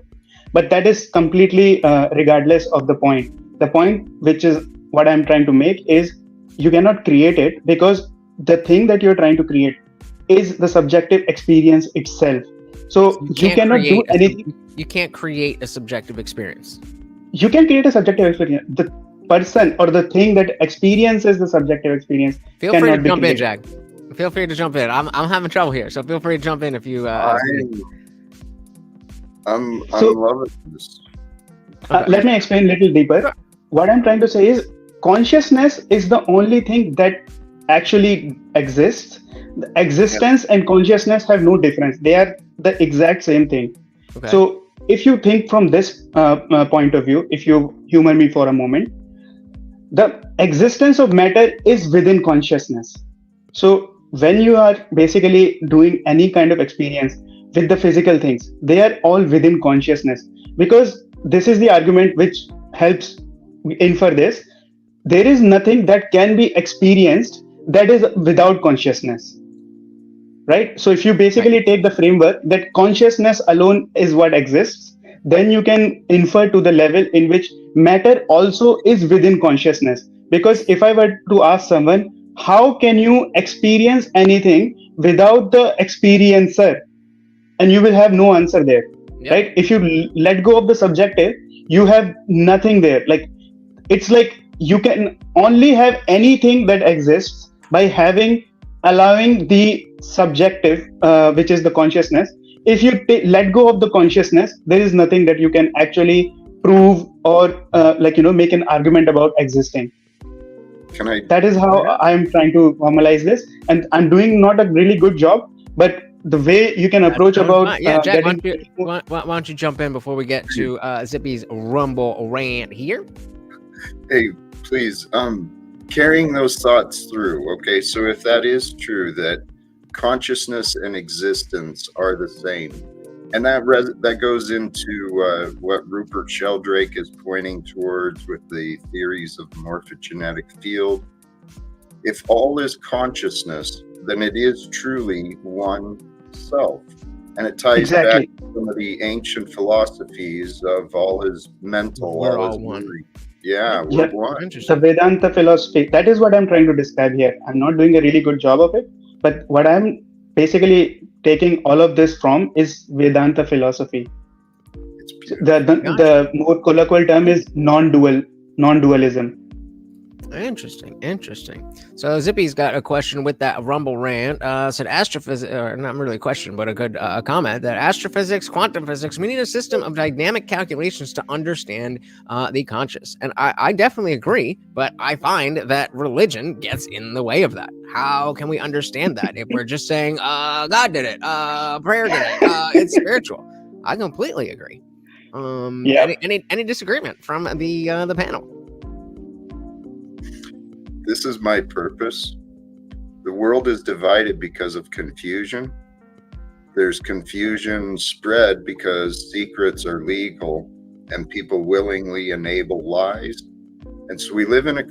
But that is completely regardless of the point. The point, which is what I'm trying to make, is you cannot create it, because the thing that you're trying to create is the subjective experience itself. So you cannot do anything. You can't create a subjective experience. You can create a subjective experience. The person or the thing that experiences the subjective experience. Feel free to jump in, Jack. Feel free to jump in. I'm having trouble here, so feel free to jump in if you. I'm loving this. Let me explain a little deeper. What I'm trying to say is consciousness is the only thing that actually exists. The existence and consciousness have no difference. They are the exact same thing. Okay. So if you think from this point of view, if you humor me for a moment, the existence of matter is within consciousness. So when you are basically doing any kind of experience with the physical things, they are all within consciousness. Because this is the argument which helps infer this. There is nothing that can be experienced that is without consciousness. Right? So if you basically take the framework that consciousness alone is what exists, then you can infer to the level in which matter also is within consciousness. Because if I were to ask someone, how can you experience anything without the experiencer? And you will have no answer there, Yep. right? If you let go of the subjective, you have nothing there. Like, it's like you can only have anything that exists by allowing the subjective, which is the consciousness. If you let go of the consciousness, there is nothing that you can actually prove or make an argument about existing. That is how I am trying to formalize this, and I'm doing not a really good job, but the way you can approach about Jack, why don't you jump in before we get to Zippy's Rumble rant here? Hey, please, carrying those thoughts through. Okay, so if that is true, that consciousness and existence are the same, and that goes into what Rupert Sheldrake is pointing towards with the theories of the morphogenetic field. If all is consciousness, then it is truly one self. And it ties back to some of the ancient philosophies of all is mental, we're all is one. memory. Yeah, we're one. The Vedanta philosophy, that is what I'm trying to describe here. I'm not doing a really good job of it, but what I'm basically taking all of this from is Vedanta philosophy. The more colloquial term is non-dualism. Interesting. So Zippy's got a question with that Rumble rant. Said astrophysics, or not really a question, but a good comment, that astrophysics, quantum physics, we need a system of dynamic calculations to understand the conscious. And I definitely agree, but I find that religion gets in the way of that. How can we understand that if we're just saying, God did it, prayer did it, it's spiritual? I completely agree. Any disagreement from the panel? This is my purpose. The world is divided because of confusion. There's confusion spread because secrets are legal and people willingly enable lies. And so we live in a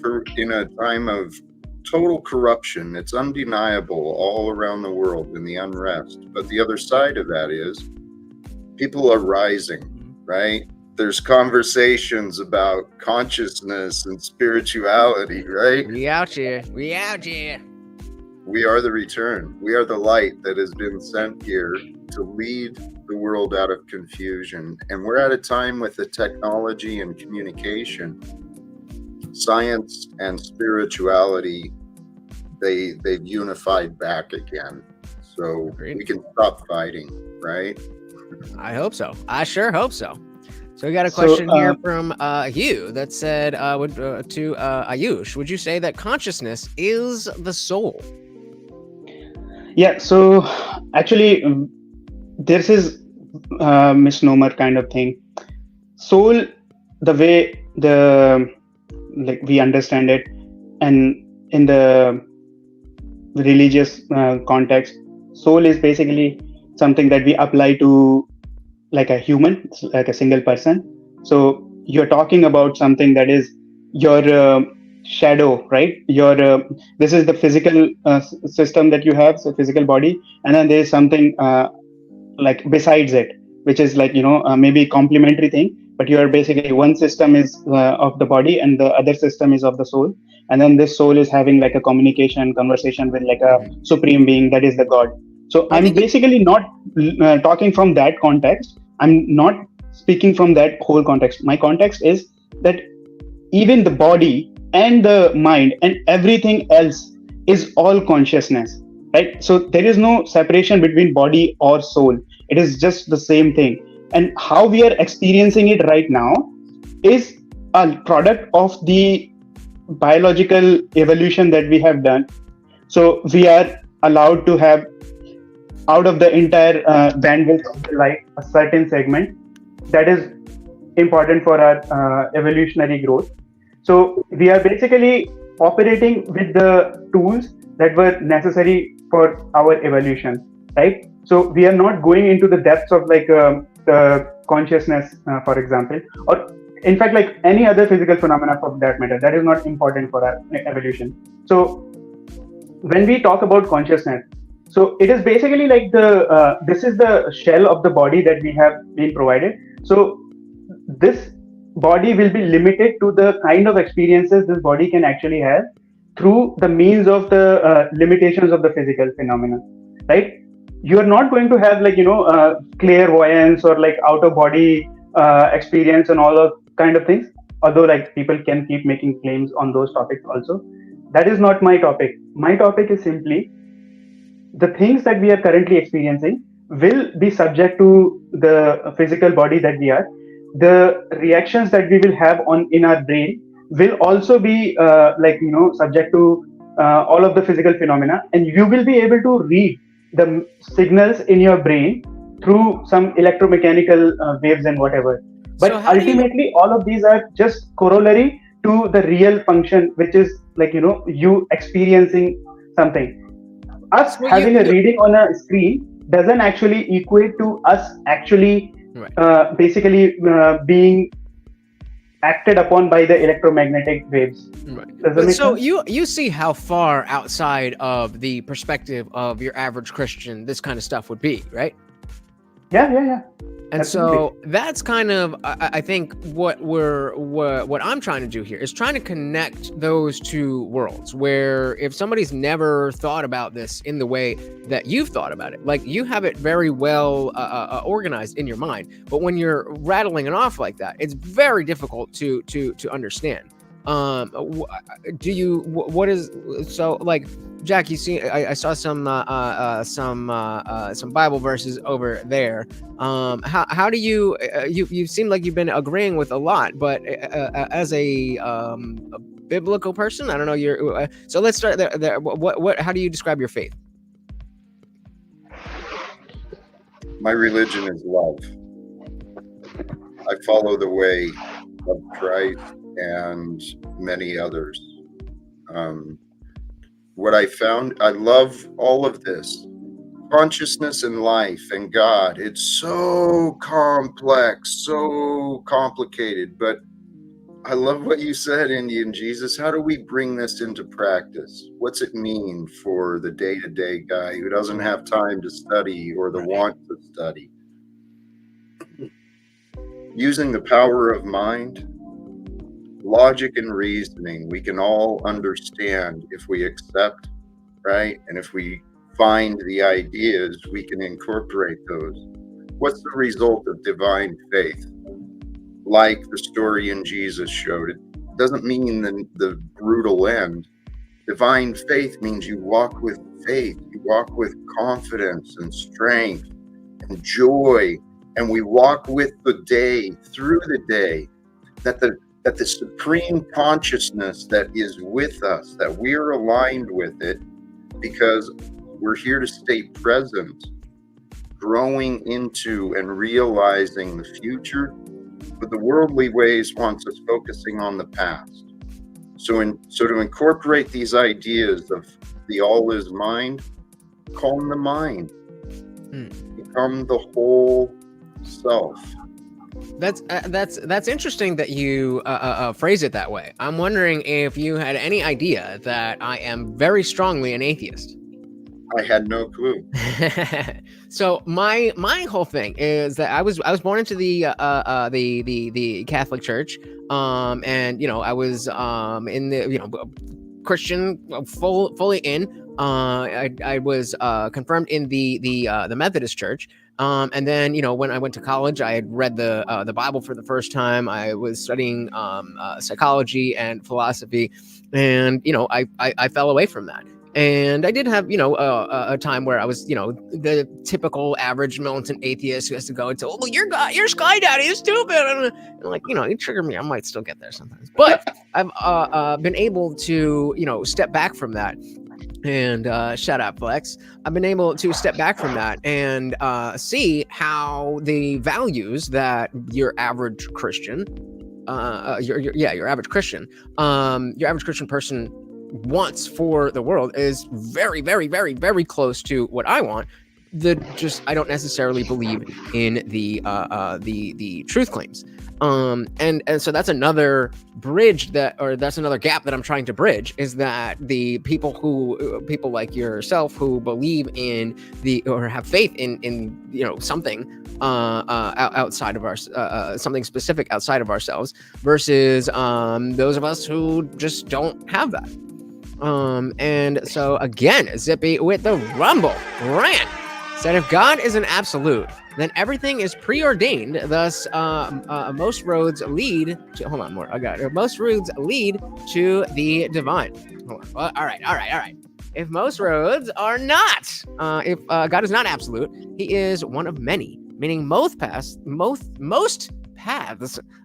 time of total corruption. It's undeniable all around the world in the unrest. But the other side of that is people are rising, right? There's conversations about consciousness and spirituality, right? We out here. We are the return. We are the light that has been sent here to lead the world out of confusion. And we're at a time with the technology and communication, science and spirituality, they've unified back again. So we can stop fighting, right? I hope so. I sure hope so. So we got a question here from Hugh that said to Ayush, would you say that consciousness is the soul? Yeah, so actually this is a misnomer kind of thing. Soul, the way we understand it, and in the religious context, soul is basically something that we apply to like a human, like a single person. So you're talking about something that is your shadow, right? This is the physical system that you have, so physical body, and then there's something like besides it, which is like maybe complementary thing. But you are basically, one system is of the body and the other system is of the soul, and then this soul is having like a conversation with like a supreme being, that is the God. So I'm basically not talking from that context. I'm not speaking from that whole context. My context is that even the body and the mind and everything else is all consciousness, right? So there is no separation between body or soul. It is just the same thing. And how we are experiencing it right now is a product of the biological evolution that we have done. So we are allowed to have, out of the entire bandwidth of the light, a certain segment that is important for our evolutionary growth. So we are basically operating with the tools that were necessary for our evolution, right? So we are not going into the depths of like the consciousness, for example, or in fact, like any other physical phenomena for that matter, that is not important for our evolution. So when we talk about consciousness, so it is basically like this is the shell of the body that we have been provided. So this body will be limited to the kind of experiences this body can actually have through the means of the limitations of the physical phenomena, right? You are not going to have clairvoyance or like out of body experience and all those kind of things, although like people can keep making claims on those topics also. That is not my topic. My topic is simply the things that we are currently experiencing will be subject to the physical body that we are. The reactions that we will have on in our brain will also be subject to all of the physical phenomena, and you will be able to read the signals in your brain through some electromechanical waves and whatever. But So how do you- ultimately, all of these are just corollary to the real function, which is you experiencing something. Us So having you- a reading on a screen doesn't actually equate to us actually Right. basically being acted upon by the electromagnetic waves. Right. Does that But make so sense? you see how far outside of the perspective of your average Christian this kind of stuff would be, right? Yeah. And Absolutely. so that's kind of, I think, what I'm trying to do here is trying to connect those two worlds. Where if somebody's never thought about this in the way that you've thought about it, like you have it very well organized in your mind, but when you're rattling it off like that, it's very difficult to understand. Do you? What is so like? Jack, you see, I saw some Bible verses over there. How do you you seem like you've been agreeing with a lot, but as a biblical person, I don't know. You're so let's start there. What? How do you describe your faith? My religion is love. I follow the way of Christ and many others. What I found, I love all of this. Consciousness and life and God, it's so complex, so complicated, but I love what you said, Indian Jesus. How do we bring this into practice? What's it mean for the day-to-day guy who doesn't have time to study or the want to study? Using the power of mind, logic and reasoning, we can all understand if we accept, right? And if we find the ideas, we can incorporate those. What's the result of divine faith? Like the story in Jesus showed, it doesn't mean the brutal end. Divine faith means you walk with faith, you walk with confidence and strength and joy, and we walk with the day, through the day, that the supreme consciousness that is with us, that we're aligned with it, because we're here to stay present, growing into and realizing the future. But the worldly ways wants us focusing on the past. So to incorporate these ideas of the all is mind, calm the mind, become the whole self. That's interesting that you phrase it that way. I'm wondering if you had any idea that I am very strongly an atheist. I had no clue. So my whole thing is that I was born into the Catholic Church, and I was in the Christian, fully in. I was confirmed in the Methodist Church. And then, when I went to college, I had read the Bible for the first time. I was studying psychology and philosophy, and I fell away from that. And I did have, a time where I was, the typical average militant atheist who has to go and say, "Oh, your sky daddy is stupid." And I'm like, you trigger me. I might still get there sometimes, but I've been able to, step back from that. And shut up, Flex. I've been able to step back from that and see how the values that your average Christian, your average Christian person wants for the world is very, very, very, very close to what I want. I don't necessarily believe in the truth claims. And so that's another bridge that's another gap that I'm trying to bridge, is that the people like yourself who believe in or have faith in something outside of our something specific outside of ourselves versus those of us who just don't have that. And so again, Zippy with the Rumble rant said, if God is an absolute, then everything is preordained. Thus, most roads lead to. Most roads lead to the divine. All right. If most roads are not, if God is not absolute, He is one of many. Meaning, most paths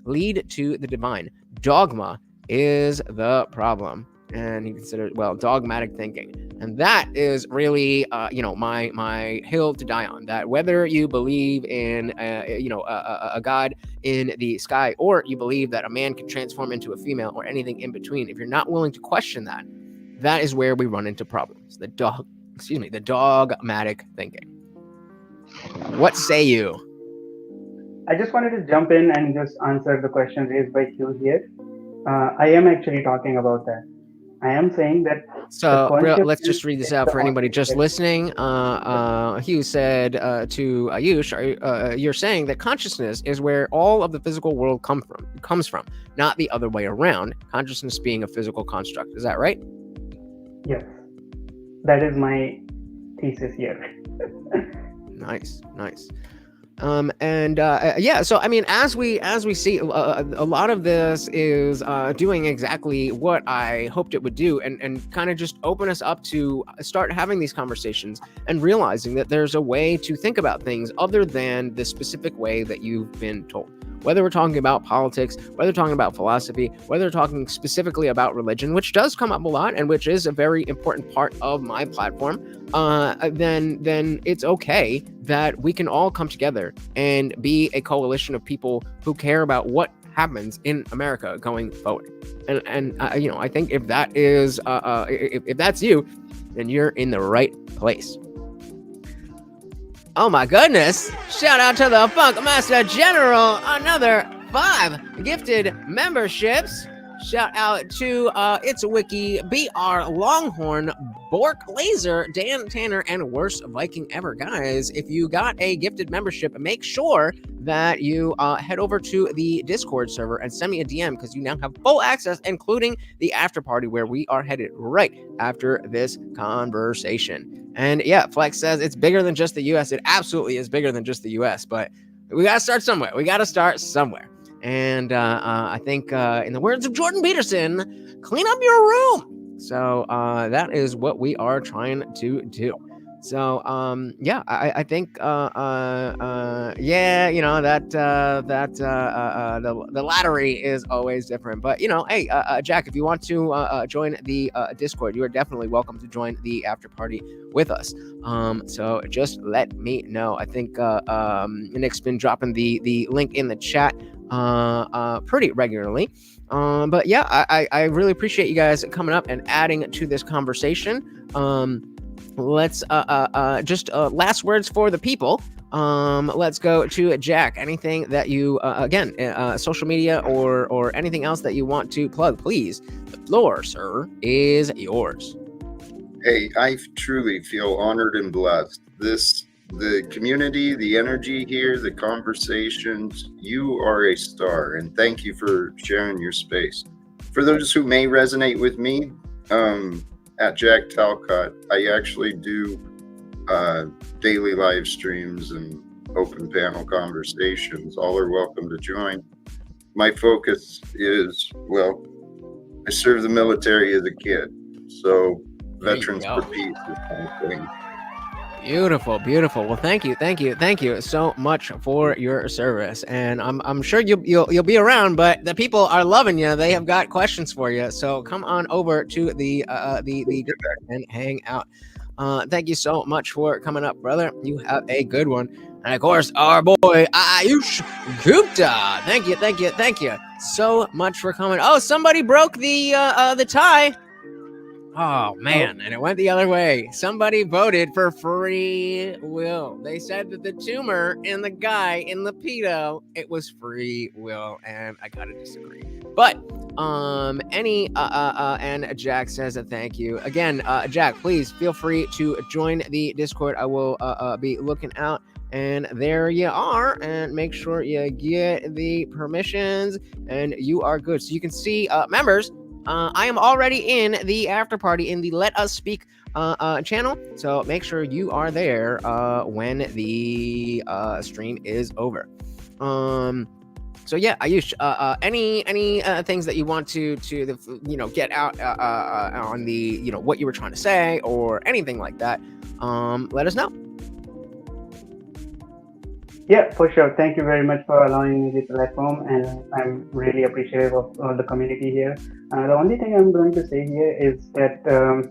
lead to the divine. Dogma is the problem. And he considered, dogmatic thinking. And that is really, my hill to die on. That whether you believe in, a God in the sky, or you believe that a man can transform into a female, or anything in between, if you're not willing to question that, that is where we run into problems. The dogmatic thinking. What say you? I just wanted to jump in and just answer the question raised by Hugh here. I am actually talking about that. I am saying that. So let's just read this out for anybody just listening. Hugh said to Ayush, you're saying that consciousness is where all of the physical world comes from, not the other way around. Consciousness being a physical construct. Is that right? Yes, that is my thesis here. Nice. So I mean, as we see, a lot of this is doing exactly what I hoped it would do, and kind of just open us up to start having these conversations and realizing that there's a way to think about things other than the specific way that you've been told. Whether we're talking about politics, whether we're talking about philosophy, whether we're talking specifically about religion, which does come up a lot and which is a very important part of my platform, then it's okay that we can all come together and be a coalition of people who care about what happens in America going forward. And I think if that is if that's you, then you're in the right place. Oh my goodness! Shout out to the Funk Master General, another 5 gifted memberships. Shout out to It's a Wiki, BR Longhorn, Bork Laser, Dan Tanner, and Worst Viking Ever. Guys, if you got a gifted membership, make sure that you head over to the Discord server and send me a DM, because you now have full access, including the after party where we are headed right after this conversation. And yeah, Flex says it's bigger than just the US. It absolutely is bigger than just the US, but we got to start somewhere. And I think, in the words of Jordan Peterson, clean up your room. So that is what we are trying to do. So I think the lottery is always different. But hey, Jack, if you want to join the Discord, you are definitely welcome to join the after party with us. So just let me know. I think Nick's been dropping the link in the chat pretty regularly. But yeah, I really appreciate you guys coming up and adding to this conversation. Let's just last words for the people. Let's go to Jack. Anything that you again, social media or anything else that you want to plug, please. The floor, sir, is yours. Hey, I truly feel honored and blessed. The community, the energy here, the conversations, you are a star, and thank you for sharing your space. For those who may resonate with me, at Jack Talcott, I actually do daily live streams and open panel conversations. All are welcome to join. My focus is, I served the military as a kid, so Veterans for Peace is my thing. Beautiful. Well, thank you so much for your service, and I'm sure you'll be around. But the people are loving you; they have got questions for you. So come on over to the and hang out. Thank you so much for coming up, brother. You have a good one, and of course, our boy Ayush Gupta. Thank you so much for coming. Oh, somebody broke the tie. Oh man, and it went the other way. Somebody voted for free will. They said that the tumor in the guy in the pedo, it was free will, and I gotta disagree. But and Jack says a thank you again. Jack, please feel free to join the Discord. I will be looking out. And there you are, and make sure you get the permissions, and you are good. So you can see members. I am already in the after party in the Let Us Speak channel, so make sure you are there when the stream is over. So yeah, Ayush, any things that you want to get out on the what you were trying to say or anything like that, let us know. Yeah, for sure. Thank you very much for allowing me this platform, and I'm really appreciative of all the community here. The only thing I'm going to say here is that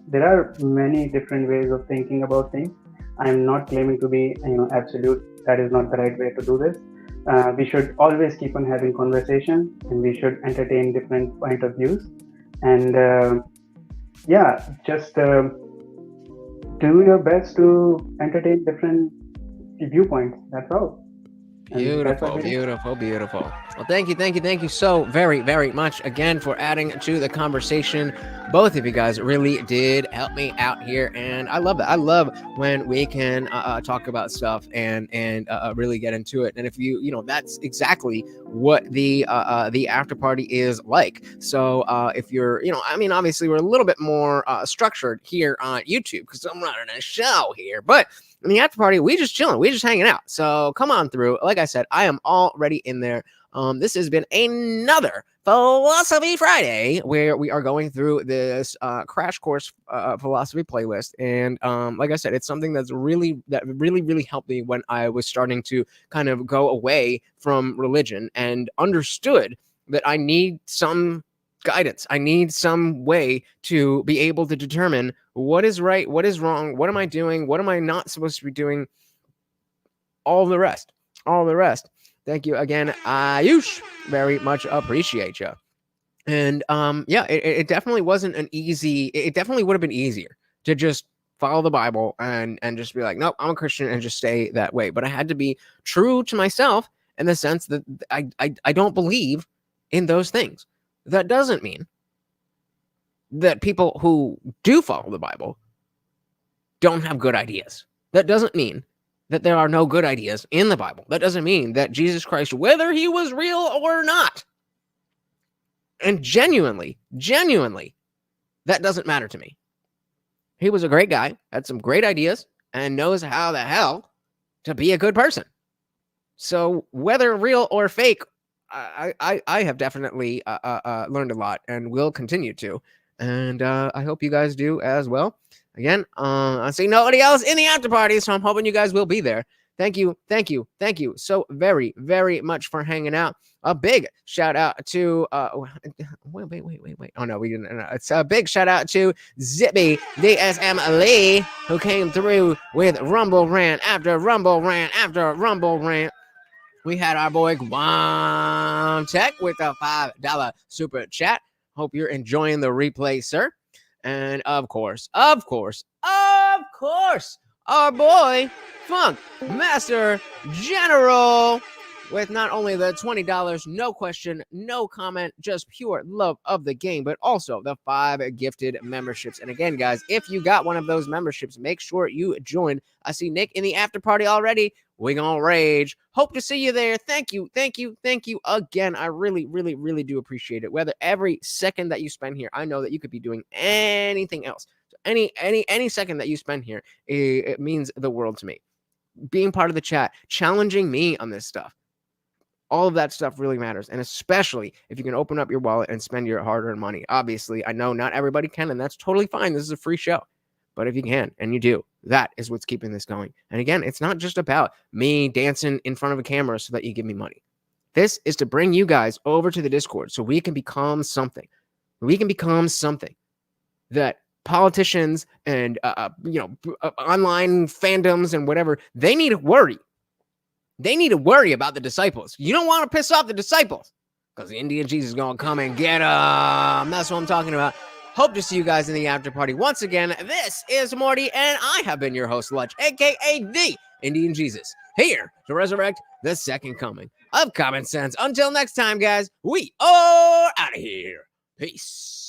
there are many different ways of thinking about things. I'm not claiming to be absolute. That is not the right way to do this. We should always keep on having conversation, and we should entertain different point of views. And just do your best to entertain different viewpoints. That's all. Beautiful. Well, thank you so very much again for adding to the conversation. Both of you guys really did help me out here, and I love that. I love when we can talk about stuff and really get into it. And if that's exactly what the after party is like. So if you're, obviously we're a little bit more structured here on YouTube because I'm running a show here, but in the after party, we just chilling, we just hanging out. So come on through. Like I said, I am already in there. This has been another Philosophy Friday where we are going through this crash course philosophy playlist. And like I said, it's something that really helped me when I was starting to kind of go away from religion and understood that I need some guidance. I need some way to be able to determine what is right, what is wrong, what am I doing, what am I not supposed to be doing, all the rest. Thank you again, Ayush. Very much appreciate you. And it definitely wasn't an easy. It definitely would have been easier to just follow the Bible and just be like, nope, I'm a Christian and just stay that way. But I had to be true to myself in the sense that I don't believe in those things. That doesn't mean that people who do follow the Bible don't have good ideas. That doesn't mean that there are no good ideas in the Bible. That doesn't mean that Jesus Christ, whether he was real or not, and genuinely, that doesn't matter to me. He was a great guy, had some great ideas, and knows how the hell to be a good person. So whether real or fake, I have definitely learned a lot and will continue to. And I hope you guys do as well. Again, I see nobody else in the after party, so I'm hoping you guys will be there. Thank you so very much for hanging out. A big shout out to wait. Oh no, we didn't. It's a big shout out to Zippy DSM Lee, who came through with Rumble Rant after Rumble Rant after Rumble Rant. We had our boy Guam Tech with a $5 super chat. Hope you're enjoying the replay, sir. And of course, our boy Funk Master General with not only the $20, no question, no comment, just pure love of the game, but also the 5 gifted memberships. And again, guys, if you got one of those memberships, make sure you join. I see Nick in the after party already. We gonna rage. Hope to see you there. Thank you again. I really do appreciate it. Whether every second that you spend here, I know that you could be doing anything else. So any second that you spend here, it means the world to me. Being part of the chat, challenging me on this stuff. All of that stuff really matters, and especially if you can open up your wallet and spend your hard-earned money. Obviously, I know not everybody can, and that's totally fine. This is a free show. But if you can, and you do, that is what's keeping this going. And again, it's not just about me dancing in front of a camera so that you give me money. This is to bring you guys over to the Discord so we can become something. We can become something that politicians and online fandoms and whatever, they need to worry. They need to worry about the disciples. You don't want to piss off the disciples because the Indian Jesus is going to come and get them. That's what I'm talking about. Hope to see you guys in the after party. Once again, this is Morty, and I have been your host, Lutch, aka the Indian Jesus, here to resurrect the second coming of common sense. Until next time, guys, we are out of here. Peace.